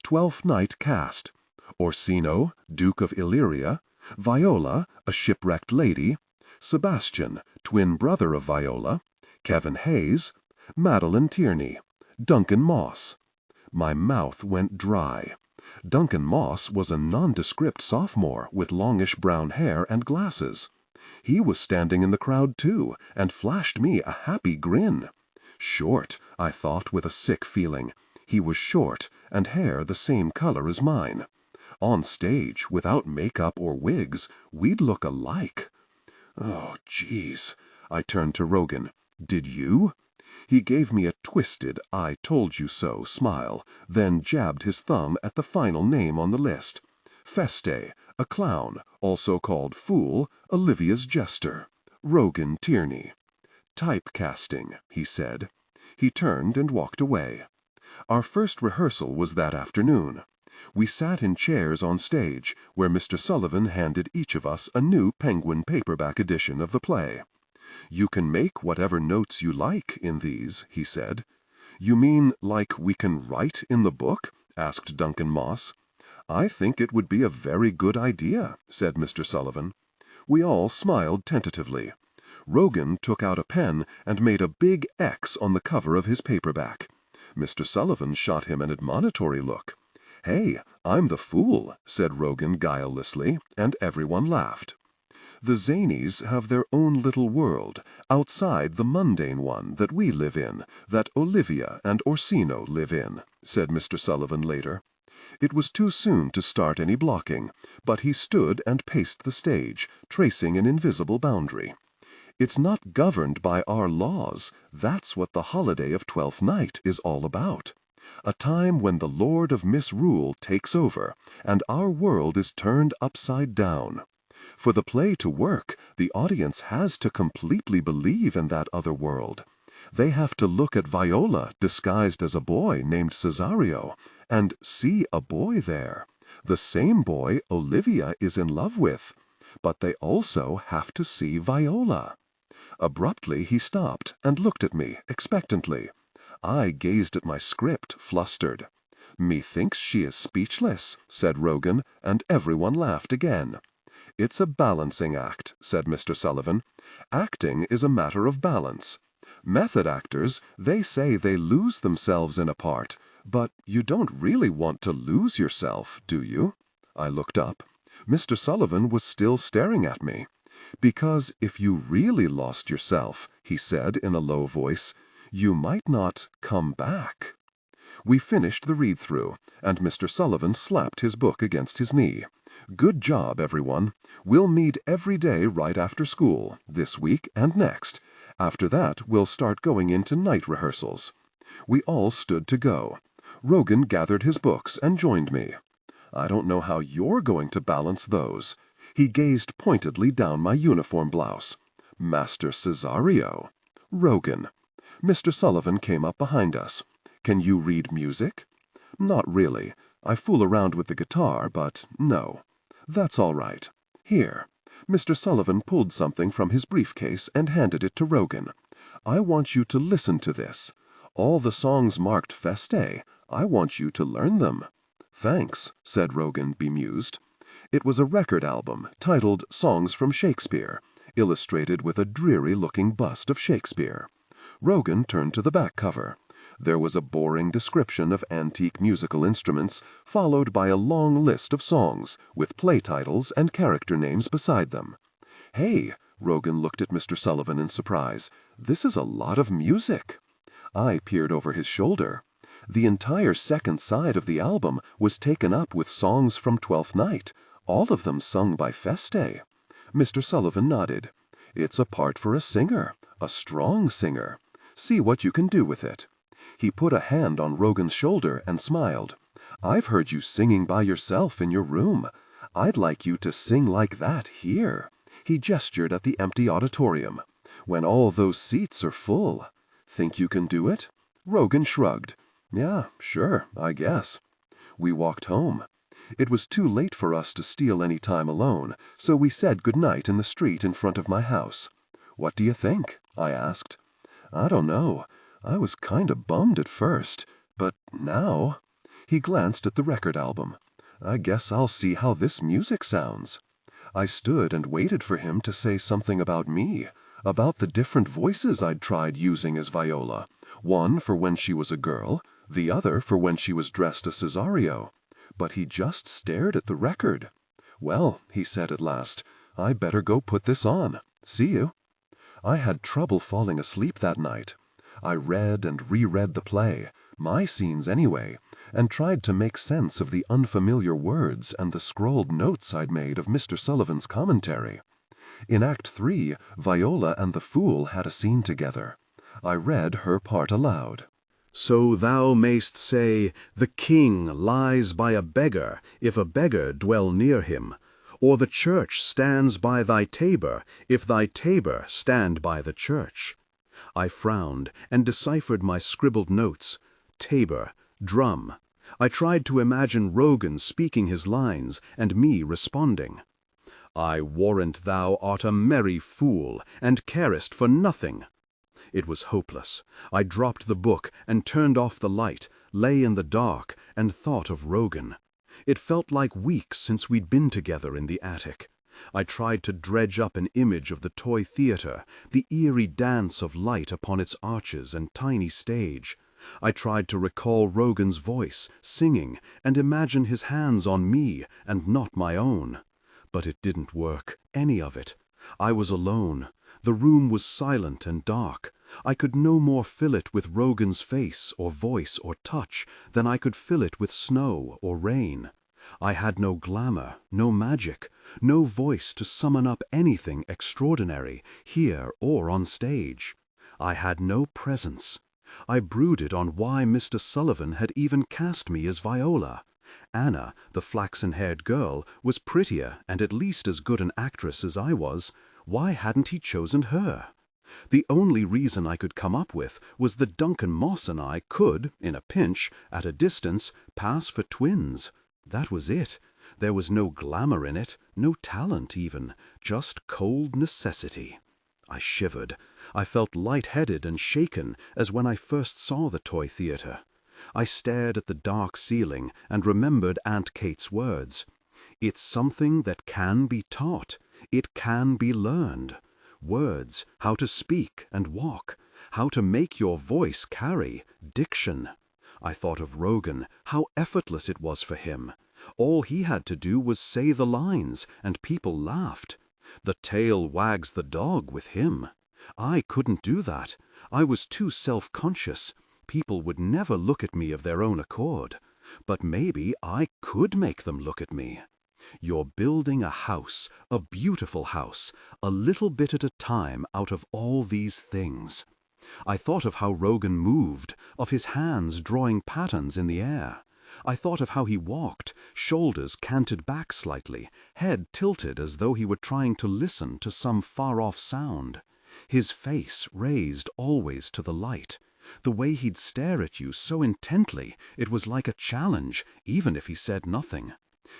12th Night cast. Orsino, Duke of Illyria. Viola, a shipwrecked lady. Sebastian, twin brother of Viola. Kevin Hayes. Madeleine Tierney. Duncan Moss. My mouth went dry. Duncan Moss was a nondescript sophomore with longish brown hair and glasses. He was standing in the crowd too, and flashed me a happy grin. Short, I thought with a sick feeling. He was short, and hair the same color as mine. On stage, without makeup or wigs, we'd look alike. Oh, geez. I turned to Rogan. "Did you?" He gave me a twisted, "I told you so" smile, then jabbed his thumb at the final name on the list. Feste, a clown, also called Fool, Olivia's jester. Rogan Tierney. "Typecasting," he said. He turned and walked away. Our first rehearsal was that afternoon. We sat in chairs on stage, where Mr. Sullivan handed each of us a new Penguin paperback edition of the play. "You can make whatever notes you like in these," he said. "You mean like we can write in the book?" asked Duncan Moss. "I think it would be a very good idea," said Mr. Sullivan. We all smiled tentatively. Rogan took out a pen and made a big X on the cover of his paperback. Mr. Sullivan shot him an admonitory look. "Hey, I'm the fool," said Rogan guilelessly, and everyone laughed. "The zanies have their own little world, outside the mundane one that we live in, that Olivia and Orsino live in," said Mr. Sullivan later. It was too soon to start any blocking, but he stood and paced the stage, tracing an invisible boundary. "It's not governed by our laws. That's what the holiday of Twelfth Night is all about. A time when the Lord of Misrule takes over, and our world is turned upside down. For the play to work, the audience has to completely believe in that other world. They have to look at Viola disguised as a boy named Cesario, and see a boy there, the same boy Olivia is in love with. But they also have to see Viola." Abruptly he stopped and looked at me expectantly. I gazed at my script, flustered. "Methinks she is speechless," said Rogan, and everyone laughed again. "It's a balancing act," said Mr. Sullivan. "Acting is a matter of balance. Method actors, they say they lose themselves in a part, but you don't really want to lose yourself, do you?" I looked up. Mr. Sullivan was still staring at me. "Because if you really lost yourself," he said in a low voice, "you might not come back." We finished the read-through, and Mr. Sullivan slapped his book against his knee. "Good job, everyone. We'll meet every day right after school, this week and next. After that, we'll start going into night rehearsals." We all stood to go. Rogan gathered his books and joined me. "I don't know how you're going to balance those." He gazed pointedly down my uniform blouse. "Master Cesario." "Rogan." Mr. Sullivan came up behind us. "Can you read music?" "Not really. I fool around with the guitar, but no." "That's all right. Here." Mr. Sullivan pulled something from his briefcase and handed it to Rogan. "I want you to listen to this. All the songs marked Feste. I want you to learn them." "Thanks," said Rogan, bemused. It was a record album titled Songs from Shakespeare, illustrated with a dreary-looking bust of Shakespeare. Rogan turned to the back cover. There was a boring description of antique musical instruments, followed by a long list of songs, with play titles and character names beside them. "Hey," Rogan looked at Mr. Sullivan in surprise, "this is a lot of music." I peered over his shoulder. The entire second side of the album was taken up with songs from Twelfth Night, all of them sung by Feste. Mr. Sullivan nodded. "It's a part for a singer, a strong singer. See what you can do with it." He put a hand on Rogan's shoulder and smiled. "I've heard you singing by yourself in your room. I'd like you to sing like that here." He gestured at the empty auditorium. "When all those seats are full. Think you can do it?" Rogan shrugged. "Yeah, sure, I guess." We walked home. It was too late for us to steal any time alone, so we said goodnight in the street in front of my house. "What do you think?" I asked. "I don't know. I was kind of bummed at first, but now—" He glanced at the record album. "I guess I'll see how this music sounds." I stood and waited for him to say something about me, about the different voices I'd tried using as Viola, one for when she was a girl, the other for when she was dressed as Cesario. But he just stared at the record. "Well," he said at last, "I better go put this on. See you." I had trouble falling asleep that night. I read and reread the play, my scenes anyway, and tried to make sense of the unfamiliar words and the scrawled notes I'd made of Mr. Sullivan's commentary. In Act 3, Viola and the Fool had a scene together. I read her part aloud. "So thou mayst say, the king lies by a beggar, if a beggar dwell near him, or the church stands by thy tabor, if thy tabor stand by the church." I frowned and deciphered my scribbled notes. Tabor, drum. I tried to imagine Rogan speaking his lines and me responding. "I warrant thou art a merry fool, and carest for nothing." It was hopeless. I dropped the book and turned off the light, lay in the dark, and thought of Rogan. It felt like weeks since we'd been together in the attic. I tried to dredge up an image of the toy theater, the eerie dance of light upon its arches and tiny stage. I tried to recall Rogan's voice, singing, and imagine his hands on me and not my own. But it didn't work, any of it. I was alone. The room was silent and dark. I could no more fill it with Rogan's face or voice or touch than I could fill it with snow or rain. I had no glamour, no magic, no voice to summon up anything extraordinary, here or on stage. I had no presence. I brooded on why Mr. Sullivan had even cast me as Viola. Anna, the flaxen-haired girl, was prettier and at least as good an actress as I was. Why hadn't he chosen her? The only reason I could come up with was that Duncan Moss and I could, in a pinch, at a distance, pass for twins. That was it. There was no glamour in it, no talent even, just cold necessity. I shivered. I felt light-headed and shaken as when I first saw the toy theater. I stared at the dark ceiling and remembered Aunt Kate's words. "It's something that can be taught. It can be learned. Words, how to speak and walk, how to make your voice carry, diction." I thought of Rogan, how effortless it was for him. All he had to do was say the lines, and people laughed. The tail wags the dog with him. I couldn't do that. I was too self-conscious. People would never look at me of their own accord. But maybe I could make them look at me. You're building a house, a beautiful house, a little bit at a time out of all these things. I thought of how Rogan moved, of his hands drawing patterns in the air. I thought of how he walked, shoulders canted back slightly, head tilted as though he were trying to listen to some far-off sound. His face raised always to the light. The way he'd stare at you so intently, it was like a challenge, even if he said nothing.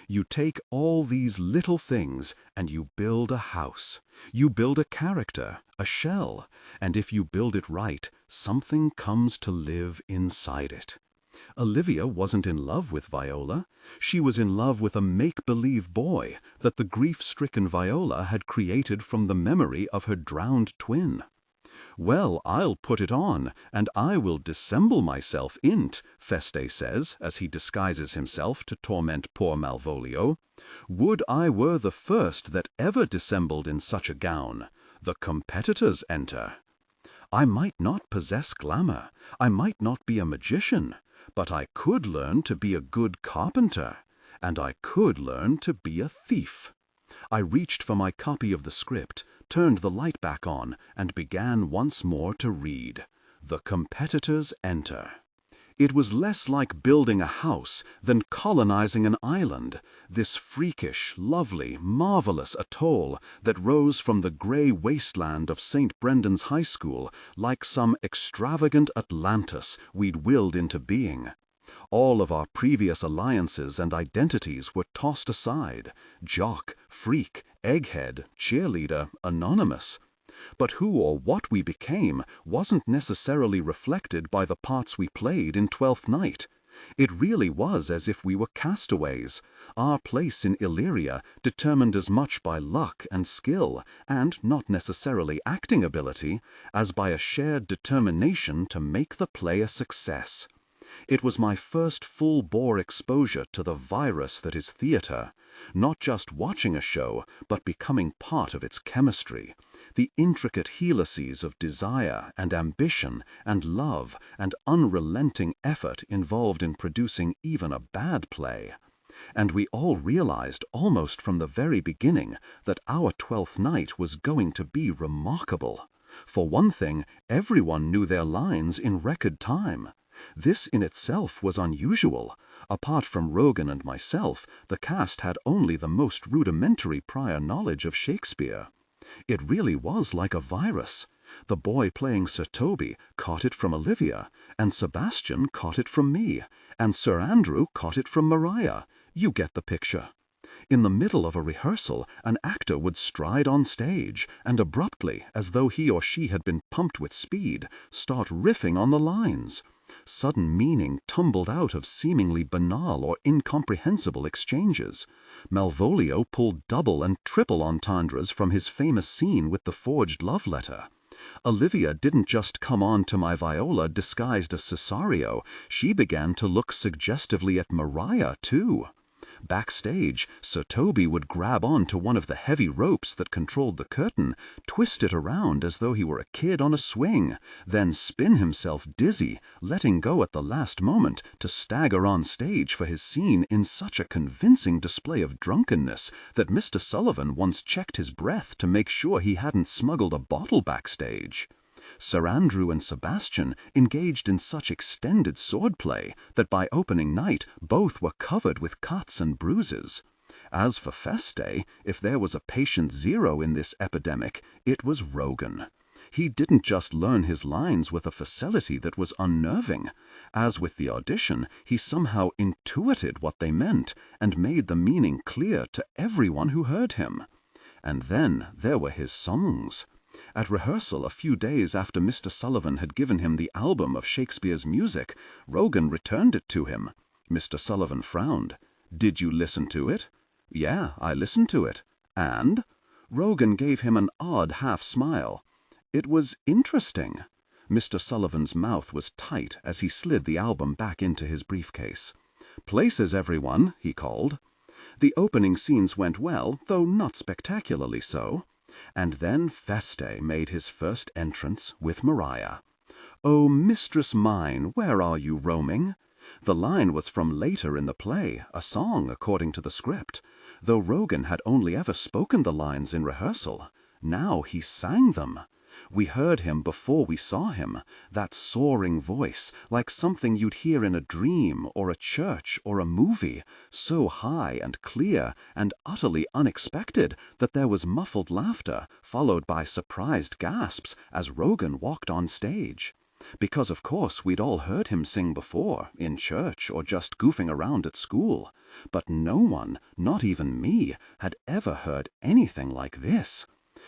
You take all these little things and you build a house. You build a character, a shell, and if you build it right, something comes to live inside it. Olivia wasn't in love with Viola. She was in love with a make-believe boy that the grief-stricken Viola had created from the memory of her drowned twin. "Well, I'll put it on, and I will dissemble myself in't," Feste says, as he disguises himself to torment poor Malvolio. "Would I were the first that ever dissembled in such a gown. The competitors enter." I might not possess glamour, I might not be a magician, but I could learn to be a good carpenter, and I could learn to be a thief. I reached for my copy of the script, turned the light back on, and began once more to read. The competitors enter. It was less like building a house than colonizing an island, this freakish, lovely, marvelous atoll that rose from the gray wasteland of St. Brendan's High School like some extravagant Atlantis we'd willed into being. All of our previous alliances and identities were tossed aside: jock, freak, egghead, cheerleader, anonymous. But who or what we became wasn't necessarily reflected by the parts we played in Twelfth Night. It really was as if we were castaways, our place in Illyria determined as much by luck and skill, and not necessarily acting ability, as by a shared determination to make the play a success. It was my first full-bore exposure to the virus that is theater, not just watching a show, but becoming part of its chemistry. The intricate helices of desire and ambition and love and unrelenting effort involved in producing even a bad play. And we all realized almost from the very beginning that our Twelfth Night was going to be remarkable. For one thing, everyone knew their lines in record time. This in itself was unusual. Apart from Rogan and myself, the cast had only the most rudimentary prior knowledge of Shakespeare. It really was like a virus. The boy playing Sir Toby caught it from Olivia, and Sebastian caught it from me, and Sir Andrew caught it from Maria. You get the picture. In the middle of a rehearsal, an actor would stride on stage, and abruptly, as though he or she had been pumped with speed, start riffing on the lines. Sudden meaning tumbled out of seemingly banal or incomprehensible exchanges. Malvolio pulled double and triple entendres from his famous scene with the forged love letter. Olivia didn't just come on to my viola disguised as Cesario, she began to look suggestively at Maria, too. Backstage, Sir Toby would grab on to one of the heavy ropes that controlled the curtain, twist it around as though he were a kid on a swing, then spin himself dizzy, letting go at the last moment to stagger on stage for his scene in such a convincing display of drunkenness that Mr. Sullivan once checked his breath to make sure he hadn't smuggled a bottle backstage. Sir Andrew and Sebastian engaged in such extended swordplay that by opening night both were covered with cuts and bruises. As for Feste, if there was a patient zero in this epidemic, it was Rogan. He didn't just learn his lines with a facility that was unnerving. As with the audition, he somehow intuited what they meant and made the meaning clear to everyone who heard him. And then there were his songs. At rehearsal a few days after Mr. Sullivan had given him the album of Shakespeare's music, Rogan returned it to him. Mr. Sullivan frowned. "Did you listen to it?" "Yeah, I listened to it." "And?" Rogan gave him an odd half-smile. "It was interesting." Mr. Sullivan's mouth was tight as he slid the album back into his briefcase. "Places, everyone," he called. The opening scenes went well, though not spectacularly so. And then Feste made his first entrance with Maria. "Oh, mistress mine, where are you roaming?" The line was from later in the play, a song according to the script, though Rogan had only ever spoken the lines in rehearsal. Now he sang them. We heard him before we saw him, that soaring voice, like something you'd hear in a dream or a church or a movie, so high and clear and utterly unexpected that there was muffled laughter, followed by surprised gasps as Rogan walked on stage. Because of course we'd all heard him sing before, in church or just goofing around at school, but no one, not even me, had ever heard anything like this.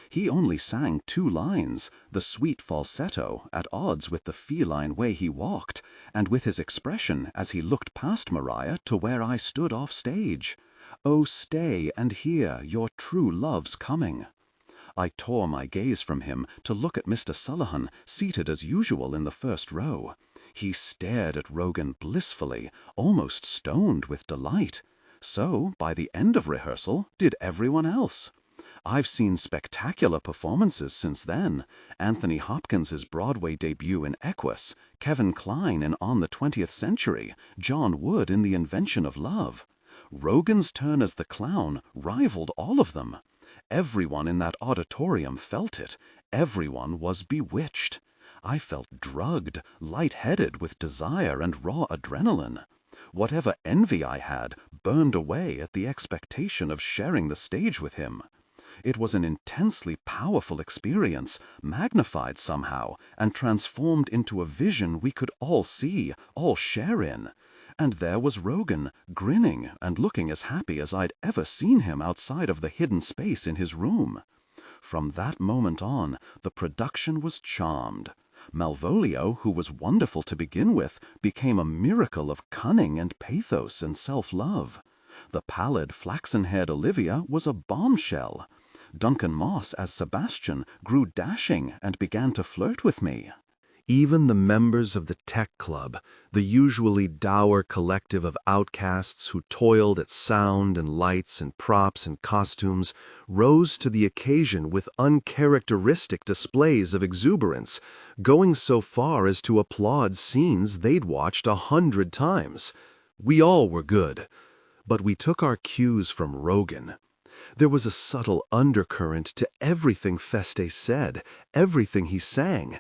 He only sang 2 lines, the sweet falsetto at odds with the feline way he walked, and with his expression as he looked past Maria to where I stood off stage. "Oh, stay and hear your true love's coming." I tore my gaze from him to look at Mr. Sullivan, seated as usual in the first row. He stared at Rogan blissfully, almost stoned with delight. So, by the end of rehearsal, did everyone else. I've seen spectacular performances since then. Anthony Hopkins' Broadway debut in Equus, Kevin Kline in On the 20th Century, John Wood in The Invention of Love. Rogan's turn as the clown rivaled all of them. Everyone in that auditorium felt it. Everyone was bewitched. I felt drugged, lightheaded with desire and raw adrenaline. Whatever envy I had burned away at the expectation of sharing the stage with him. It was an intensely powerful experience, magnified somehow, and transformed into a vision we could all see, all share in. And there was Rogan, grinning and looking as happy as I'd ever seen him outside of the hidden space in his room. From that moment on, the production was charmed. Malvolio, who was wonderful to begin with, became a miracle of cunning and pathos and self-love. The pallid, flaxen-haired Olivia was a bombshell. Duncan Moss as Sebastian grew dashing and began to flirt with me. Even the members of the Tech Club, the usually dour collective of outcasts who toiled at sound and lights and props and costumes, rose to the occasion with uncharacteristic displays of exuberance, going so far as to applaud scenes they'd watched 100 times. We all were good, but we took our cues from Rogan. There was a subtle undercurrent to everything Feste said, everything he sang,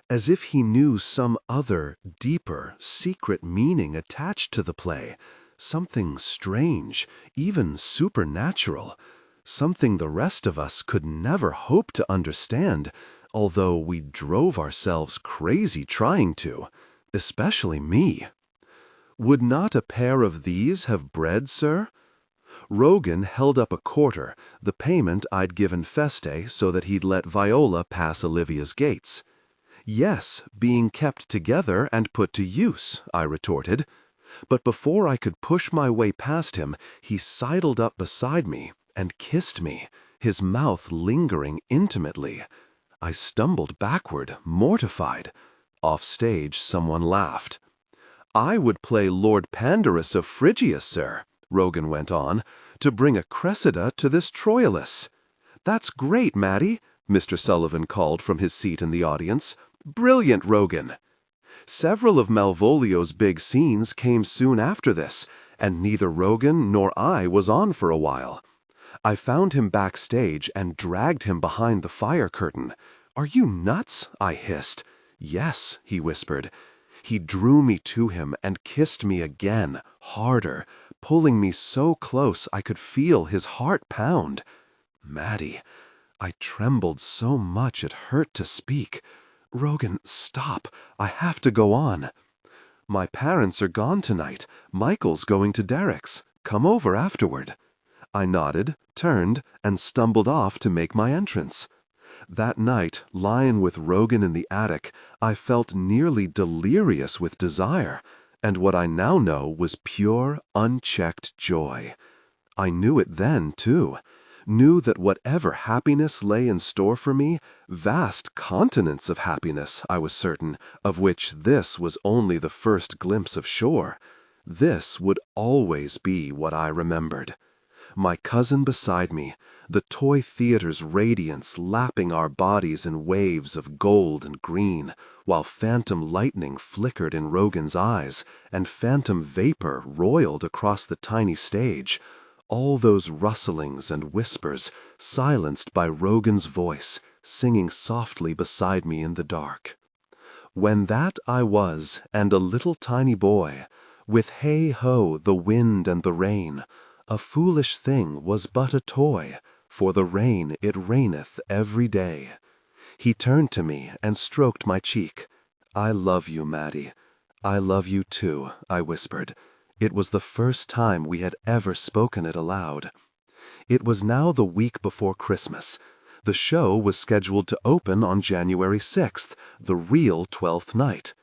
as if he knew some other, deeper, secret meaning attached to the play, something strange, even supernatural, something the rest of us could never hope to understand, although we drove ourselves crazy trying to, especially me. Would not a pair of these have bread, sir? Rogan held up a quarter, the payment I'd given Feste so that he'd let Viola pass Olivia's gates. Yes, being kept together and put to use, I retorted. But before I could push my way past him, he sidled up beside me and kissed me, his mouth lingering intimately. I stumbled backward, mortified. Off stage, someone laughed. I would play Lord Pandarus of Phrygia, sir, Rogan went on, to bring a Cressida to this Troilus. That's great, Maddy, Mr. Sullivan called from his seat in the audience. Brilliant, Rogan. Several of Malvolio's big scenes came soon after this, and neither Rogan nor I was on for a while. I found him backstage and dragged him behind the fire curtain. Are you nuts? I hissed. Yes, he whispered. He drew me to him and kissed me again, harder, pulling me so close I could feel his heart pound. Maddy, I trembled so much it hurt to speak. Rogan, stop. I have to go on. My parents are gone tonight. Michael's going to Derek's. Come over afterward. I nodded, turned, and stumbled off to make my entrance. That night, lying with Rogan in the attic, I felt nearly delirious with desire, and what I now know was pure, unchecked joy. I knew it then, too. Knew that whatever happiness lay in store for me, vast continents of happiness, I was certain, of which this was only the first glimpse of shore. This would always be what I remembered. My cousin beside me, the toy theater's radiance lapping our bodies in waves of gold and green, while phantom lightning flickered in Rogan's eyes and phantom vapor roiled across the tiny stage, all those rustlings and whispers silenced by Rogan's voice, singing softly beside me in the dark. When that I was, and a little tiny boy, with hey-ho the wind and the rain, a foolish thing was but a toy, for the rain it raineth every day. He turned to me and stroked my cheek. I love you, Maddy. I love you too, I whispered. It was the first time we had ever spoken it aloud. It was now the week before Christmas. The show was scheduled to open on January 6th, the real 12th Night.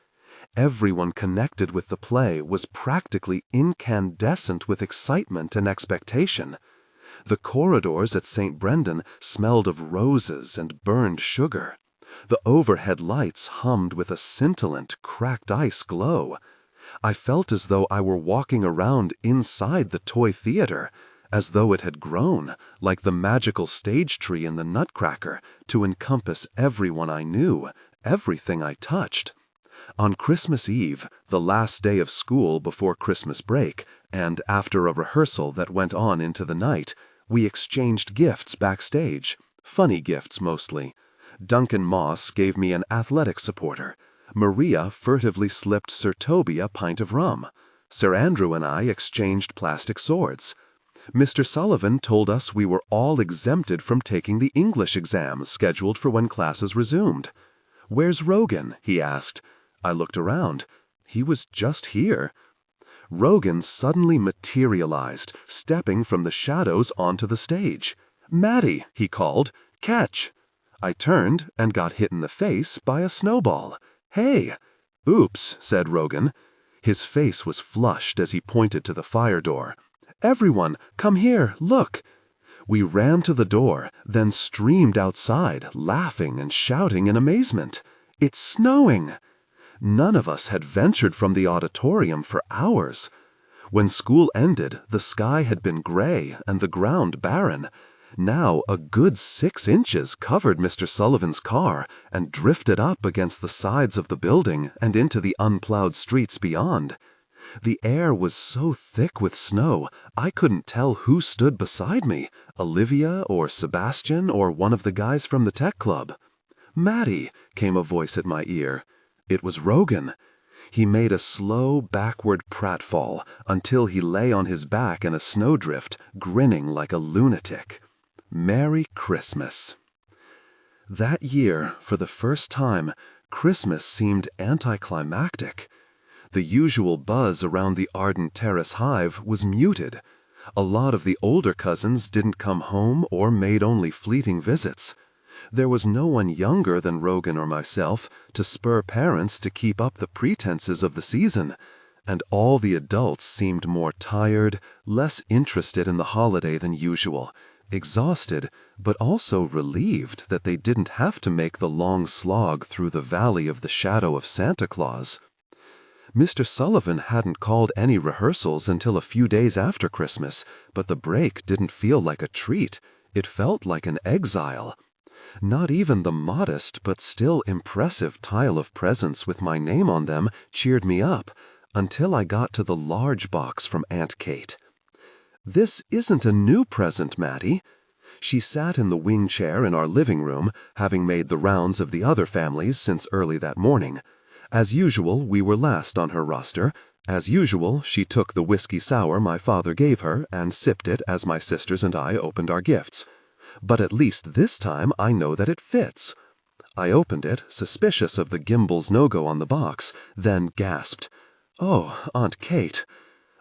Everyone connected with the play was practically incandescent with excitement and expectation. The corridors at St. Brendan smelled of roses and burned sugar. The overhead lights hummed with a scintillant, cracked ice glow. I felt as though I were walking around inside the toy theater, as though it had grown, like the magical stage tree in the Nutcracker, to encompass everyone I knew, everything I touched. On Christmas Eve, the last day of school before Christmas break, and after a rehearsal that went on into the night, we exchanged gifts backstage, funny gifts mostly. Duncan Moss gave me an athletic supporter. Maria furtively slipped Sir Toby a pint of rum. Sir Andrew and I exchanged plastic swords. Mr. Sullivan told us we were all exempted from taking the English exam scheduled for when classes resumed. "Where's Rogan?" he asked. I looked around. He was just here. Rogan suddenly materialized, stepping from the shadows onto the stage. "Maddy," he called, "catch!" I turned and got hit in the face by a snowball. "Hey!" "Oops," said Rogan. His face was flushed as he pointed to the fire door. "Everyone, come here, look!" We ran to the door, then streamed outside, laughing and shouting in amazement. "It's snowing!" None of us had ventured from the auditorium for hours. When school ended, the sky had been gray and the ground barren. Now a good 6 inches covered Mr. Sullivan's car and drifted up against the sides of the building and into the unplowed streets beyond. The air was so thick with snow, I couldn't tell who stood beside me, Olivia or Sebastian or one of the guys from the tech club. "Maddy," came a voice at my ear. It was Rogan. He made a slow backward pratfall until he lay on his back in a snowdrift, grinning like a lunatic. Merry Christmas. That year, for the first time, Christmas seemed anticlimactic. The usual buzz around the Ardent Terrace hive was muted. A lot of the older cousins didn't come home or made only fleeting visits. There was no one younger than Rogan or myself to spur parents to keep up the pretenses of the season, and all the adults seemed more tired, less interested in the holiday than usual, exhausted, but also relieved that they didn't have to make the long slog through the valley of the shadow of Santa Claus. Mr. Sullivan hadn't called any rehearsals until a few days after Christmas, but the break didn't feel like a treat. It felt like an exile. Not even the modest but still impressive tile of presents with my name on them cheered me up, until I got to the large box from Aunt Kate. "This isn't a new present, Maddy." She sat in the wing chair in our living room, having made the rounds of the other families since early that morning. As usual, we were last on her roster. As usual, she took the whiskey sour my father gave her and sipped it as my sisters and I opened our gifts. But at least this time I know that it fits. I opened it, suspicious of the Gimbel's no-go on the box, then gasped, "Oh, Aunt Kate."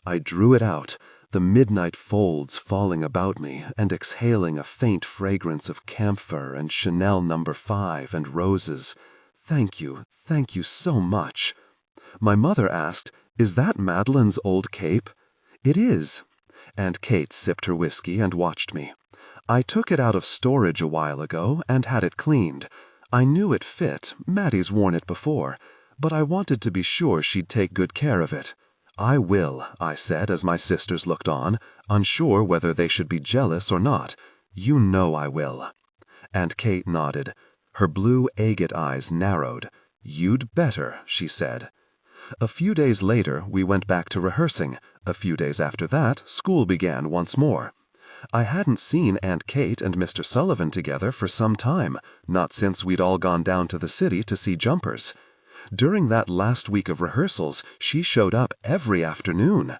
I drew it out, the midnight folds falling about me and exhaling a faint fragrance of camphor and Chanel No. 5 and roses. Thank you so much." My mother asked, "Is that Madeleine's old cape?" "It is." Aunt Kate sipped her whiskey and watched me. "I took it out of storage a while ago and had it cleaned. I knew it fit, Maddy's worn it before, but I wanted to be sure she'd take good care of it." "I will," I said as my sisters looked on, unsure whether they should be jealous or not. "You know I will." Aunt Kate nodded. Her blue agate eyes narrowed. "You'd better," she said. A few days later, we went back to rehearsing. A few days after that, school began once more. I hadn't seen Aunt Kate and Mr. Sullivan together for some time, not since we'd all gone down to the city to see Jumpers. During that last week of rehearsals, she showed up every afternoon.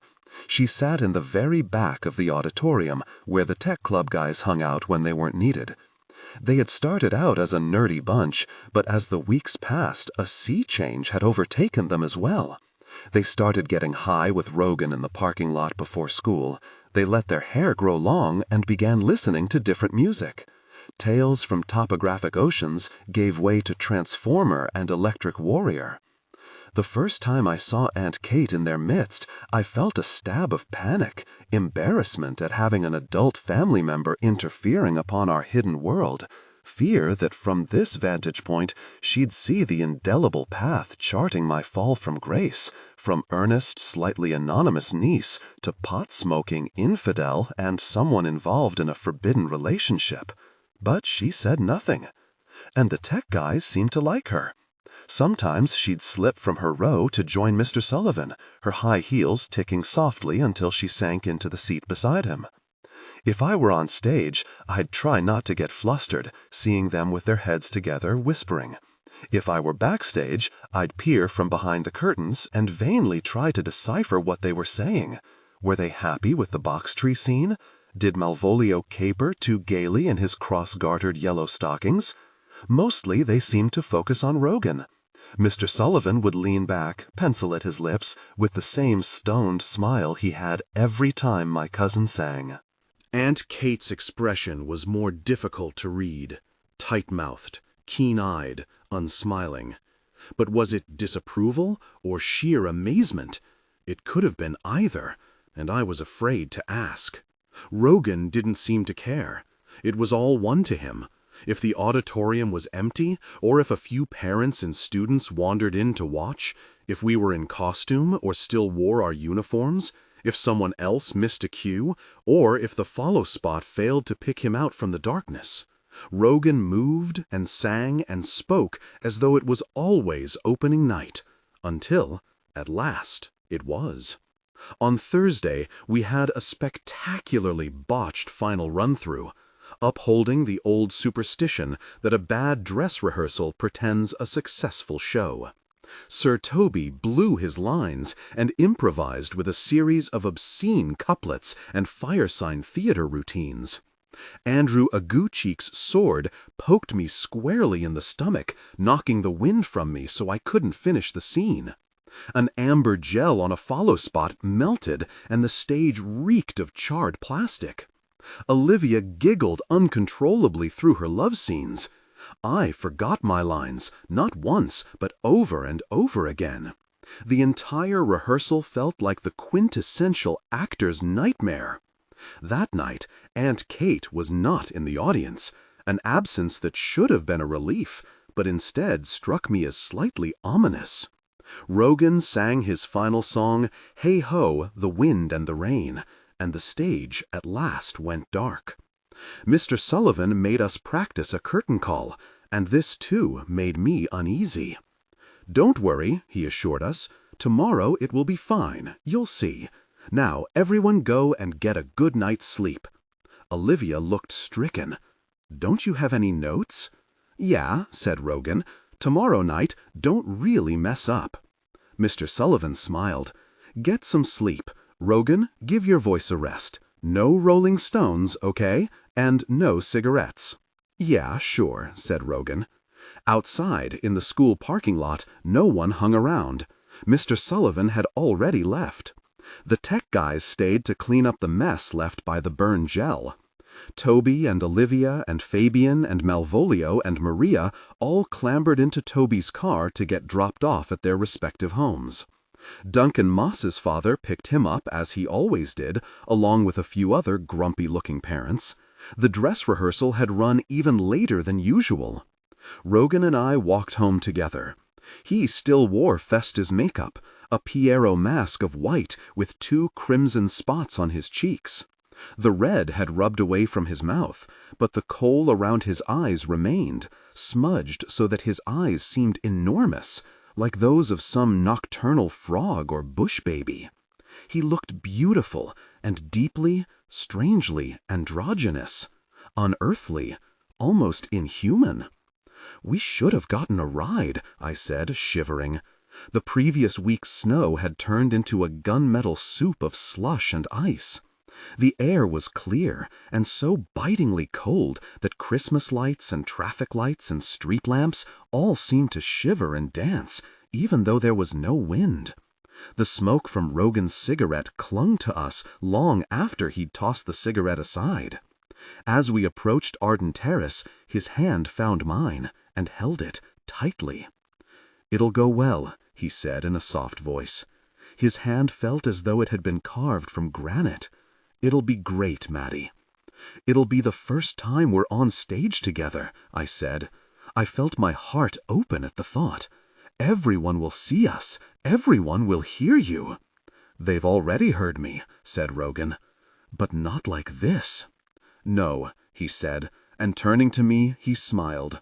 She sat in the very back of the auditorium, where the tech club guys hung out when they weren't needed. They had started out as a nerdy bunch, but as the weeks passed, a sea change had overtaken them as well. They started getting high with Rogan in the parking lot before school. They let their hair grow long and began listening to different music. Tales from Topographic Oceans gave way to Transformer and Electric Warrior. The first time I saw Aunt Kate in their midst, I felt a stab of panic, embarrassment at having an adult family member interfering upon our hidden world, fear that from this vantage point she'd see the indelible path charting my fall from grace, from earnest, slightly anonymous niece to pot-smoking infidel and someone involved in a forbidden relationship. But she said nothing. And the tech guys seemed to like her. Sometimes she'd slip from her row to join Mr. Sullivan, her high heels ticking softly until she sank into the seat beside him. If I were on stage, I'd try not to get flustered, seeing them with their heads together, whispering. If I were backstage, I'd peer from behind the curtains and vainly try to decipher what they were saying. Were they happy with the box tree scene? Did Malvolio caper too gaily in his cross-gartered yellow stockings? Mostly they seemed to focus on Rogan. Mr. Sullivan would lean back, pencil at his lips, with the same stoned smile he had every time my cousin sang. Aunt Kate's expression was more difficult to read, tight-mouthed, keen-eyed, unsmiling. But was it disapproval or sheer amazement? It could have been either, and I was afraid to ask. Rogan didn't seem to care. It was all one to him. If the auditorium was empty, or if a few parents and students wandered in to watch, if we were in costume or still wore our uniforms, if someone else missed a cue, or if the follow spot failed to pick him out from the darkness. Rogan moved and sang and spoke as though it was always opening night, until, at last, it was. On Thursday, we had a spectacularly botched final run-through, upholding the old superstition that a bad dress rehearsal pretends a successful show. Sir Toby blew his lines and improvised with a series of obscene couplets and firesign theater routines. Andrew Agucheek's sword poked me squarely in the stomach, knocking the wind from me so I couldn't finish the scene. An amber gel on a follow spot melted, and the stage reeked of charred plastic. Olivia giggled uncontrollably through her love scenes. I forgot my lines, not once, but over and over again. The entire rehearsal felt like the quintessential actor's nightmare. That night, Aunt Kate was not in the audience, an absence that should have been a relief, but instead struck me as slightly ominous. Rogan sang his final song, "Hey Ho, the Wind and the Rain," and the stage at last went dark. Mr. Sullivan made us practice a curtain call, and this too made me uneasy. "Don't worry," he assured us. "Tomorrow it will be fine, you'll see. Now everyone go and get a good night's sleep." Olivia looked stricken. "Don't you have any notes?" "Yeah," said Rogan. "Tomorrow night, don't really mess up." Mr. Sullivan smiled. "Get some sleep. Rogan, give your voice a rest. No Rolling Stones, okay? And no cigarettes." "Yeah, sure," said Rogan. Outside, in the school parking lot, no one hung around. Mr. Sullivan had already left. The tech guys stayed to clean up the mess left by the burned gel. Toby and Olivia and Fabian and Malvolio and Maria all clambered into Toby's car to get dropped off at their respective homes. Duncan Moss's father picked him up, as he always did, along with a few other grumpy-looking parents. The dress rehearsal had run even later than usual. Rogan and I walked home together. He still wore Festa's makeup, a Pierrot mask of white with 2 crimson spots on his cheeks. The red had rubbed away from his mouth, but the kohl around his eyes remained, smudged so that his eyes seemed enormous, like those of some nocturnal frog or bush baby. He looked beautiful and deeply, strangely androgynous, unearthly, almost inhuman. "We should have gotten a ride," I said, shivering. The previous week's snow had turned into a gunmetal soup of slush and ice. The air was clear and so bitingly cold that Christmas lights and traffic lights and street lamps all seemed to shiver and dance, even though there was no wind. The smoke from Rogan's cigarette clung to us long after he'd tossed the cigarette aside. As we approached Arden Terrace, his hand found mine and held it tightly. "It'll go well," he said in a soft voice. His hand felt as though it had been carved from granite. "It'll be great, Maddy." "It'll be the first time we're on stage together," I said. I felt my heart open at the thought. "Everyone will see us. Everyone will hear you." "They've already heard me," said Rogan. "But not like this." "No," he said, and turning to me, he smiled.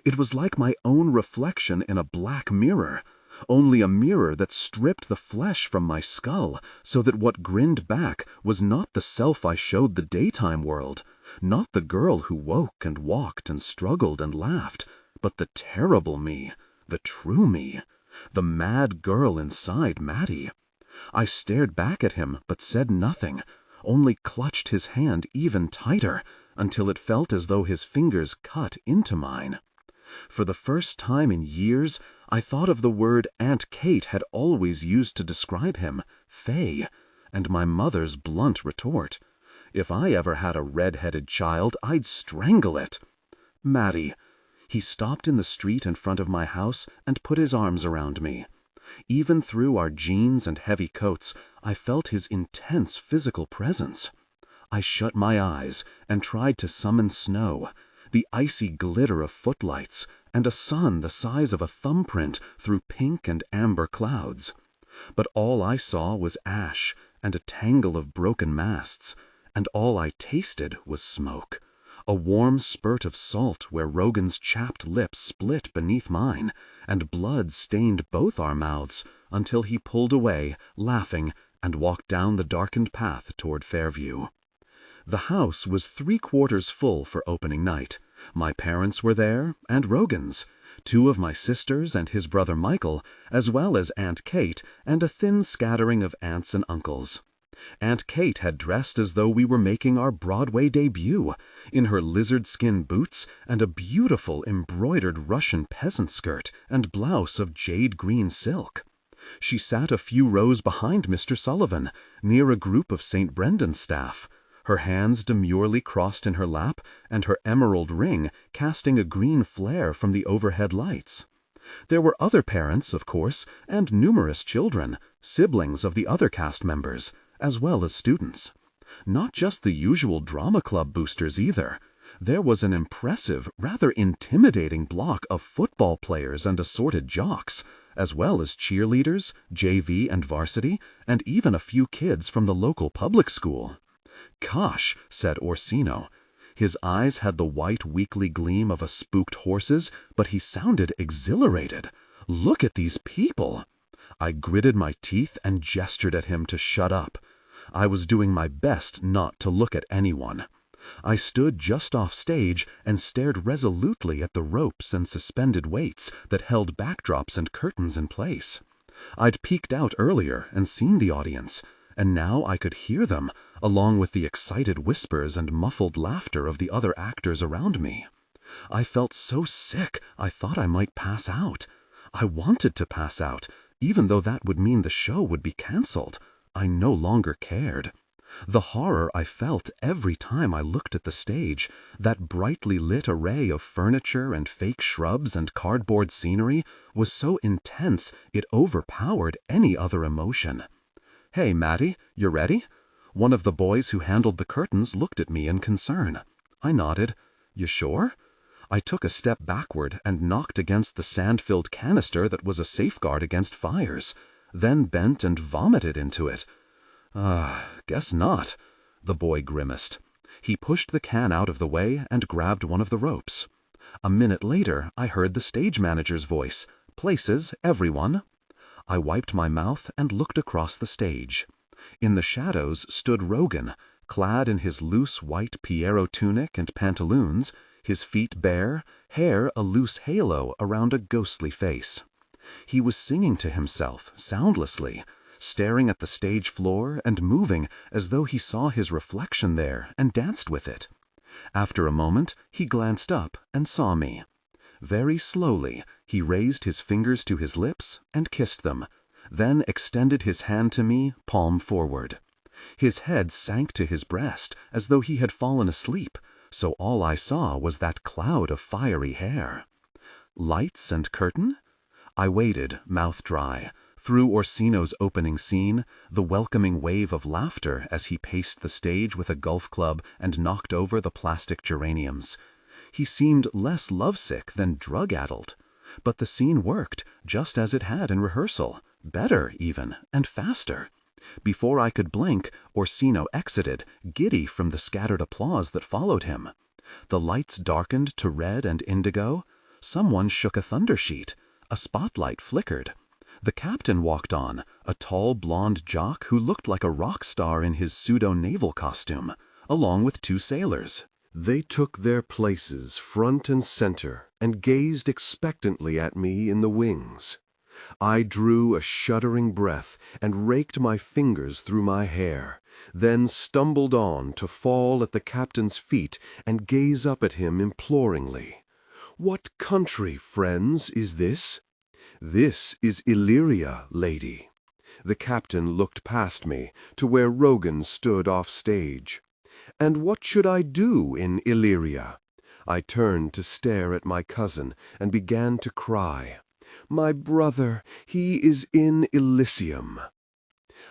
It was like my own reflection in a black mirror, only a mirror that stripped the flesh from my skull, so that what grinned back was not the self I showed the daytime world, not the girl who woke and walked and struggled and laughed, but the terrible me, the true me, the mad girl inside Maddy. I stared back at him but said nothing, only clutched his hand even tighter, until it felt as though his fingers cut into mine. For the first time in years, I thought of the word Aunt Kate had always used to describe him, Fay, and my mother's blunt retort. If I ever had a red-headed child, I'd strangle it. Maddy. He stopped in the street in front of my house and put his arms around me. Even through our jeans and heavy coats, I felt his intense physical presence. I shut my eyes and tried to summon snow, the icy glitter of footlights, and a sun the size of a thumbprint through pink and amber clouds. But all I saw was ash and a tangle of broken masts, and all I tasted was smoke, a warm spurt of salt where Rogan's chapped lips split beneath mine, and blood stained both our mouths until he pulled away, laughing, and walked down the darkened path toward Fairview. The house was 3/4 full for opening night. My parents were there, and Rogan's, 2 of my sisters and his brother Michael, as well as Aunt Kate and a thin scattering of aunts and uncles. Aunt Kate had dressed as though we were making our Broadway debut, in her lizard-skin boots and a beautiful embroidered Russian peasant skirt and blouse of jade-green silk. She sat a few rows behind Mr. Sullivan, near a group of St. Brendan's staff, her hands demurely crossed in her lap and her emerald ring casting a green flare from the overhead lights. There were other parents, of course, and numerous children, siblings of the other cast members, as well as students. Not just the usual drama club boosters either. There was an impressive, rather intimidating block of football players and assorted jocks, as well as cheerleaders, JV and varsity, and even a few kids from the local public school. "Gosh," said Orsino. His eyes had the white weekly gleam of a spooked horse's, but he sounded exhilarated. "Look at these people!" I gritted my teeth and gestured at him to shut up. I was doing my best not to look at anyone. I stood just off stage and stared resolutely at the ropes and suspended weights that held backdrops and curtains in place. I'd peeked out earlier and seen the audience, and now I could hear them, along with the excited whispers and muffled laughter of the other actors around me. I felt so sick I thought I might pass out. I wanted to pass out, even though that would mean the show would be cancelled. I no longer cared. The horror I felt every time I looked at the stage, that brightly lit array of furniture and fake shrubs and cardboard scenery, was so intense it overpowered any other emotion. "Hey, Maddy, you ready?" One of the boys who handled the curtains looked at me in concern. I nodded. "You sure?" I took a step backward and knocked against the sand-filled canister that was a safeguard against fires, then bent and vomited into it. Guess not," the boy grimaced. He pushed the can out of the way and grabbed one of the ropes. A minute later, I heard the stage manager's voice. "Places, everyone." I wiped my mouth and looked across the stage. In the shadows stood Rogan, clad in his loose white Piero tunic and pantaloons, his feet bare, hair a loose halo around a ghostly face. He was singing to himself, soundlessly, staring at the stage floor and moving as though he saw his reflection there and danced with it. After a moment, he glanced up and saw me. Very slowly, he raised his fingers to his lips and kissed them, then extended his hand to me, palm forward. His head sank to his breast as though he had fallen asleep, so all I saw was that cloud of fiery hair. Lights and curtain? I waited, mouth dry, through Orsino's opening scene, the welcoming wave of laughter as he paced the stage with a golf club and knocked over the plastic geraniums. He seemed less lovesick than drug-addled. But the scene worked, just as it had in rehearsal, better even, and faster. Before I could blink, Orsino exited, giddy from the scattered applause that followed him. The lights darkened to red and indigo. Someone shook a thunder sheet. A spotlight flickered. The captain walked on, a tall blonde jock who looked like a rock star in his pseudo-naval costume, along with 2 sailors. They took their places front and center and gazed expectantly at me in the wings. I drew a shuddering breath and raked my fingers through my hair, then stumbled on to fall at the captain's feet and gaze up at him imploringly. "What country, friends, is this?" "This is Illyria, lady." The captain looked past me to where Rogan stood off stage. "And what should I do in Illyria?" I turned to stare at my cousin and began to cry. "My brother, he is in Elysium."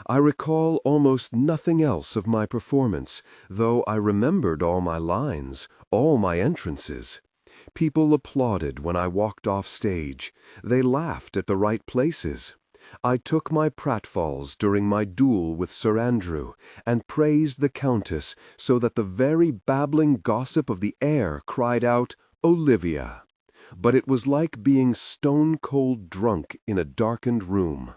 I recall almost nothing else of my performance, though I remembered all my lines, all my entrances. People applauded when I walked off stage. They laughed at the right places. I took my pratfalls during my duel with Sir Andrew, and praised the Countess so that the very babbling gossip of the air cried out, "Olivia." But it was like being stone-cold drunk in a darkened room.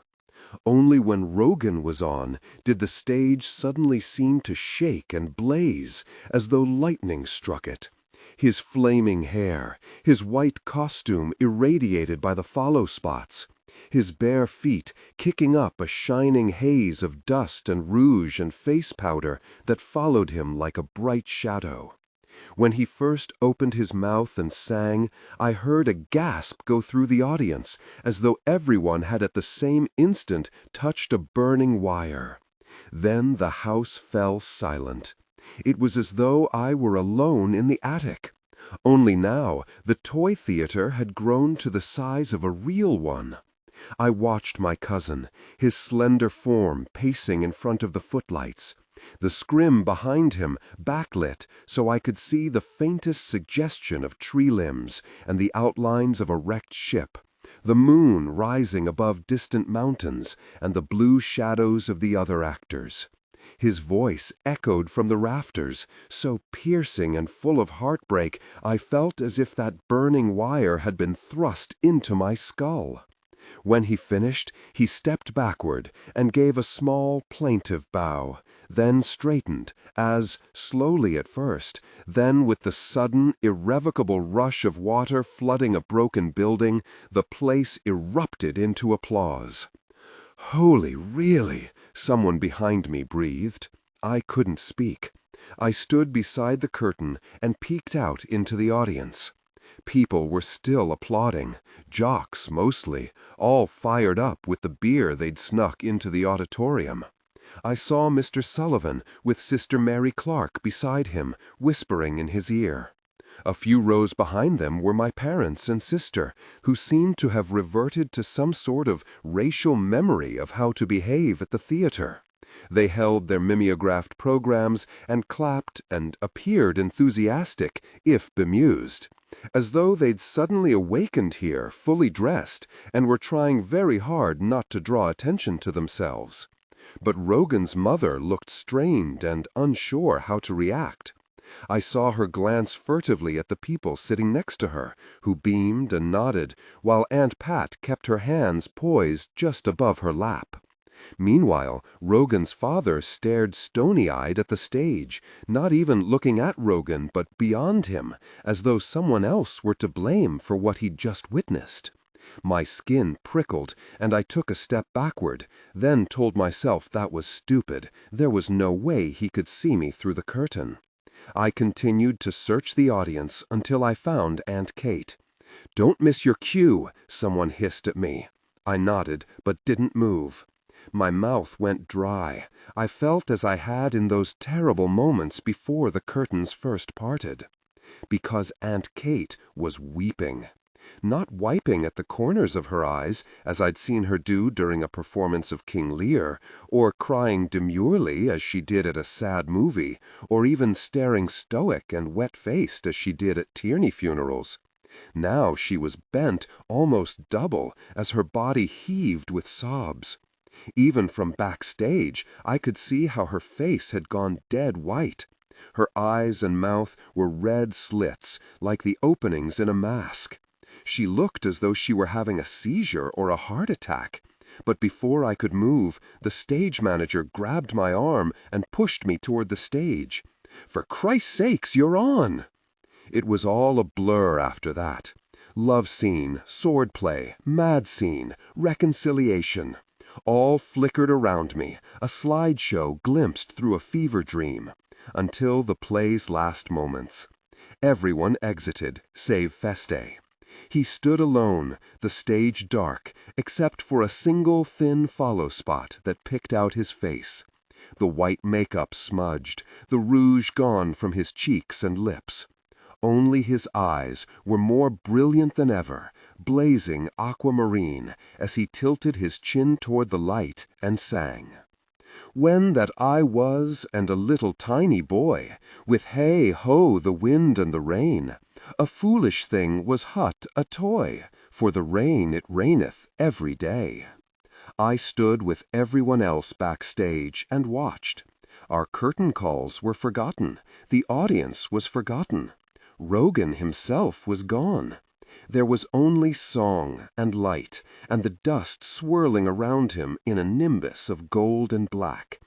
Only when Rogan was on did the stage suddenly seem to shake and blaze, as though lightning struck it. His flaming hair, his white costume irradiated by the follow spots, his bare feet kicking up a shining haze of dust and rouge and face powder that followed him like a bright shadow. When he first opened his mouth and sang, I heard a gasp go through the audience, as though everyone had at the same instant touched a burning wire. Then the house fell silent. It was as though I were alone in the attic. Only now the toy theater had grown to the size of a real one. I watched my cousin, his slender form pacing in front of the footlights. The scrim behind him backlit so I could see the faintest suggestion of tree limbs and the outlines of a wrecked ship, the moon rising above distant mountains and the blue shadows of the other actors. His voice echoed from the rafters, so piercing and full of heartbreak I felt as if that burning wire had been thrust into my skull. When he finished, he stepped backward and gave a small, plaintive bow, then straightened as, slowly at first, then with the sudden, irrevocable rush of water flooding a broken building, the place erupted into applause. "Holy, really?" someone behind me breathed. I couldn't speak. I stood beside the curtain and peeked out into the audience. People were still applauding, jocks mostly, all fired up with the beer they'd snuck into the auditorium. I saw Mr. Sullivan with Sister Mary Clark beside him, whispering in his ear. A few rows behind them were my parents and sister, who seemed to have reverted to some sort of racial memory of how to behave at the theater. They held their mimeographed programs and clapped and appeared enthusiastic, if bemused, as though they'd suddenly awakened here, fully dressed, and were trying very hard not to draw attention to themselves. But Rogan's mother looked strained and unsure how to react. I saw her glance furtively at the people sitting next to her, who beamed and nodded, while Aunt Pat kept her hands poised just above her lap. Meanwhile, Rogan's father stared stony-eyed at the stage, not even looking at Rogan but beyond him, as though someone else were to blame for what he'd just witnessed. My skin prickled, and I took a step backward, then told myself that was stupid. There was no way he could see me through the curtain. I continued to search the audience until I found Aunt Kate. "Don't miss your cue," someone hissed at me. I nodded, but didn't move. My mouth went dry. I felt as I had in those terrible moments before the curtains first parted. Because Aunt Kate was weeping. Not wiping at the corners of her eyes, as I'd seen her do during a performance of King Lear, or crying demurely as she did at a sad movie, or even staring stoic and wet-faced as she did at Tierney funerals. Now she was bent almost double as her body heaved with sobs. Even from backstage, I could see how her face had gone dead white. Her eyes and mouth were red slits, like the openings in a mask. She looked as though she were having a seizure or a heart attack. But before I could move, the stage manager grabbed my arm and pushed me toward the stage. "For Christ's sakes, you're on!" It was all a blur after that. Love scene, swordplay, mad scene, reconciliation. All flickered around me, a slideshow glimpsed through a fever dream, until the play's last moments. Everyone exited, save Feste. He stood alone, the stage dark, except for a single thin follow spot that picked out his face. The white makeup smudged, the rouge gone from his cheeks and lips. Only his eyes were more brilliant than ever, blazing aquamarine, as he tilted his chin toward the light and sang. "When that I was and a little tiny boy, with hey ho the wind and the rain, a foolish thing was hut a toy, for the rain it raineth every day. I stood with everyone else backstage and watched. Our curtain calls were forgotten, the audience was forgotten. Rogan himself was gone. There was only song and light, and the dust swirling around him in a nimbus of gold and black,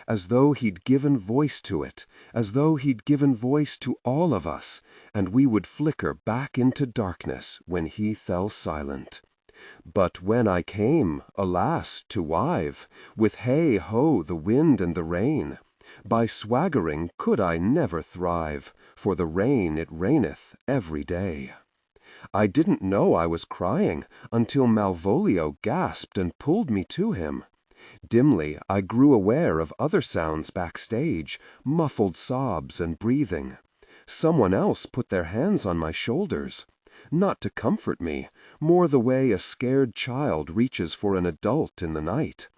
as though he'd given voice to it, as though he'd given voice to all of us, and we would flicker back into darkness when he fell silent. But when I came, alas, to wive, with hey ho the wind and the rain, by swaggering could I never thrive, for the rain it raineth every day. I didn't know I was crying until Malvolio gasped and pulled me to him. Dimly I grew aware of other sounds backstage, muffled sobs and breathing. Someone else put their hands on my shoulders, not to comfort me, more the way a scared child reaches for an adult in the night.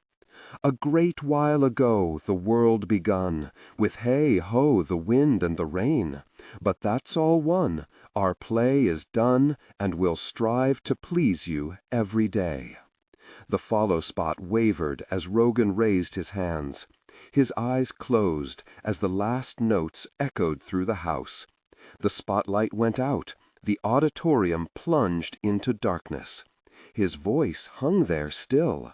A great while ago the world begun, with hey ho the wind and the rain, but that's all one, our play is done, and we'll strive to please you every day. The follow spot wavered as Rogan raised his hands. His eyes closed as the last notes echoed through the house. The spotlight went out, the auditorium plunged into darkness. His voice hung there still.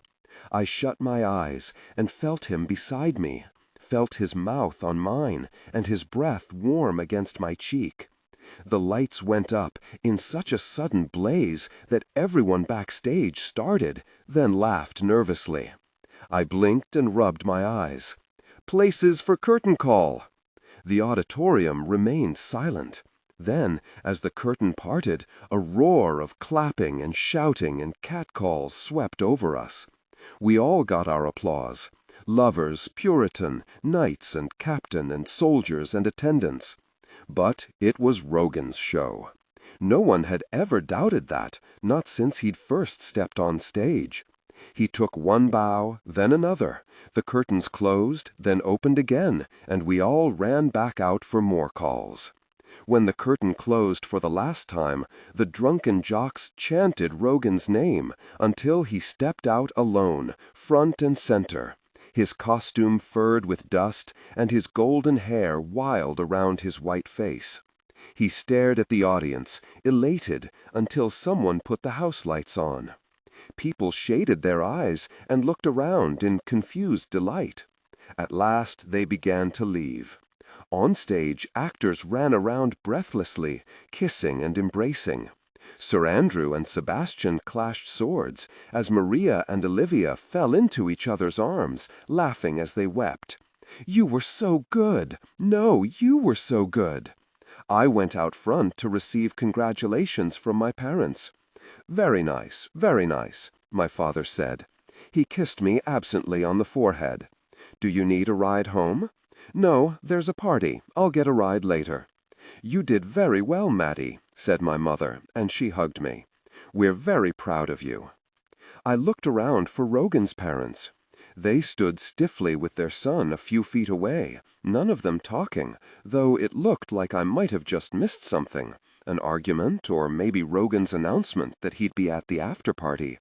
I shut my eyes and felt him beside me, felt his mouth on mine, and his breath warm against my cheek. The lights went up in such a sudden blaze that everyone backstage started, then laughed nervously. I blinked and rubbed my eyes. "Places for curtain call!" The auditorium remained silent. Then, as the curtain parted, a roar of clapping and shouting and catcalls swept over us. We all got our applause. Lovers, Puritan, knights and captain and soldiers and attendants. But it was Rogan's show. No one had ever doubted that, not since he'd first stepped on stage. He took one bow, then another. The curtains closed, then opened again, and we all ran back out for more calls. When the curtain closed for the last time, the drunken jocks chanted Rogan's name until he stepped out alone, front and center, his costume furred with dust and his golden hair wild around his white face. He stared at the audience, elated, until someone put the house lights on. People shaded their eyes and looked around in confused delight. At last they began to leave. On stage, actors ran around breathlessly, kissing and embracing. Sir Andrew and Sebastian clashed swords, as Maria and Olivia fell into each other's arms, laughing as they wept. "You were so good! No, you were so good!" I went out front to receive congratulations from my parents. very nice," my father said. He kissed me absently on the forehead. "Do you need a ride home?" "No, there's a party. I'll get a ride later." "You did very well, Maddy," said my mother, and she hugged me. "We're very proud of you." I looked around for Rogan's parents. They stood stiffly with their son a few feet away, none of them talking, though it looked like I might have just missed something, an argument or maybe Rogan's announcement that he'd be at the after-party.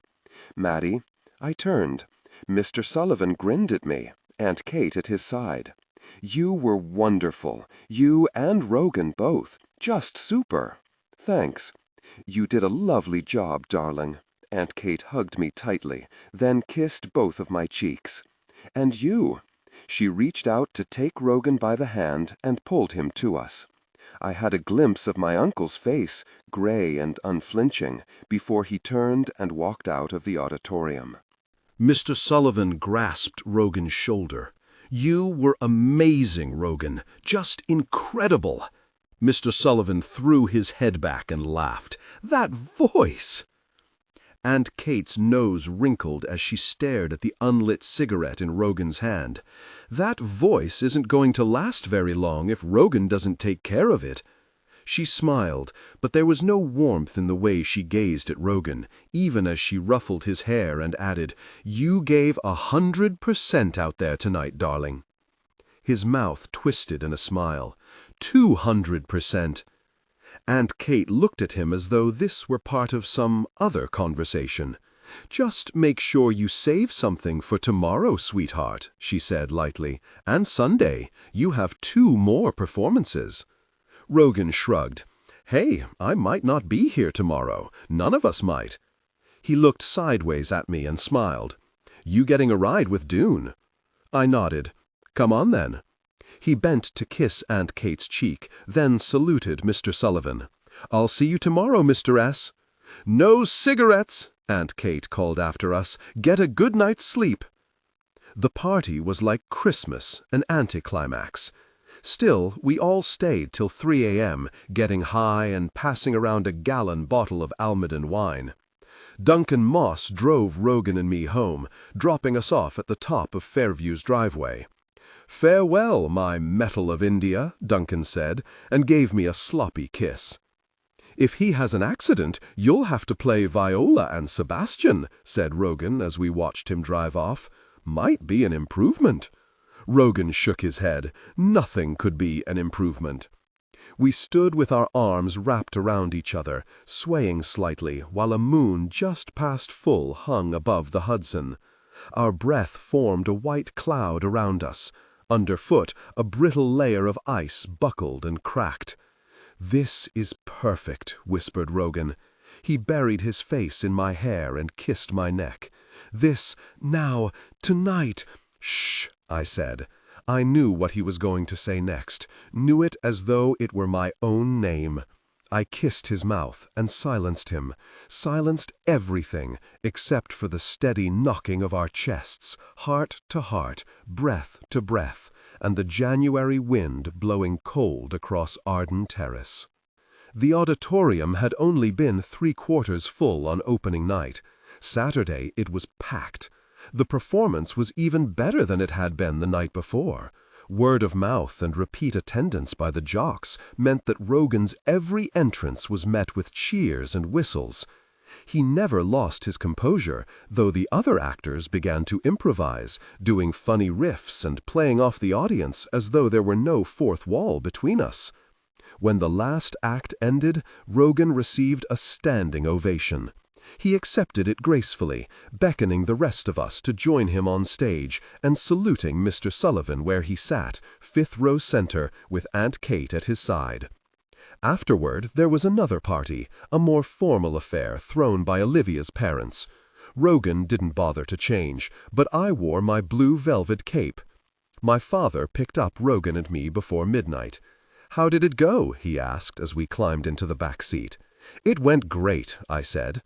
"Maddy," I turned. Mr. Sullivan grinned at me, Aunt Kate at his side. "You were wonderful, you and Rogan both, just super." "Thanks." "You did a lovely job, darling." Aunt Kate hugged me tightly, then kissed both of my cheeks. And you. She reached out to take Rogan by the hand and pulled him to us. I had a glimpse of my uncle's face, gray and unflinching, before he turned and walked out of the auditorium. Mr. Sullivan grasped Rogan's shoulder. "You were amazing, Rogan. Just incredible." Mr. Sullivan threw his head back and laughed. "That voice!" Aunt Kate's nose wrinkled as she stared at the unlit cigarette in Rogan's hand. "That voice isn't going to last very long if Rogan doesn't take care of it." She smiled, but there was no warmth in the way she gazed at Rogan, even as she ruffled his hair and added, "You gave 100% out there tonight, darling." His mouth twisted in a smile. 200%. Aunt Kate looked at him as though this were part of some other conversation. "Just make sure you save something for tomorrow, sweetheart," she said lightly. "And Sunday. You have 2 more performances." Rogan shrugged. "Hey, I might not be here tomorrow. None of us might." He looked sideways at me and smiled. "You getting a ride with Dune?" I nodded. "Come on then." He bent to kiss Aunt Kate's cheek, then saluted Mr. Sullivan. "I'll see you tomorrow, Mr. S." "No cigarettes," Aunt Kate called after us. "Get a good night's sleep." The party was like Christmas, an anticlimax. Still, we all stayed till 3 a.m., getting high and passing around a gallon bottle of Almaden wine. Duncan Moss drove Rogan and me home, dropping us off at the top of Fairview's driveway. "Farewell, my metal of India," Duncan said, and gave me a sloppy kiss. "If he has an accident, you'll have to play Viola and Sebastian," said Rogan as we watched him drive off. "Might be an improvement." Rogan shook his head. Nothing could be an improvement. We stood with our arms wrapped around each other, swaying slightly, while a moon just past full hung above the Hudson. Our breath formed a white cloud around us. Underfoot, a brittle layer of ice buckled and cracked. "This is perfect," whispered Rogan. He buried his face in my hair and kissed my neck. Now, tonight." "Shh," I said. I knew what he was going to say next, knew it as though it were my own name. I kissed his mouth and silenced him, silenced everything except for the steady knocking of our chests, heart to heart, breath to breath, and the January wind blowing cold across Arden Terrace. The auditorium had only been 3/4 full on opening night. Saturday it was packed. The performance was even better than it had been the night before. Word of mouth and repeat attendance by the jocks meant that Rogan's every entrance was met with cheers and whistles. He never lost his composure, though the other actors began to improvise, doing funny riffs and playing off the audience as though there were no fourth wall between us. When the last act ended, Rogan received a standing ovation. He accepted it gracefully, beckoning the rest of us to join him on stage and saluting Mr. Sullivan where he sat, 5th row center, with Aunt Kate at his side. Afterward, there was another party, a more formal affair thrown by Olivia's parents. Rogan didn't bother to change, but I wore my blue velvet cape. My father picked up Rogan and me before midnight. "How did it go?" he asked as we climbed into the back seat. "It went great," I said.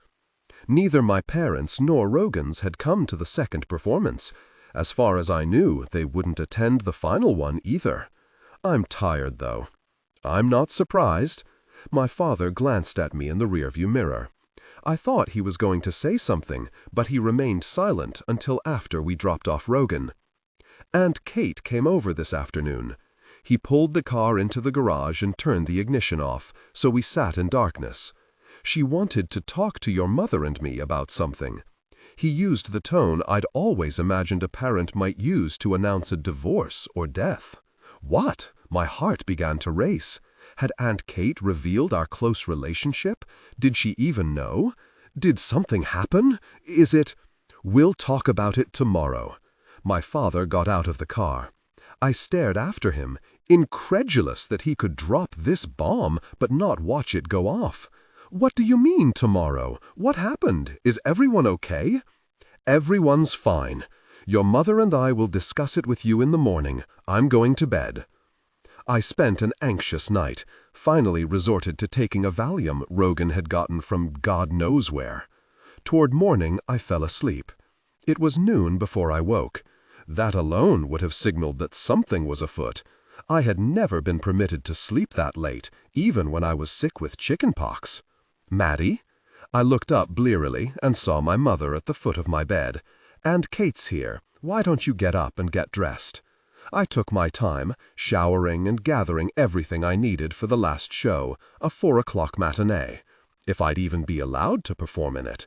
Neither my parents nor Rogan's had come to the second performance. As far as I knew, they wouldn't attend the final one either. "I'm tired, though." "I'm not surprised." My father glanced at me in the rearview mirror. I thought he was going to say something, but he remained silent until after we dropped off Rogan. Aunt Kate came over this afternoon. He pulled the car into the garage and turned the ignition off, so we sat in darkness. "She wanted to talk to your mother and me about something." He used the tone I'd always imagined a parent might use to announce a divorce or death. What? My heart began to race. Had Aunt Kate revealed our close relationship? Did she even know? Did something happen? Is it? "We'll talk about it tomorrow." My father got out of the car. I stared after him, incredulous that he could drop this bomb but not watch it go off. What do you mean, tomorrow? What happened? Is everyone okay? Everyone's fine. Your mother and I will discuss it with you in the morning. I'm going to bed. I spent an anxious night, finally resorted to taking a Valium Rogan had gotten from God knows where. Toward morning, I fell asleep. It was noon before I woke. That alone would have signaled that something was afoot. I had never been permitted to sleep that late, even when I was sick with chickenpox. Maddy? I looked up blearily and saw my mother at the foot of my bed. "And Kate's here. Why don't you get up and get dressed?" I took my time, showering and gathering everything I needed for the last show, a 4 o'clock matinee. If I'd even be allowed to perform in it.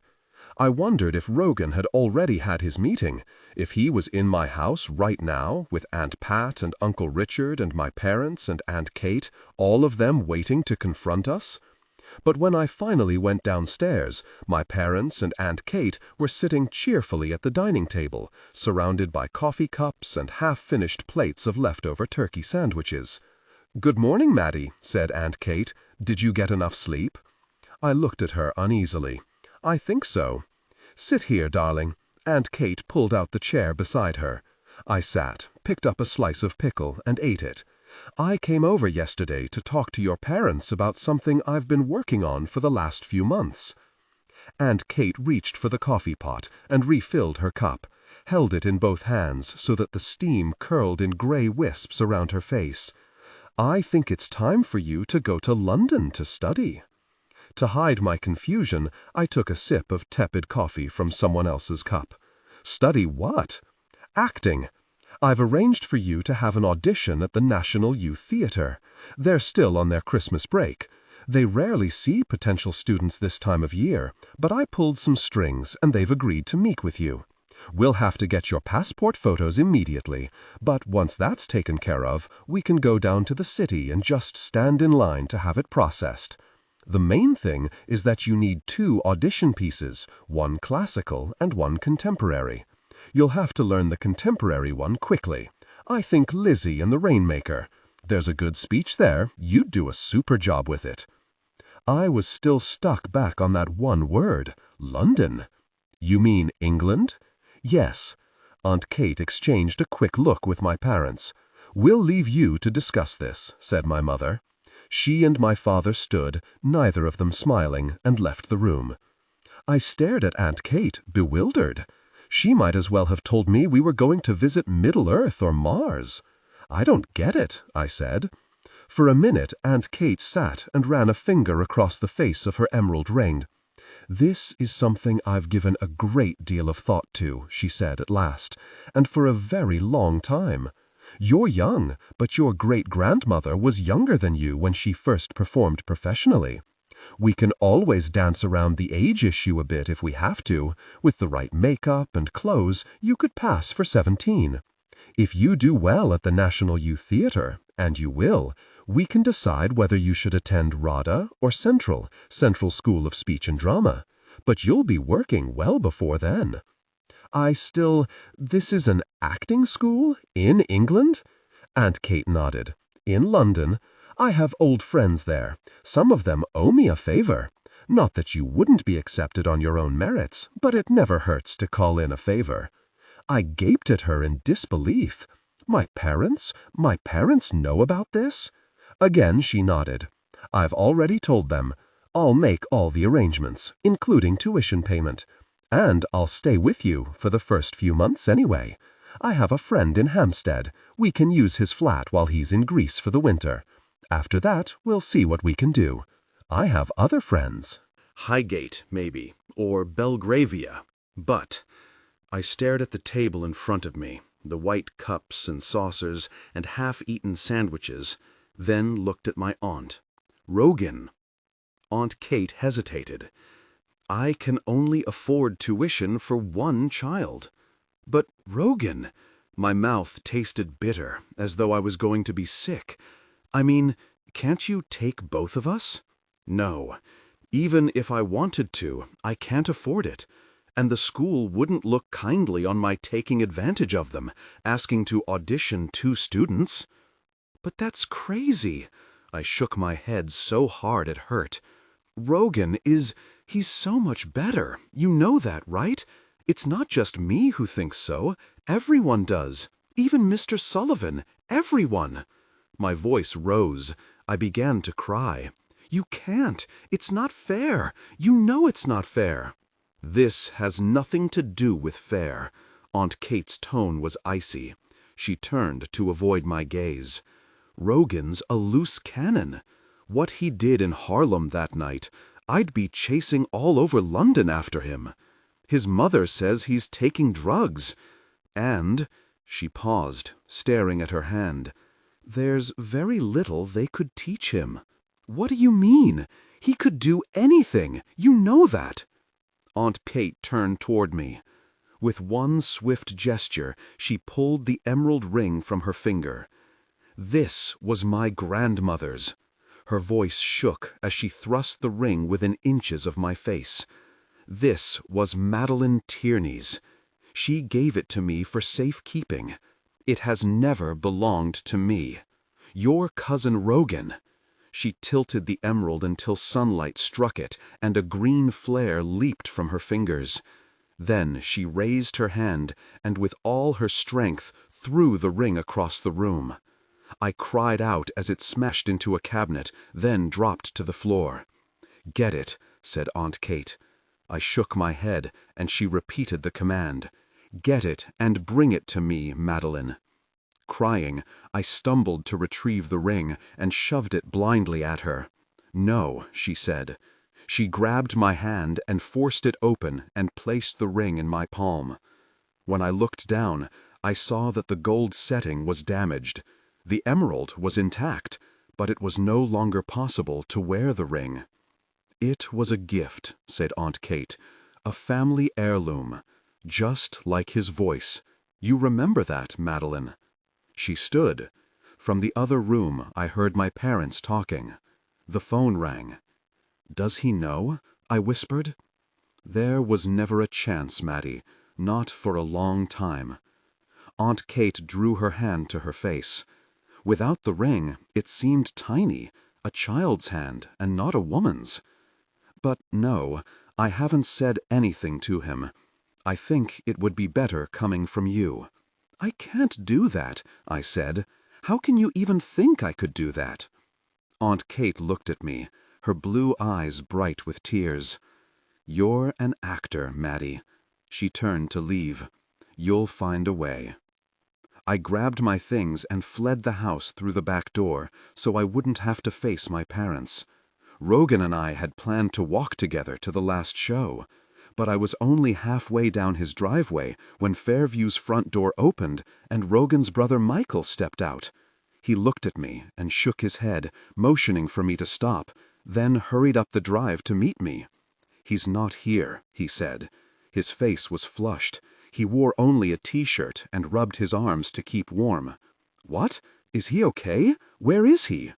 I wondered if Rogan had already had his meeting, if he was in my house right now, with Aunt Pat and Uncle Richard and my parents and Aunt Kate, all of them waiting to confront us. But when I finally went downstairs, my parents and Aunt Kate were sitting cheerfully at the dining table, surrounded by coffee cups and half-finished plates of leftover turkey sandwiches. "Good morning, Maddy," said Aunt Kate. "Did you get enough sleep?" I looked at her uneasily. "I think so." "Sit here, darling." Aunt Kate pulled out the chair beside her. I sat, picked up a slice of pickle, and ate it. "I came over yesterday to talk to your parents about something I've been working on for the last few months." Aunt Kate reached for the coffee pot and refilled her cup, held it in both hands so that the steam curled in gray wisps around her face. "I think it's time for you to go to London to study." To hide my confusion, I took a sip of tepid coffee from someone else's cup. "Study what?" "Acting. I've arranged for you to have an audition at the National Youth Theatre. They're still on their Christmas break. They rarely see potential students this time of year, but I pulled some strings and they've agreed to meet with you. We'll have to get your passport photos immediately, but once that's taken care of, we can go down to the city and just stand in line to have it processed. The main thing is that you need 2 audition pieces, one classical and one contemporary. You'll have to learn the contemporary one quickly. I think Lizzie and the Rainmaker. There's a good speech there. You'd do a super job with it." I was still stuck back on that one word, London. "You mean England?" "Yes." Aunt Kate exchanged a quick look with my parents. "We'll leave you to discuss this," said my mother. She and my father stood, neither of them smiling, and left the room. I stared at Aunt Kate, bewildered. She might as well have told me we were going to visit Middle-earth or Mars. "I don't get it," I said. For a minute Aunt Kate sat and ran a finger across the face of her emerald ring. "This is something I've given a great deal of thought to," she said at last, "and for a very long time. You're young, but your great-grandmother was younger than you when she first performed professionally. We can always dance around the age issue a bit if we have to. With the right makeup and clothes, you could pass for 17. If you do well at the National Youth Theatre, and you will, we can decide whether you should attend RADA or Central School of Speech and Drama. But you'll be working well before then." "This is an acting school? In England?" Aunt Kate nodded. "In London. I have old friends there. Some of them owe me a favor. Not that you wouldn't be accepted on your own merits, but it never hurts to call in a favor." I gaped at her in disbelief. My parents know about this?" Again she nodded. "I've already told them. I'll make all the arrangements, including tuition payment. And I'll stay with you for the first few months anyway. I have a friend in Hampstead. We can use his flat while he's in Greece for the winter. After that, we'll see what we can do. I have other friends." Highgate, maybe, or Belgravia. But I stared at the table in front of me, the white cups and saucers and half-eaten sandwiches, then looked at my aunt. Rogan. Aunt Kate hesitated. "I can only afford tuition for one child." "But Rogan," my mouth tasted bitter, as though I was going to be sick. "I mean, can't you take both of us?" "No. Even if I wanted to, I can't afford it. And the school wouldn't look kindly on my taking advantage of them, asking to audition 2 students." "But that's crazy." I shook my head so hard it hurt. Rogan he's so much better. You know that, right? It's not just me who thinks so. Everyone does. Even Mr. Sullivan. Everyone. My voice rose. I began to cry. You can't. It's not fair. You know it's not fair. This has nothing to do with fair. Aunt Kate's tone was icy. She turned to avoid my gaze. Rogan's a loose cannon. What he did in Harlem that night, I'd be chasing all over London after him. His mother says he's taking drugs. And, she paused, staring at her hand, there's very little they could teach him. What do you mean? He could do anything. You know that. Aunt Kate turned toward me. With one swift gesture, she pulled the emerald ring from her finger. This was my grandmother's. Her voice shook as she thrust the ring within inches of my face. This was Madeleine Tierney's. She gave it to me for safekeeping. It has never belonged to me. Your cousin Rogan. She tilted the emerald until sunlight struck it, and a green flare leaped from her fingers. Then she raised her hand, and with all her strength threw the ring across the room. I cried out as it smashed into a cabinet, then dropped to the floor. "Get it," said Aunt Kate. I shook my head, and she repeated the command. "Get it and bring it to me, Madeleine." Crying, I stumbled to retrieve the ring and shoved it blindly at her. "No," she said. She grabbed my hand and forced it open and placed the ring in my palm. When I looked down, I saw that the gold setting was damaged. The emerald was intact, but it was no longer possible to wear the ring. "It was a gift," said Aunt Kate, "a family heirloom, just like his voice. You remember that, Madeleine?" She stood. From the other room, I heard my parents talking. The phone rang. "Does he know?" I whispered. "There was never a chance, Maddy, not for a long time." Aunt Kate drew her hand to her face. Without the ring, it seemed tiny, a child's hand and not a woman's. "But no, I haven't said anything to him. I think it would be better coming from you." "I can't do that," I said. "How can you even think I could do that?" Aunt Kate looked at me, her blue eyes bright with tears. "You're an actor, Maddy." She turned to leave. "You'll find a way." I grabbed my things and fled the house through the back door, so I wouldn't have to face my parents. Rogan and I had planned to walk together to the last show, but I was only halfway down his driveway when Fairview's front door opened and Rogan's brother Michael stepped out. He looked at me and shook his head, motioning for me to stop, then hurried up the drive to meet me. "He's not here," he said. His face was flushed. He wore only a t-shirt and rubbed his arms to keep warm. "What? Is he okay? Where is he?"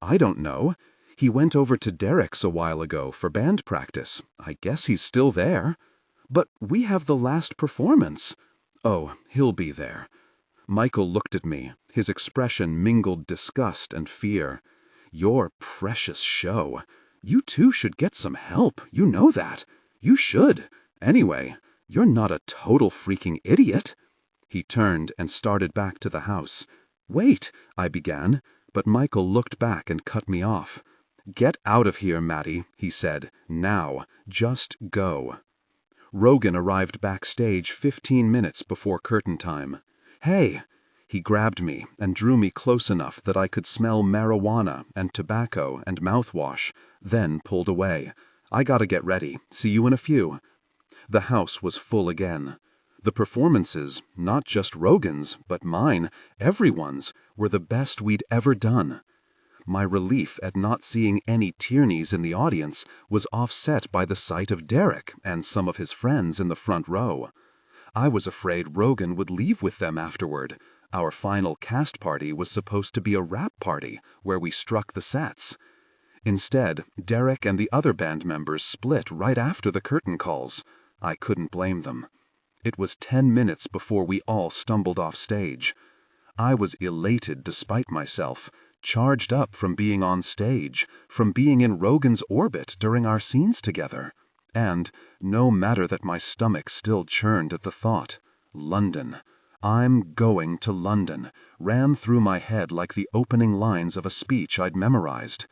"I don't know. He went over to Derek's a while ago for band practice. I guess he's still there." "But we have the last performance." "Oh, he'll be there." Michael looked at me. His expression mingled disgust and fear. "Your precious show. You two should get some help, you know that. You should. Anyway, you're not a total freaking idiot." He turned and started back to the house. "Wait," I began, but Michael looked back and cut me off. "Get out of here, Maddy," he said. "Now. Just go." Rogan arrived backstage 15 minutes before curtain time. "Hey!" He grabbed me and drew me close enough that I could smell marijuana and tobacco and mouthwash, then pulled away. "I gotta get ready. See you in a few." The house was full again. The performances, not just Rogan's, but mine, everyone's, were the best we'd ever done. My relief at not seeing any Tierneys in the audience was offset by the sight of Derek and some of his friends in the front row. I was afraid Rogan would leave with them afterward. Our final cast party was supposed to be a rap party where we struck the sets. Instead, Derek and the other band members split right after the curtain calls. I couldn't blame them. It was 10 minutes before we all stumbled off stage. I was elated despite myself, charged up from being on stage, from being in Rogan's orbit during our scenes together. And, no matter that my stomach still churned at the thought, London, I'm going to London, ran through my head like the opening lines of a speech I'd memorized.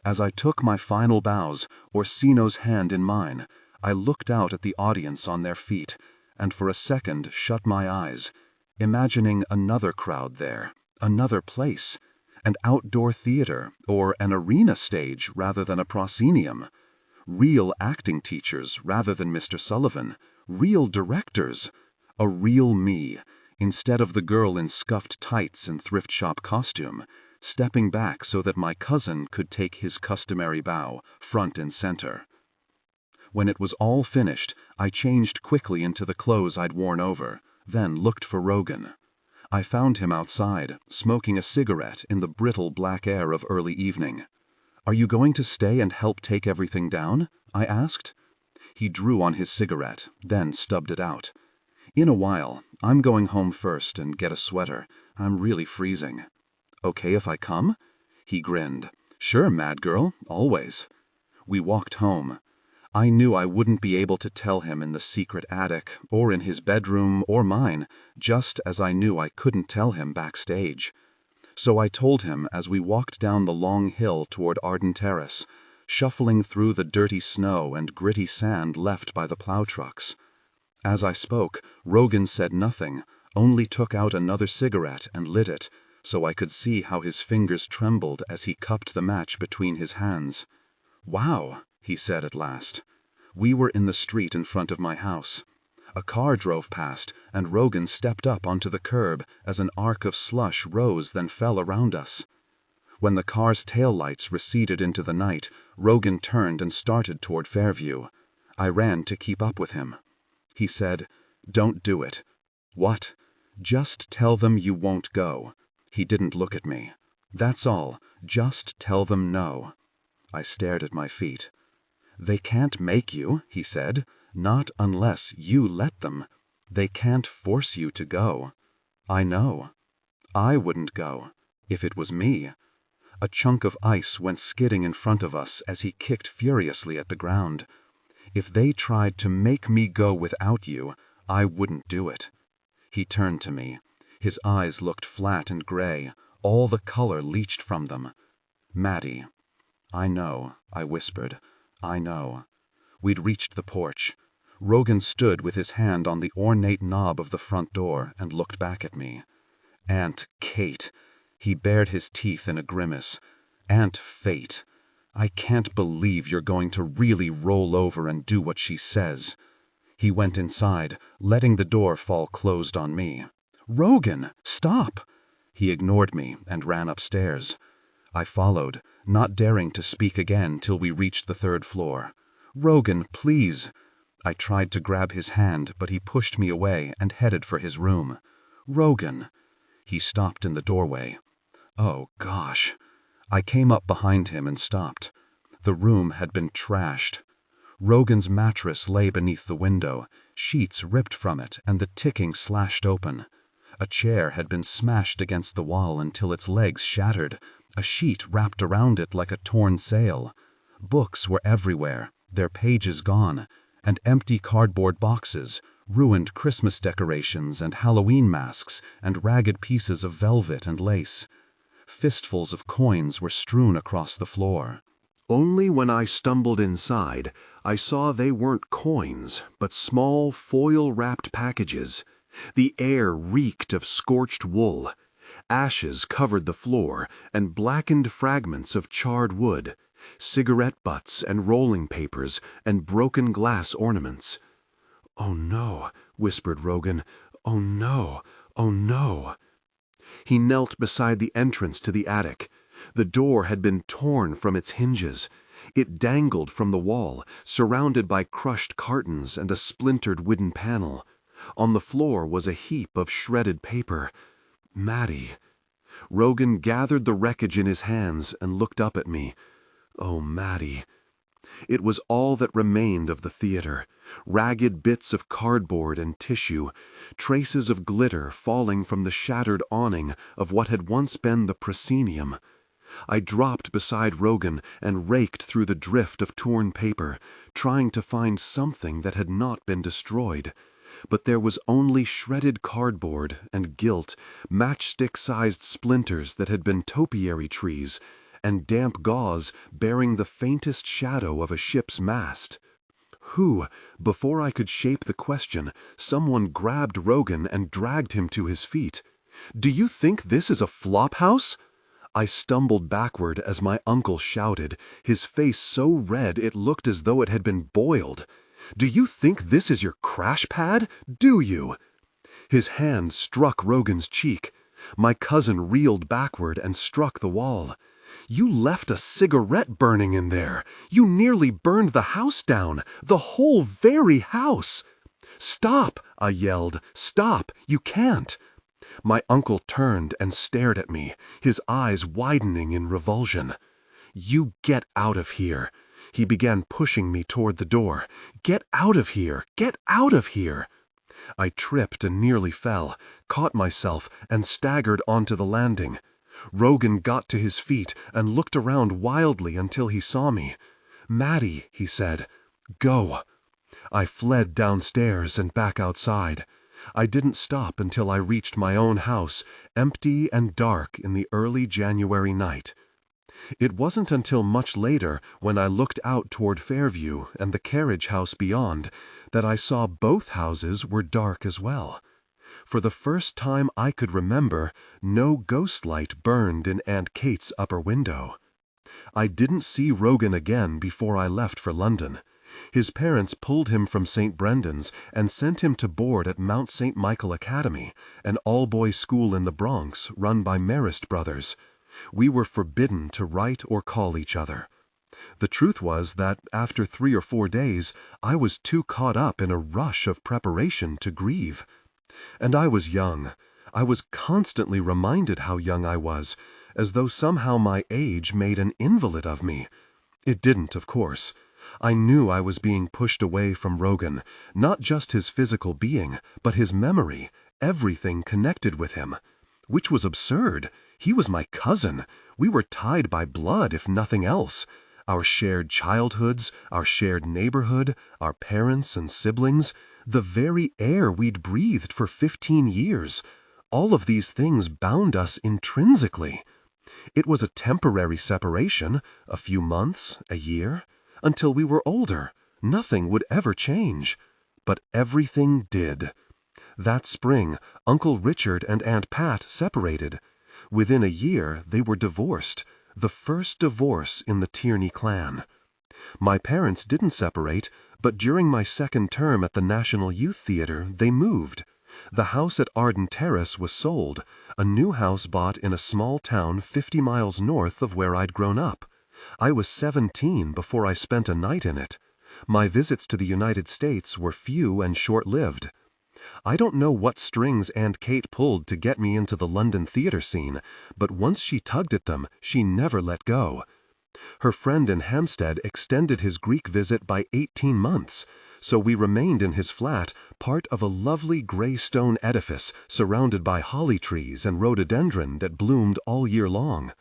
As I took my final bows, Orsino's hand in mine, I looked out at the audience on their feet, and for a second shut my eyes, imagining another crowd there, another place, an outdoor theater or an arena stage rather than a proscenium, real acting teachers rather than Mr. Sullivan, real directors, a real me, instead of the girl in scuffed tights and thrift shop costume, stepping back so that my cousin could take his customary bow, front and center. When it was all finished, I changed quickly into the clothes I'd worn over, then looked for Rogan. I found him outside, smoking a cigarette in the brittle black air of early evening. "Are you going to stay and help take everything down?" I asked. He drew on his cigarette, then stubbed it out. "In a while. I'm going home first and get a sweater. I'm really freezing." "Okay if I come?" He grinned. "Sure, mad girl, always." We walked home. I knew I wouldn't be able to tell him in the secret attic, or in his bedroom, or mine, just as I knew I couldn't tell him backstage. So I told him as we walked down the long hill toward Arden Terrace, shuffling through the dirty snow and gritty sand left by the plow trucks. As I spoke, Rogan said nothing, only took out another cigarette and lit it, so I could see how his fingers trembled as he cupped the match between his hands. "Wow," he said at last. We were in the street in front of my house. A car drove past, and Rogan stepped up onto the curb as an arc of slush rose then fell around us. When the car's taillights receded into the night, Rogan turned and started toward Fairview. I ran to keep up with him. He said, "Don't do it." "What?" "Just tell them you won't go." He didn't look at me. "That's all. Just tell them no." I stared at my feet. "They can't make you," he said. "Not unless you let them. They can't force you to go." "I know." "I wouldn't go. If it was me." A chunk of ice went skidding in front of us as he kicked furiously at the ground. "If they tried to make me go without you, I wouldn't do it." He turned to me. His eyes looked flat and gray, all the color leached from them. "Maddy." "I know," I whispered. "I know." We'd reached the porch. Rogan stood with his hand on the ornate knob of the front door and looked back at me. "Aunt Kate." He bared his teeth in a grimace. "Aunt Fate. I can't believe you're going to really roll over and do what she says." He went inside, letting the door fall closed on me. "Rogan, stop!" He ignored me and ran upstairs. I followed, not daring to speak again till we reached the third floor. "Rogan, please." I tried to grab his hand, but he pushed me away and headed for his room. "Rogan." He stopped in the doorway. Oh, gosh. I came up behind him and stopped. The room had been trashed. Rogan's mattress lay beneath the window, sheets ripped from it and the ticking slashed open. A chair had been smashed against the wall until its legs shattered, a sheet wrapped around it like a torn sail. Books were everywhere, their pages gone, and empty cardboard boxes, ruined Christmas decorations and Halloween masks, and ragged pieces of velvet and lace. Fistfuls of coins were strewn across the floor. Only when I stumbled inside, I saw they weren't coins, but small foil-wrapped packages. The air reeked of scorched wool. Ashes covered the floor, and blackened fragments of charred wood, cigarette butts and rolling papers, and broken glass ornaments. "Oh no," whispered Rogan. "Oh no, oh no." He knelt beside the entrance to the attic. The door had been torn from its hinges. It dangled from the wall, surrounded by crushed cartons and a splintered wooden panel. On the floor was a heap of shredded paper. Maddy. Rogan gathered the wreckage in his hands and looked up at me. Oh, Maddy. It was all that remained of the theater. Ragged bits of cardboard and tissue, traces of glitter falling from the shattered awning of what had once been the proscenium. I dropped beside Rogan and raked through the drift of torn paper, trying to find something that had not been destroyed. But there was only shredded cardboard and gilt, matchstick-sized splinters that had been topiary trees, and damp gauze bearing the faintest shadow of a ship's mast. Before I could shape the question, someone grabbed Rogan and dragged him to his feet. "Do you think this is a flophouse?" I stumbled backward as my uncle shouted, his face so red it looked as though it had been boiled. "Do you think this is your crash pad? Do you?" His hand struck Rogan's cheek. My cousin reeled backward and struck the wall. "You left a cigarette burning in there. You nearly burned the house down, the whole very house." "Stop!" I yelled. "Stop! You can't!" My uncle turned and stared at me, his eyes widening in revulsion. "You get out of here." He began pushing me toward the door. "Get out of here! Get out of here!" I tripped and nearly fell, caught myself, and staggered onto the landing. Rogan got to his feet and looked around wildly until he saw me. "Maddy," he said, "go." I fled downstairs and back outside. I didn't stop until I reached my own house, empty and dark in the early January night. It wasn't until much later, when I looked out toward Fairview and the carriage house beyond, that I saw both houses were dark as well. For the first time I could remember, no ghost light burned in Aunt Kate's upper window. I didn't see Rogan again before I left for London. His parents pulled him from St. Brendan's and sent him to board at Mount St. Michael Academy, an all-boys school in the Bronx run by Marist brothers. We were forbidden to write or call each other. The truth was that after 3 or 4 days, I was too caught up in a rush of preparation to grieve. And I was young. I was constantly reminded how young I was, as though somehow my age made an invalid of me. It didn't, of course. I knew I was being pushed away from Rogan, not just his physical being, but his memory, everything connected with him. Which was absurd. He was my cousin. We were tied by blood, if nothing else. Our shared childhoods, our shared neighborhood, our parents and siblings, the very air we'd breathed for 15 years. All of these things bound us intrinsically. It was a temporary separation, a few months, a year. Until we were older, nothing would ever change. But everything did. That spring, Uncle Richard and Aunt Pat separated. Within a year, they were divorced, the first divorce in the Tierney clan. My parents didn't separate, but during my second term at the National Youth Theater, they moved. The house at Arden Terrace was sold, a new house bought in a small town 50 miles north of where I'd grown up. I was 17 before I spent a night in it. My visits to the United States were few and short-lived. I don't know what strings Aunt Kate pulled to get me into the London theater scene, but once she tugged at them, she never let go. Her friend in Hampstead extended his Greek visit by 18 months, so we remained in his flat, part of a lovely gray stone edifice surrounded by holly trees and rhododendron that bloomed all year long.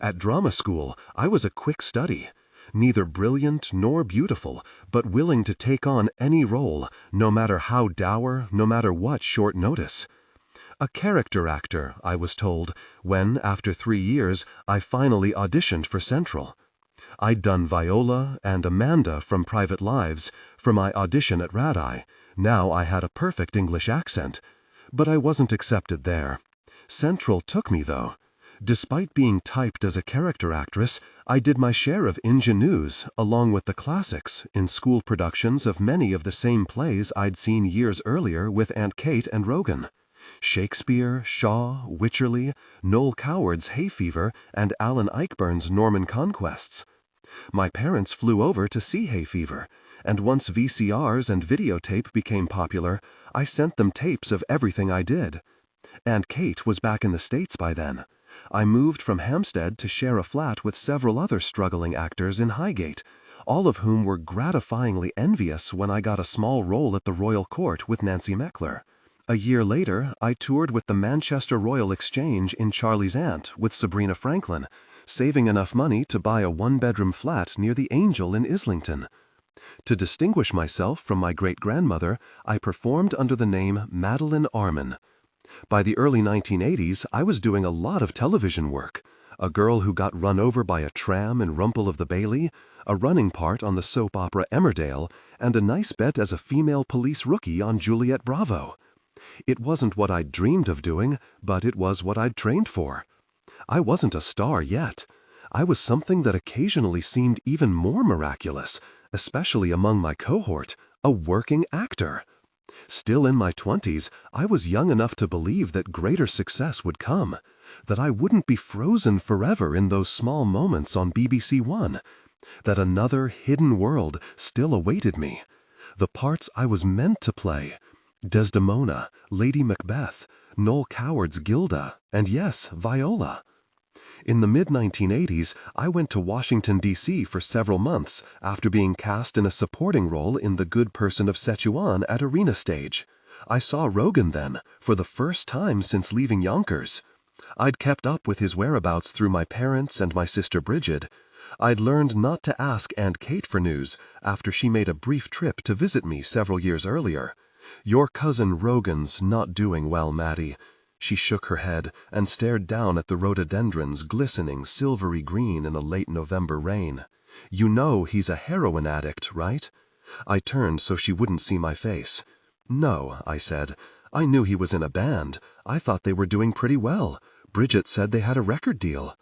At drama school, I was a quick study. Neither brilliant nor beautiful, but willing to take on any role, no matter how dour, no matter what short notice. A character actor, I was told, when, after 3 years, I finally auditioned for Central. I'd done Viola and Amanda from Private Lives for my audition at Rad-Eye. Now I had a perfect English accent. But I wasn't accepted there. Central took me, though. Despite being typed as a character actress, I did my share of ingenues along with the classics in school productions of many of the same plays I'd seen years earlier with Aunt Kate and Rogan. Shakespeare, Shaw, Wycherley, Noel Coward's Hay Fever, and Alan Ayckbourn's Norman Conquests. My parents flew over to see Hay Fever, and once VCRs and videotape became popular, I sent them tapes of everything I did. Aunt Kate was back in the States by then. I moved from Hampstead to share a flat with several other struggling actors in Highgate, all of whom were gratifyingly envious when I got a small role at the Royal Court with Nancy Meckler. A year later, I toured with the Manchester Royal Exchange in Charlie's Aunt with Sabrina Franklin, saving enough money to buy a one-bedroom flat near the Angel in Islington. To distinguish myself from my great-grandmother, I performed under the name Madeleine Arman. By the early 1980s, I was doing a lot of television work. A girl who got run over by a tram in Rumple of the Bailey, a running part on the soap opera Emmerdale, and a nice bet as a female police rookie on Juliet Bravo. It wasn't what I'd dreamed of doing, but it was what I'd trained for. I wasn't a star yet. I was something that occasionally seemed even more miraculous, especially among my cohort, a working actor. Still in my 20s, I was young enough to believe that greater success would come, that I wouldn't be frozen forever in those small moments on BBC One, that another hidden world still awaited me, the parts I was meant to play, Desdemona, Lady Macbeth, Noel Coward's Gilda, and yes, Viola. In the mid-1980s, I went to Washington, D.C. for several months after being cast in a supporting role in The Good Person of Szechuan at Arena Stage. I saw Rogan then, for the first time since leaving Yonkers. I'd kept up with his whereabouts through my parents and my sister Bridget. I'd learned not to ask Aunt Kate for news after she made a brief trip to visit me several years earlier. "Your cousin Rogan's not doing well, Maddy." She shook her head and stared down at the rhododendrons glistening silvery green in a late November rain. "You know he's a heroin addict, right?" I turned so she wouldn't see my face. "No," I said. "I knew he was in a band. I thought they were doing pretty well. Bridget said they had a record deal."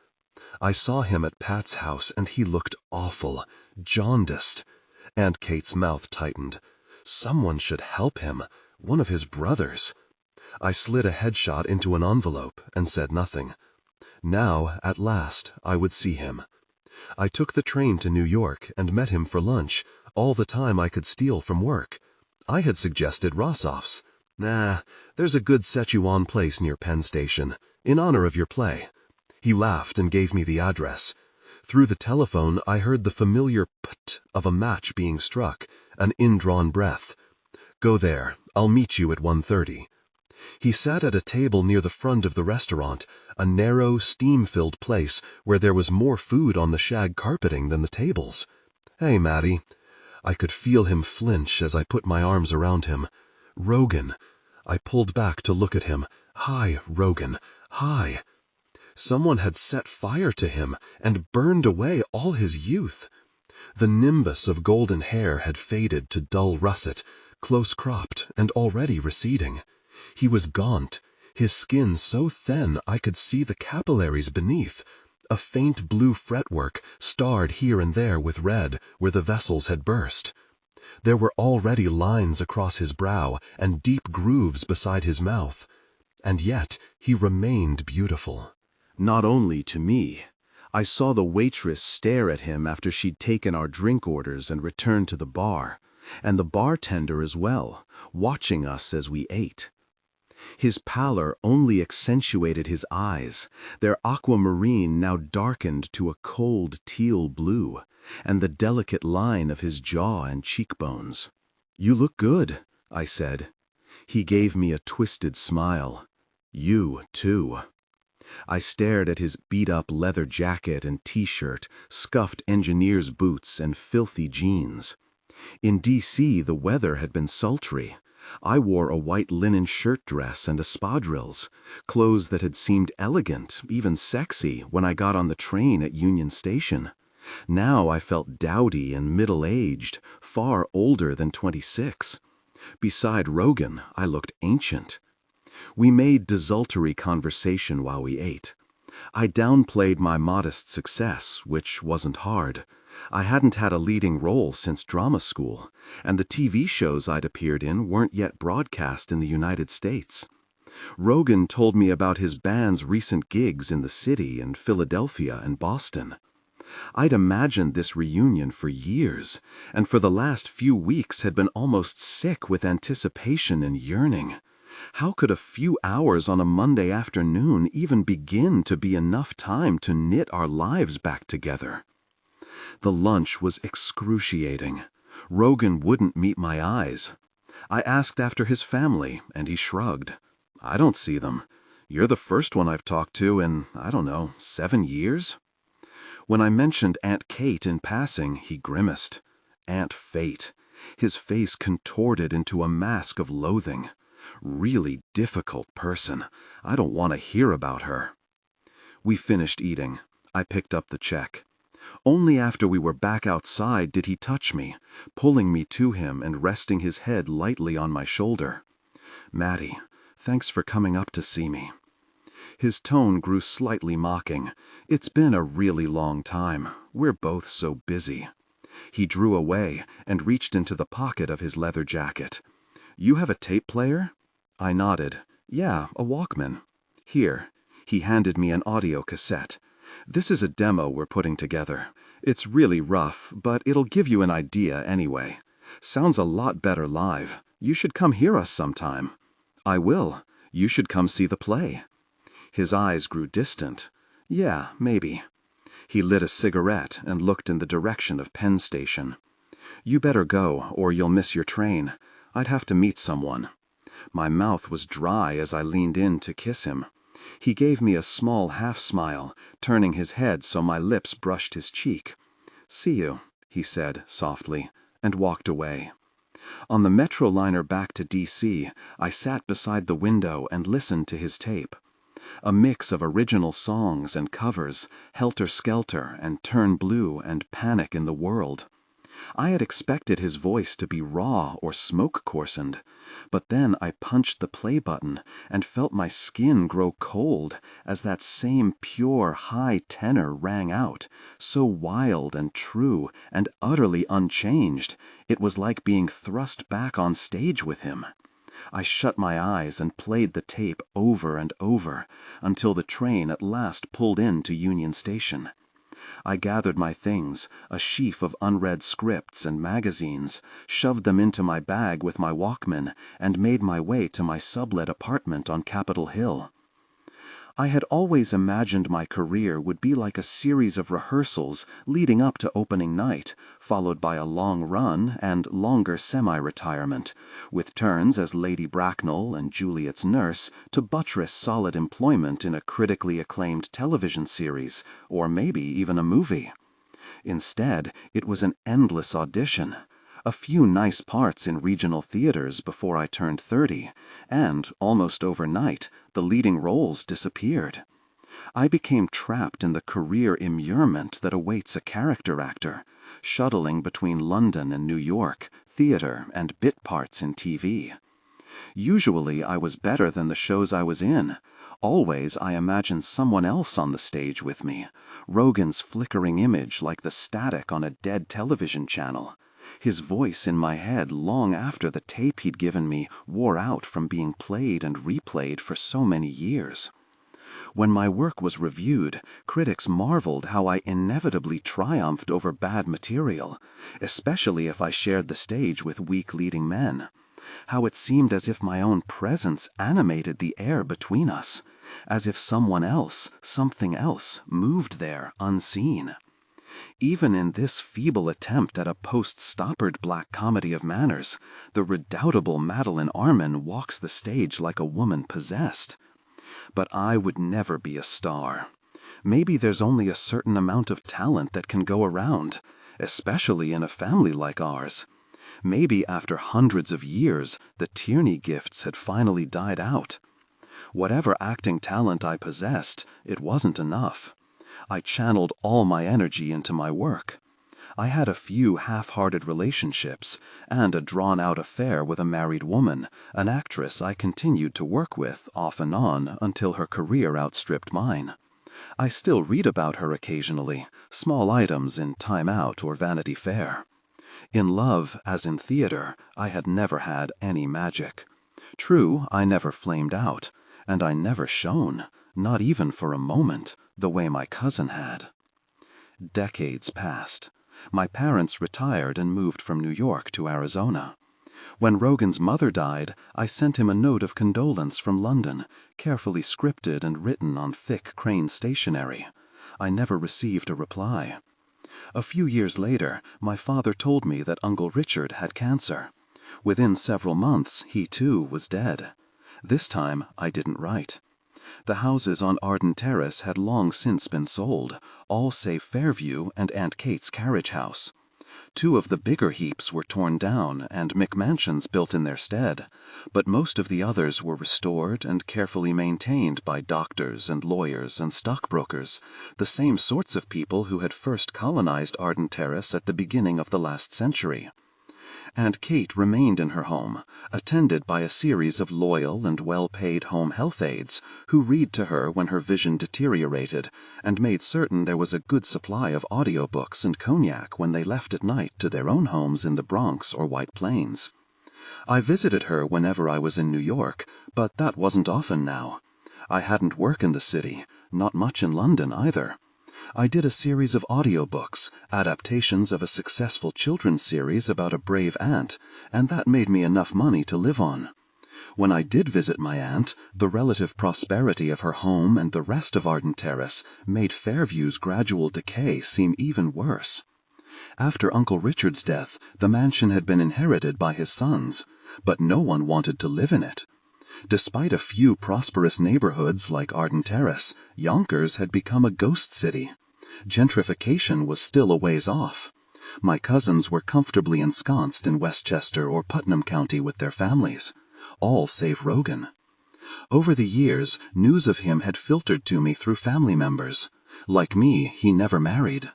I saw him at Pat's house and he looked awful, jaundiced. Aunt Kate's mouth tightened. Someone should help him, one of his brothers. I slid a headshot into an envelope and said nothing. Now, at last, I would see him. I took the train to New York and met him for lunch, all the time I could steal from work. I had suggested Rossoff's. "Nah, there's a good Szechuan place near Penn Station, in honor of your play." He laughed and gave me the address. Through the telephone, I heard the familiar p't of a match being struck, an indrawn breath. "Go there. I'll meet you at 1:30. He sat at a table near the front of the restaurant, a narrow, steam-filled place where there was more food on the shag carpeting than the tables. "Hey, Maddy." I could feel him flinch as I put my arms around him. "Rogan." I pulled back to look at him. "Hi, Rogan. Hi." Someone had set fire to him and burned away all his youth. The nimbus of golden hair had faded to dull russet, close-cropped and already receding. He was gaunt, his skin so thin I could see the capillaries beneath, a faint blue fretwork starred here and there with red where the vessels had burst. There were already lines across his brow and deep grooves beside his mouth. And yet he remained beautiful. Not only to me. I saw the waitress stare at him after she'd taken our drink orders and returned to the bar, and the bartender as well, watching us as we ate. His pallor only accentuated his eyes, their aquamarine now darkened to a cold teal blue, and the delicate line of his jaw and cheekbones. "You look good," I said. He gave me a twisted smile. "You, too." I stared at his beat-up leather jacket and t-shirt, scuffed engineer's boots, and filthy jeans. In D.C., the weather had been sultry. I wore a white linen shirt dress and espadrilles, clothes that had seemed elegant, even sexy, when I got on the train at Union Station. Now I felt dowdy and middle-aged, far older than 26. Beside Rogan, I looked ancient. We made desultory conversation while we ate. I downplayed my modest success, which wasn't hard. I hadn't had a leading role since drama school, and the TV shows I'd appeared in weren't yet broadcast in the United States. Rogan told me about his band's recent gigs in the city and Philadelphia and Boston. I'd imagined this reunion for years, and for the last few weeks had been almost sick with anticipation and yearning. How could a few hours on a Monday afternoon even begin to be enough time to knit our lives back together? The lunch was excruciating. Rogan wouldn't meet my eyes. I asked after his family, and he shrugged. "I don't see them. You're the first one I've talked to in, I don't know, 7 years?" When I mentioned Aunt Kate in passing, he grimaced. Aunt Fate. His face contorted into a mask of loathing. Really difficult person. I don't want to hear about her. We finished eating. I picked up the check. Only after we were back outside did he touch me, pulling me to him and resting his head lightly on my shoulder. "Maddy, thanks for coming up to see me." His tone grew slightly mocking. "It's been a really long time. We're both so busy." He drew away and reached into the pocket of his leather jacket. "You have a tape player?" I nodded. "Yeah, a Walkman." "Here." He handed me an audio cassette. "This is a demo we're putting together. It's really rough, but it'll give you an idea anyway. Sounds a lot better live. You should come hear us sometime." "I will. You should come see the play." His eyes grew distant. "Yeah, maybe." He lit a cigarette and looked in the direction of Penn Station. "You better go, or you'll miss your train. I'd have to meet someone." My mouth was dry as I leaned in to kiss him. He gave me a small half-smile, turning his head so my lips brushed his cheek. "See you," he said softly, and walked away. On the metro liner back to D.C., I sat beside the window and listened to his tape. A mix of original songs and covers, Helter Skelter and Turn Blue and Panic in the World. I had expected his voice to be raw or smoke-coarsened, but then I punched the play button and felt my skin grow cold as that same pure high tenor rang out, so wild and true and utterly unchanged, it was like being thrust back on stage with him. I shut my eyes and played the tape over and over until the train at last pulled into Union Station. I gathered my things, a sheaf of unread scripts and magazines, shoved them into my bag with my Walkman, and made my way to my sublet apartment on Capitol Hill. I had always imagined my career would be like a series of rehearsals leading up to opening night, followed by a long run and longer semi-retirement, with turns as Lady Bracknell and Juliet's nurse to buttress solid employment in a critically acclaimed television series, or maybe even a movie. Instead, it was an endless audition. A few nice parts in regional theaters before I turned 30, and, almost overnight, the leading roles disappeared. I became trapped in the career immurement that awaits a character actor, shuttling between London and New York, theater and bit parts in TV. Usually I was better than the shows I was in. Always I imagined someone else on the stage with me, Rogan's flickering image like the static on a dead television channel. His voice in my head long after the tape he'd given me wore out from being played and replayed for so many years. When my work was reviewed, critics marveled how I inevitably triumphed over bad material, especially if I shared the stage with weak leading men. How it seemed as if my own presence animated the air between us, as if someone else, something else, moved there unseen. Even in this feeble attempt at a post-Stoppard black comedy of manners, the redoubtable Madeleine walks the stage like a woman possessed. But I would never be a star. Maybe there's only a certain amount of talent that can go around, especially in a family like ours. Maybe after hundreds of years, the Tierney gifts had finally died out. Whatever acting talent I possessed, it wasn't enough. I channeled all my energy into my work. I had a few half-hearted relationships and a drawn-out affair with a married woman, an actress I continued to work with off and on until her career outstripped mine. I still read about her occasionally, small items in Time Out or Vanity Fair. In love, as in theater, I had never had any magic. True, I never flamed out, and I never shone, not even for a moment, the way my cousin had. Decades passed. My parents retired and moved from New York to Arizona. When Rogan's mother died, I sent him a note of condolence from London, carefully scripted and written on thick Crane stationery. I never received a reply. A few years later, my father told me that Uncle Richard had cancer. Within several months, he too was dead. This time, I didn't write. The houses on Arden Terrace had long since been sold, all save Fairview and Aunt Kate's carriage house. 2 of the bigger heaps were torn down and McMansions built in their stead, but most of the others were restored and carefully maintained by doctors and lawyers and stockbrokers, the same sorts of people who had first colonized Arden Terrace at the beginning of the last century. Aunt Kate remained in her home, attended by a series of loyal and well-paid home health aides who read to her when her vision deteriorated and made certain there was a good supply of audiobooks and cognac when they left at night to their own homes in the Bronx or White Plains. I visited her whenever I was in New York, but that wasn't often now. I hadn't work in the city, not much in London either. I did a series of audiobooks, adaptations of a successful children's series about a brave aunt, and that made me enough money to live on. When I did visit my aunt, the relative prosperity of her home and the rest of Arden Terrace made Fairview's gradual decay seem even worse. After Uncle Richard's death, the mansion had been inherited by his sons, but no one wanted to live in it. Despite a few prosperous neighborhoods like Arden Terrace, Yonkers had become a ghost city. Gentrification was still a ways off. My cousins were comfortably ensconced in Westchester or Putnam County with their families, all save Rogan. Over the years, news of him had filtered to me through family members. Like me, he never married.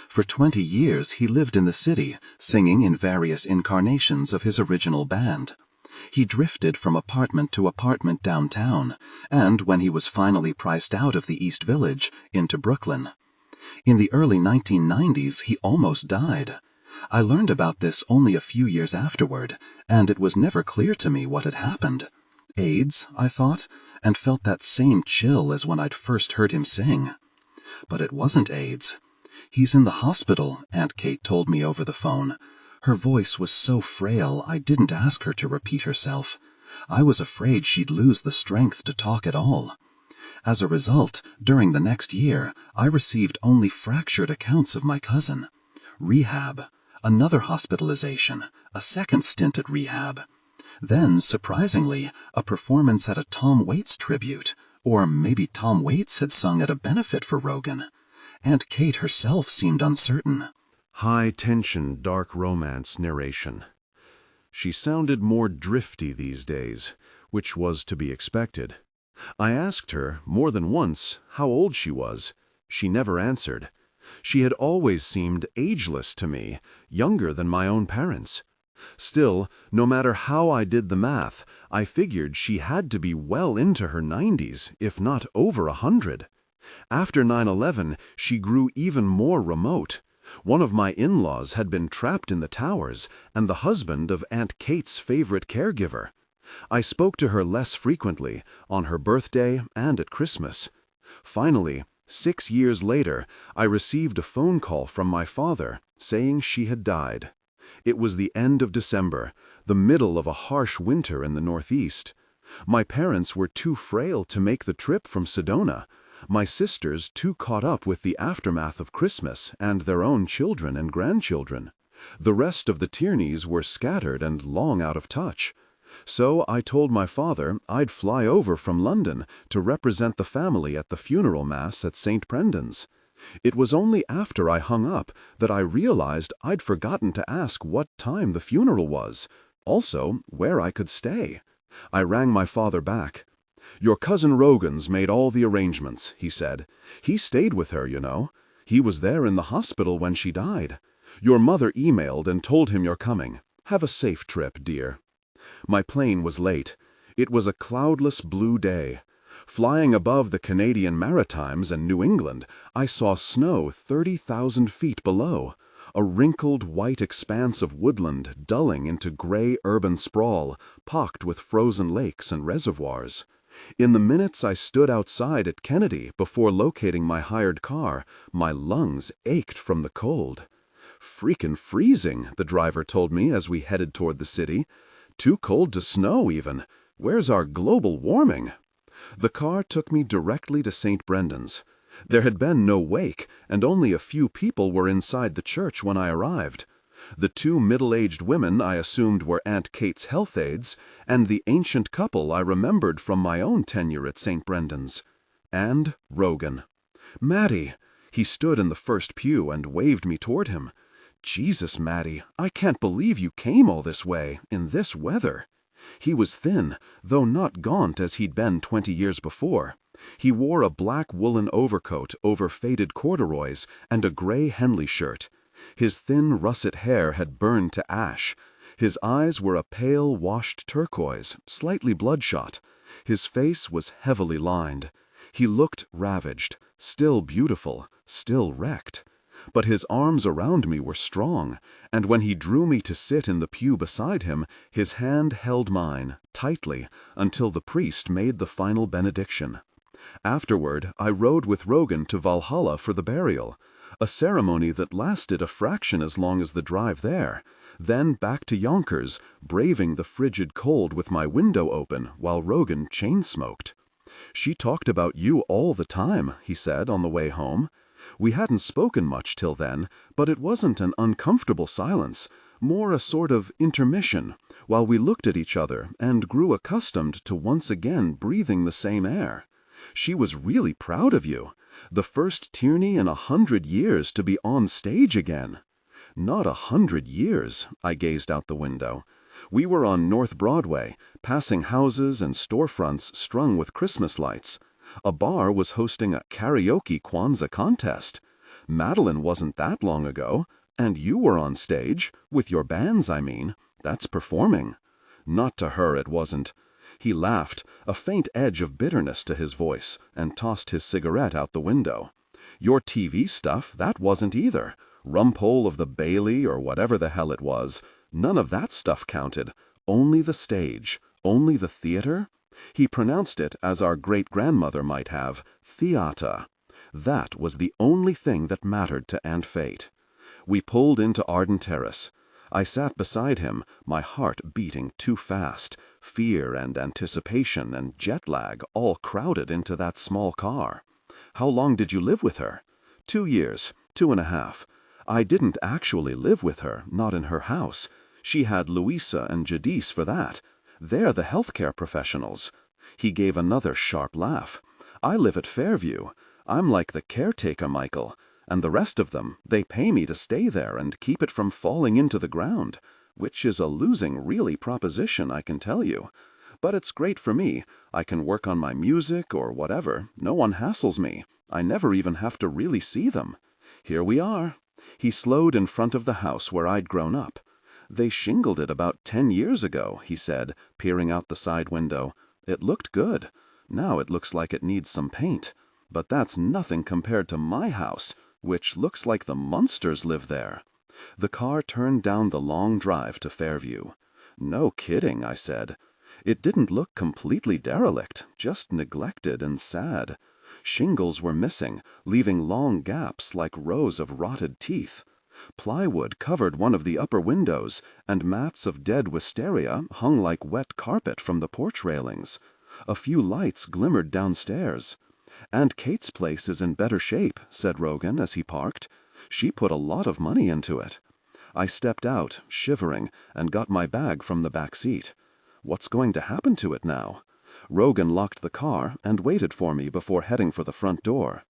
For 20 years he lived in the city, singing in various incarnations of his original band. He drifted from apartment to apartment downtown, and when he was finally priced out of the East Village, into Brooklyn. In the early 1990s, he almost died. I learned about this only a few years afterward, and it was never clear to me what had happened. AIDS, I thought, and felt that same chill as when I'd first heard him sing. But it wasn't AIDS. He's in the hospital, Aunt Kate told me over the phone. Her voice was so frail I didn't ask her to repeat herself. I was afraid she'd lose the strength to talk at all. As a result, during the next year, I received only fractured accounts of my cousin. Rehab, another hospitalization, a second stint at rehab. Then, surprisingly, a performance at a Tom Waits tribute, or maybe Tom Waits had sung at a benefit for Rogan. Aunt Kate herself seemed uncertain. High-tension, dark romance narration. She sounded more drifty these days, which was to be expected. I asked her, more than once, how old she was. She never answered. She had always seemed ageless to me, younger than my own parents. Still, no matter how I did the math, I figured she had to be well into her 90s, if not over 100. After 9/11, she grew even more remote. One of my in-laws had been trapped in the towers, and the husband of Aunt Kate's favorite caregiver. I spoke to her less frequently, on her birthday and at Christmas. Finally, 6 years later, I received a phone call from my father, saying she had died. It was the end of December, the middle of a harsh winter in the Northeast. My parents were too frail to make the trip from Sedona. My sisters too caught up with the aftermath of Christmas and their own children and grandchildren. The rest of the Tierneys were scattered and long out of touch. So I told my father I'd fly over from London to represent the family at the funeral mass at St. Brendan's. It was only after I hung up that I realized I'd forgotten to ask what time the funeral was, also where I could stay. I rang my father back. "Your cousin Rogan's made all the arrangements," he said. "He stayed with her, you know. He was there in the hospital when she died. Your mother emailed and told him you're coming. Have a safe trip, dear." My plane was late. It was a cloudless blue day. Flying above the Canadian Maritimes and New England, I saw snow 30,000 feet below, a wrinkled white expanse of woodland dulling into gray urban sprawl, pocked with frozen lakes and reservoirs. In the minutes I stood outside at Kennedy before locating my hired car, my lungs ached from the cold. "Freakin' freezing," the driver told me as we headed toward the city. "Too cold to snow, even. Where's our global warming?" The car took me directly to St. Brendan's. There had been no wake, and only a few people were inside the church when I arrived. The two middle-aged women I assumed were Aunt Kate's health aides, and the ancient couple I remembered from my own tenure at St. Brendan's. And Rogan. "Maddy!" He stood in the first pew and waved me toward him. "Jesus, Maddy, I can't believe you came all this way, in this weather." He was thin, though not gaunt as he'd been 20 years before. He wore a black woolen overcoat over faded corduroys and a gray Henley shirt. His thin russet hair had burned to ash. His eyes were a pale, washed turquoise, slightly bloodshot. His face was heavily lined. He looked ravaged, still beautiful, still wrecked. But his arms around me were strong, and when he drew me to sit in the pew beside him, his hand held mine, tightly, until the priest made the final benediction. Afterward, I rode with Rogan to Valhalla for the burial, a ceremony that lasted a fraction as long as the drive there, then back to Yonkers, braving the frigid cold with my window open while Rogan chain-smoked. "She talked about you all the time," he said on the way home. We hadn't spoken much till then, but it wasn't an uncomfortable silence, more a sort of intermission, while we looked at each other and grew accustomed to once again breathing the same air. She was really proud of you. The first Tierney in 100 years to be on stage again. Not 100 years, I gazed out the window. We were on North Broadway, passing houses and storefronts strung with Christmas lights. A bar was hosting a karaoke Kwanzaa contest. Madeleine wasn't that long ago, and you were on stage, with your bands, I mean. That's performing. Not to her it wasn't. He laughed, a faint edge of bitterness to his voice, and tossed his cigarette out the window. Your TV stuff, that wasn't either. Rumpole of the Bailey or whatever the hell it was. None of that stuff counted. Only the stage. Only the theater. He pronounced it, as our great-grandmother might have, theater. That was the only thing that mattered to Aunt Fate. We pulled into Arden Terrace. I sat beside him, my heart beating too fast, fear and anticipation and jet lag all crowded into that small car. "How long did you live with her?" 2 years, 2.5. I didn't actually live with her, not in her house. She had Louisa and Jadis for that. They're the healthcare professionals. He gave another sharp laugh. "I live at Fairview. I'm like the caretaker, Michael. And the rest of them, they pay me to stay there and keep it from falling into the ground, which is a losing really proposition, I can tell you. But it's great for me. I can work on my music or whatever. No one hassles me. I never even have to really see them. Here we are." He slowed in front of the house where I'd grown up. "They shingled it about 10 years ago," he said, peering out the side window. "It looked good. Now it looks like it needs some paint. But that's nothing compared to my house, which looks like the Munsters live there." The car turned down the long drive to Fairview. "No kidding," I said. It didn't look completely derelict, just neglected and sad. Shingles were missing, leaving long gaps like rows of rotted teeth. Plywood covered one of the upper windows, and mats of dead wisteria hung like wet carpet from the porch railings. A few lights glimmered downstairs. "Aunt Kate's place is in better shape," said Rogan as he parked. "She put a lot of money into it." I stepped out, shivering, and got my bag from the back seat. What's going to happen to it now? Rogan locked the car and waited for me before heading for the front door.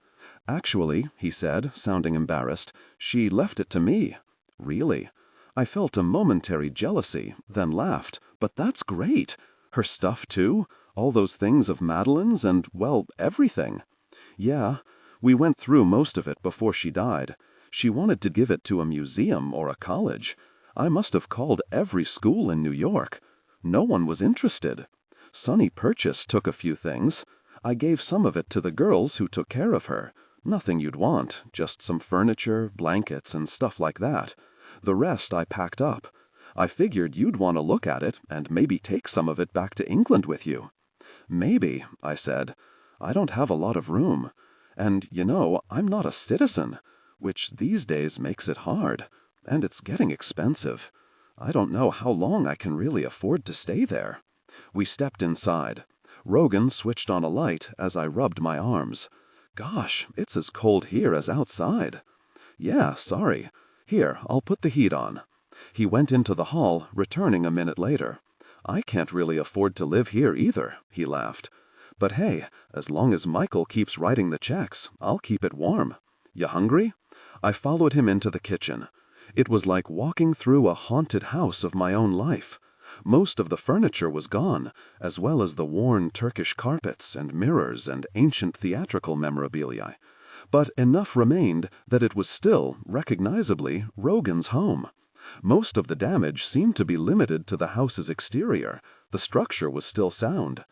"Actually," he said, sounding embarrassed, "she left it to me." "Really?" I felt a momentary jealousy, then laughed. "But that's great. Her stuff, too? All those things of Madeleine's and, well, everything." "Yeah. We went through most of it before she died. She wanted to give it to a museum or a college. I must have called every school in New York. No one was interested. Sonny Purchase took a few things. I gave some of it to the girls who took care of her. Nothing you'd want, just some furniture, blankets, and stuff like that. The rest I packed up. I figured you'd want to look at it and maybe take some of it back to England with you." "Maybe," I said. "I don't have a lot of room. And, I'm not a citizen, which these days makes it hard. And it's getting expensive. I don't know how long I can really afford to stay there." We stepped inside. Rogan switched on a light as I rubbed my arms. "Gosh, it's as cold here as outside." "Yeah, sorry. Here, I'll put the heat on." He went into the hall, returning a minute later. "I can't really afford to live here either," he laughed. "But hey, as long as Michael keeps writing the checks, I'll keep it warm. You hungry?" I followed him into the kitchen. It was like walking through a haunted house of my own life. Most of the furniture was gone, as well as the worn Turkish carpets and mirrors and ancient theatrical memorabilia. But enough remained that it was still, recognizably, Rogan's home. Most of the damage seemed to be limited to the house's exterior. The structure was still sound.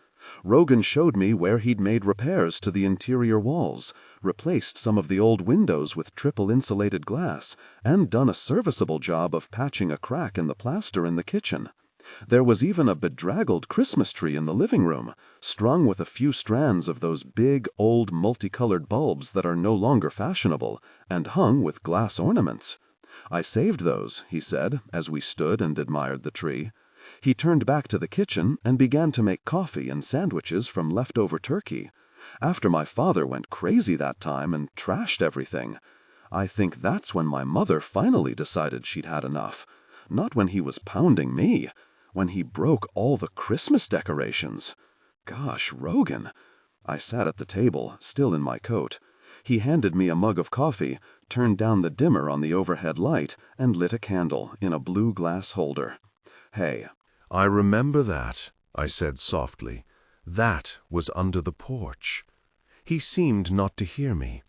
Rogan showed me where he'd made repairs to the interior walls, replaced some of the old windows with triple insulated glass, and done a serviceable job of patching a crack in the plaster in the kitchen. There was even a bedraggled Christmas tree in the living room, strung with a few strands of those big, old, multicolored bulbs that are no longer fashionable, and hung with glass ornaments. "I saved those," he said, as we stood and admired the tree. He turned back to the kitchen and began to make coffee and sandwiches from leftover turkey. After my father went crazy that time and trashed everything. I think that's when my mother finally decided she'd had enough. Not when he was pounding me. When he broke all the Christmas decorations. Gosh, Rogan. I sat at the table, still in my coat. He handed me a mug of coffee, turned down the dimmer on the overhead light, and lit a candle in a blue glass holder. "Hey." "I remember that," I said softly. "That was under the porch." He seemed not to hear me.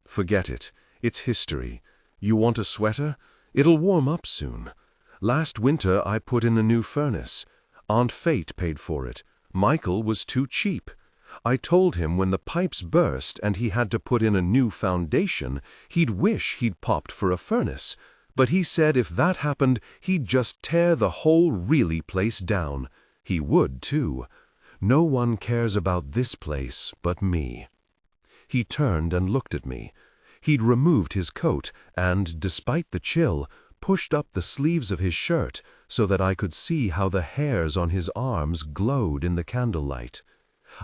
"Forget it. It's history. You want a sweater? It'll warm up soon. Last winter I put in a new furnace. Aunt Fate paid for it. Michael was too cheap. I told him when the pipes burst and he had to put in a new foundation, he'd wish he'd popped for a furnace. But he said if that happened, he'd just tear the whole really place down. He would, too. No one cares about this place but me." He turned and looked at me. He'd removed his coat and, despite the chill, pushed up the sleeves of his shirt so that I could see how the hairs on his arms glowed in the candlelight.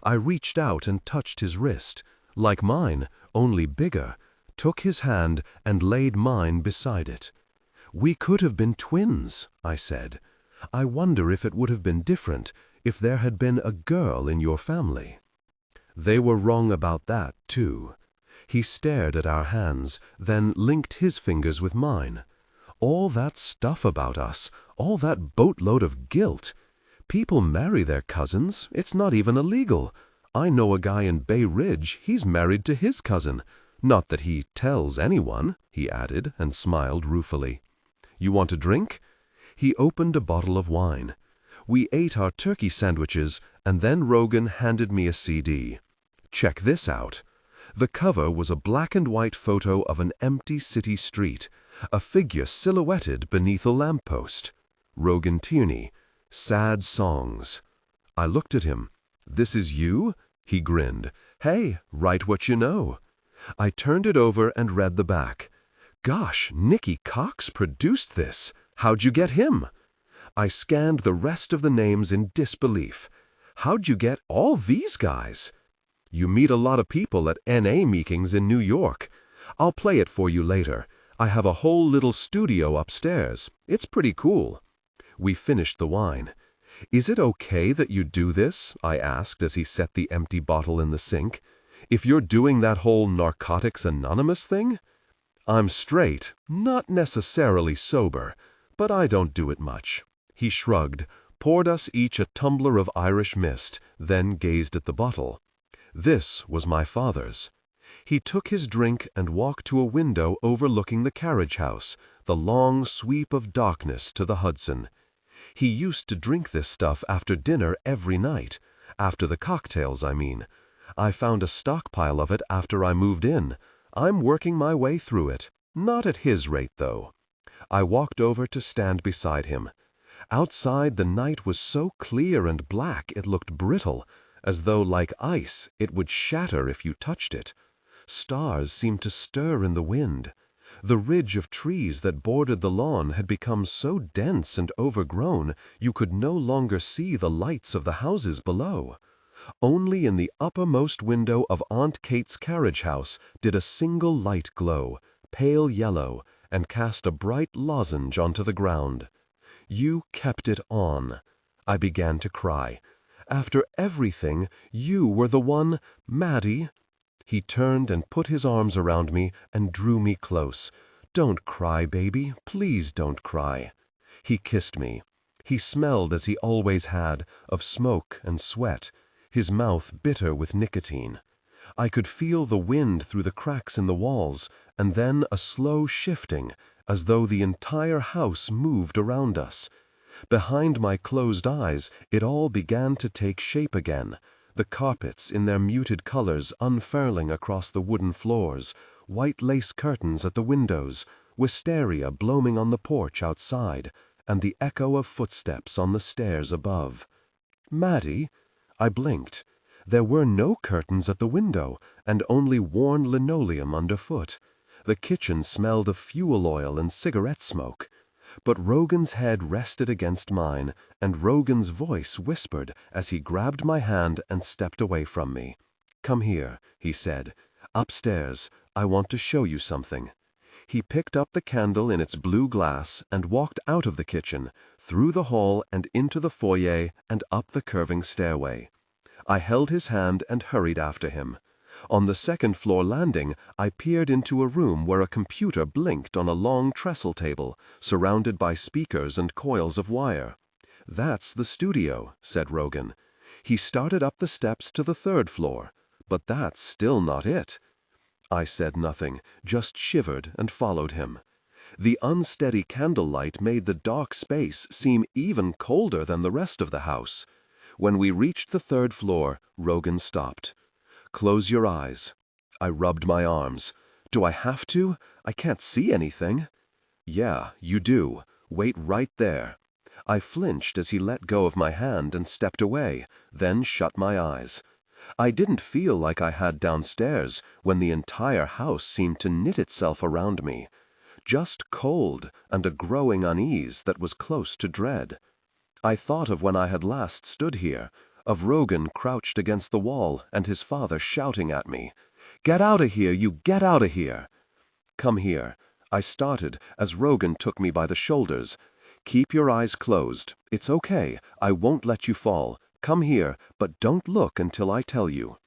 I reached out and touched his wrist, like mine, only bigger, took his hand and laid mine beside it. "We could have been twins," I said. "I wonder if it would have been different if there had been a girl in your family." They were wrong about that, too. He stared at our hands, then linked his fingers with mine. All that stuff about us, all that boatload of guilt. People marry their cousins. It's not even illegal. I know a guy in Bay Ridge, he's married to his cousin. Not that he tells anyone, he added, and smiled ruefully. "You want a drink?" He opened a bottle of wine. We ate our turkey sandwiches, and then Rogan handed me a CD. "Check this out." The cover was a black and white photo of an empty city street, a figure silhouetted beneath a lamppost. Rogan Tierney, Sad Songs. I looked at him. "This is you?" He grinned. "Hey, write what you know." I turned it over and read the back. "Gosh, Nicky Cox produced this. How'd you get him?" I scanned the rest of the names in disbelief. "How'd you get all these guys?" "You meet a lot of people at NA meetings in New York. I'll play it for you later. I have a whole little studio upstairs. It's pretty cool." We finished the wine. "Is it okay that you do this?" I asked as he set the empty bottle in the sink. "If you're doing that whole Narcotics Anonymous thing?" "I'm straight, not necessarily sober, but I don't do it much." He shrugged, poured us each a tumbler of Irish mist, then gazed at the bottle. This was my father's. He took his drink and walked to a window overlooking the carriage house, the long sweep of darkness to the Hudson. He used to drink this stuff after dinner every night. After the cocktails, I mean. I found a stockpile of it after I moved in. I'm working my way through it. Not at his rate, though. I walked over to stand beside him. Outside, the night was so clear and black it looked brittle, as though, like ice, it would shatter if you touched it. Stars seemed to stir in the wind. The ridge of trees that bordered the lawn had become so dense and overgrown you could no longer see the lights of the houses below. Only in the uppermost window of Aunt Kate's carriage house did a single light glow, pale yellow, and cast a bright lozenge onto the ground. You kept it on. I began to cry. After everything, you were the one, Maddy. He turned and put his arms around me and drew me close. Don't cry, baby. Please don't cry. He kissed me. He smelled, as he always had, of smoke and sweat, his mouth bitter with nicotine. I could feel the wind through the cracks in the walls, and then a slow shifting, as though the entire house moved around us. Behind my closed eyes, it all began to take shape again, the carpets in their muted colors unfurling across the wooden floors, white lace curtains at the windows, wisteria blooming on the porch outside, and the echo of footsteps on the stairs above. Maddy? I blinked. There were no curtains at the window, and only worn linoleum underfoot. The kitchen smelled of fuel oil and cigarette smoke. But Rogan's head rested against mine, and Rogan's voice whispered as he grabbed my hand and stepped away from me. "Come here," he said. "Upstairs. I want to show you something." He picked up the candle in its blue glass and walked out of the kitchen, through the hall and into the foyer and up the curving stairway. I held his hand and hurried after him. On the second-floor landing, I peered into a room where a computer blinked on a long trestle table, surrounded by speakers and coils of wire. "That's the studio," said Rogan. He started up the steps to the third floor, but that's still not it. I said nothing, just shivered and followed him. The unsteady candlelight made the dark space seem even colder than the rest of the house. When we reached the third floor, Rogan stopped. "Close your eyes." I rubbed my arms. "Do I have to? I can't see anything." "Yeah, you do. Wait right there." I flinched as he let go of my hand and stepped away, then shut my eyes. I didn't feel like I had downstairs, when the entire house seemed to knit itself around me. Just cold and a growing unease that was close to dread. I thought of when I had last stood here, of Rogan crouched against the wall and his father shouting at me, "Get out of here, you get out of here!" "Come here," I started as Rogan took me by the shoulders. "Keep your eyes closed. It's okay. I won't let you fall. Come here, but don't look until I tell you."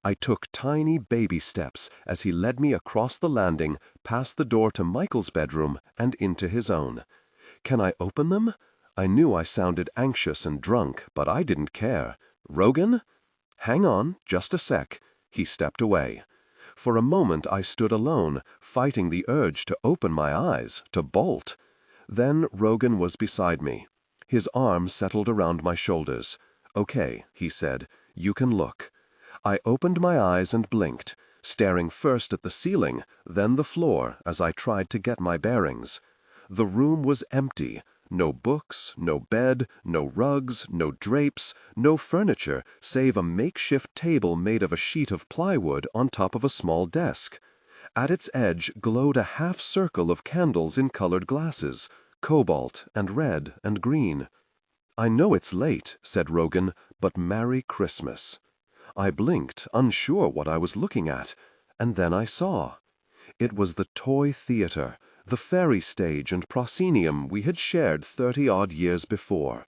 I took tiny baby steps as he led me across the landing, past the door to Michael's bedroom, and into his own. Can I open them? I knew I sounded anxious and drunk, but I didn't care. "Rogan?" "Hang on, just a sec." He stepped away. For a moment I stood alone, fighting the urge to open my eyes, to bolt. Then Rogan was beside me. His arm settled around my shoulders. "Okay," he said, "you can look." I opened my eyes and blinked, staring first at the ceiling, then the floor as I tried to get my bearings. The room was empty. No books, no bed, no rugs, no drapes, no furniture save a makeshift table made of a sheet of plywood on top of a small desk. At its edge glowed a half-circle of candles in colored glasses, cobalt and red and green. "I know it's late," said Rogan, "but Merry Christmas." I blinked, unsure what I was looking at, and then I saw. It was the toy theater, the fairy stage and proscenium we had shared 30-odd years before.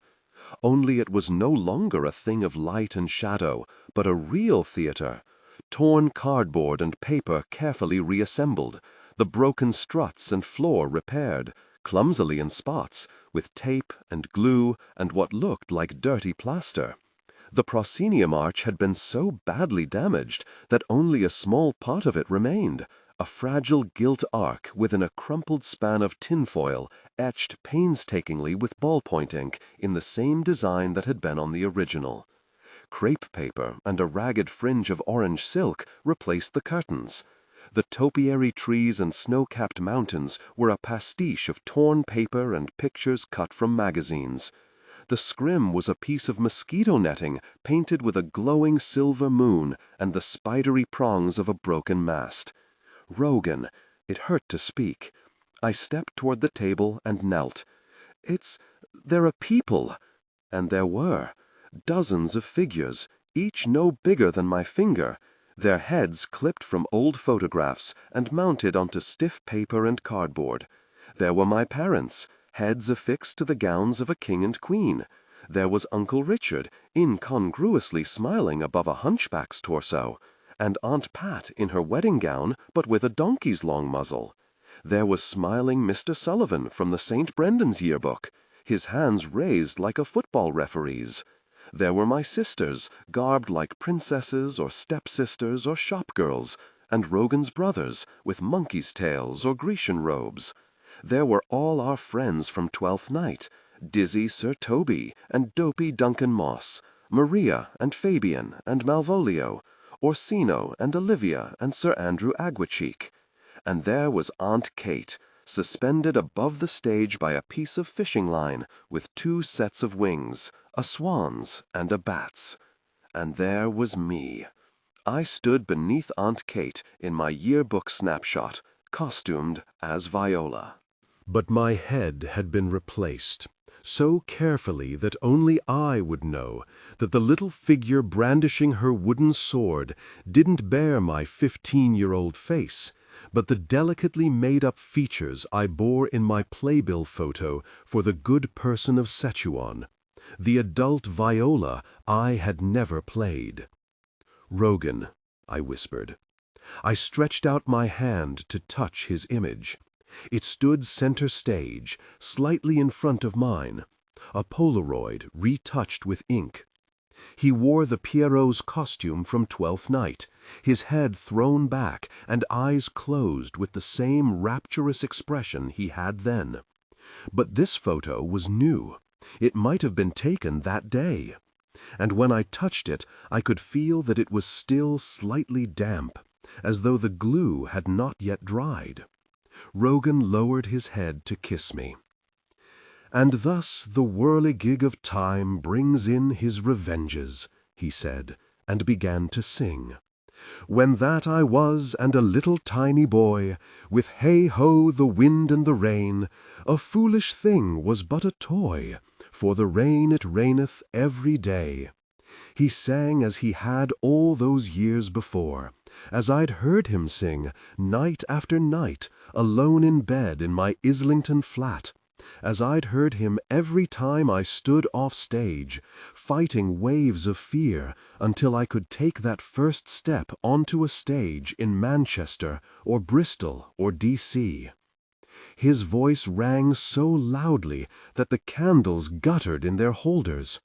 Only it was no longer a thing of light and shadow, but a real theater. Torn cardboard and paper carefully reassembled, the broken struts and floor repaired, clumsily in spots, with tape and glue and what looked like dirty plaster. The proscenium arch had been so badly damaged that only a small part of it remained, a fragile gilt arc within a crumpled span of tinfoil, etched painstakingly with ballpoint ink in the same design that had been on the original. Crepe paper and a ragged fringe of orange silk replaced the curtains. The topiary trees and snow-capped mountains were a pastiche of torn paper and pictures cut from magazines. The scrim was a piece of mosquito netting painted with a glowing silver moon and the spidery prongs of a broken mast. "Rogan," it hurt to speak. I stepped toward the table and knelt. There are people." And there were. Dozens of figures, each no bigger than my finger. their heads clipped from old photographs and mounted onto stiff paper and cardboard. There were my parents, heads affixed to the gowns of a king and queen. There was Uncle Richard, incongruously smiling above a hunchback's torso, and Aunt Pat in her wedding gown, but with a donkey's long muzzle. There was smiling Mr. Sullivan from the St. Brendan's yearbook, his hands raised like a football referee's. There were my sisters, garbed like princesses or stepsisters or shopgirls, and Rogan's brothers, with monkey's tails or Grecian robes. There were all our friends from Twelfth Night, dizzy Sir Toby and dopey Duncan Moss, Maria and Fabian and Malvolio, Orsino and Olivia and Sir Andrew Aguacheek. And there was Aunt Kate, suspended above the stage by a piece of fishing line with 2 sets of wings, a swan's and a bat's. And there was me. I stood beneath Aunt Kate in my yearbook snapshot, costumed as Viola. But my head had been replaced, so carefully that only I would know that the little figure brandishing her wooden sword didn't bear my 15-year-old face, but the delicately made-up features I bore in my playbill photo for the good person of Sichuan, the adult Viola I had never played. "Rogan," I whispered. I stretched out my hand to touch his image. It stood center stage, slightly in front of mine, a Polaroid retouched with ink. He wore the Pierrot's costume from Twelfth Night, his head thrown back and eyes closed with the same rapturous expression he had then. But this photo was new. It might have been taken that day. And when I touched it, I could feel that it was still slightly damp, as though the glue had not yet dried. Rogan lowered his head to kiss me. "And thus the whirligig of time brings in his revenges," he said, and began to sing. "When that I was and a little tiny boy, with hey-ho the wind and the rain, a foolish thing was but a toy, for the rain it raineth every day." He sang as he had all those years before, as I'd heard him sing night after night, alone in bed in my Islington flat, as I'd heard him every time I stood off stage, fighting waves of fear until I could take that first step onto a stage in Manchester or Bristol or D.C. His voice rang so loudly that the candles guttered in their holders.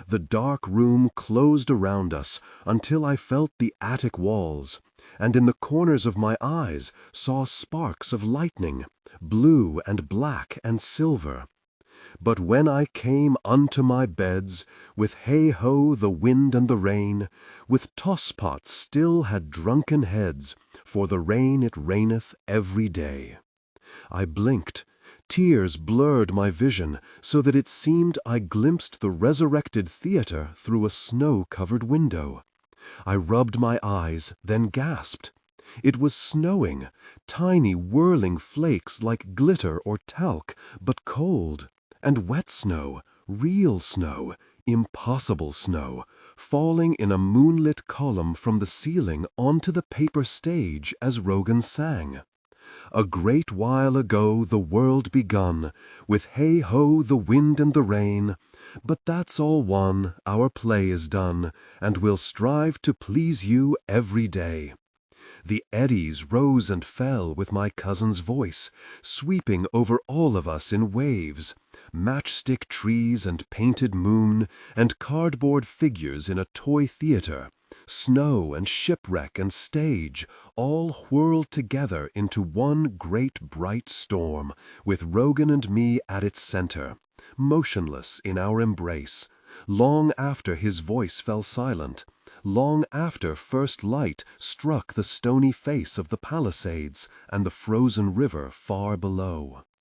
The dark room closed around us until I felt the attic walls, and in the corners of my eyes saw sparks of lightning, blue and black and silver. But when I came unto my beds, with hey-ho the wind and the rain, with tosspots still had drunken heads, for the rain it raineth every day. I blinked. Tears blurred my vision so that it seemed I glimpsed the resurrected theater through a snow-covered window. I rubbed my eyes, then gasped. It was snowing, tiny whirling flakes like glitter or talc, but cold, and wet snow, real snow, impossible snow, falling in a moonlit column from the ceiling onto the paper stage as Rogan sang. "A great while ago the world begun, with hey-ho the wind and the rain, but that's all one, our play is done, and we'll strive to please you every day." The eddies rose and fell with my cousin's voice, sweeping over all of us in waves, matchstick trees and painted moon, and cardboard figures in a toy theater, snow and shipwreck and stage, all whirled together into one great bright storm, with Rogan and me at its center, motionless in our embrace, long after his voice fell silent, long after first light struck the stony face of the Palisades and the frozen river far below.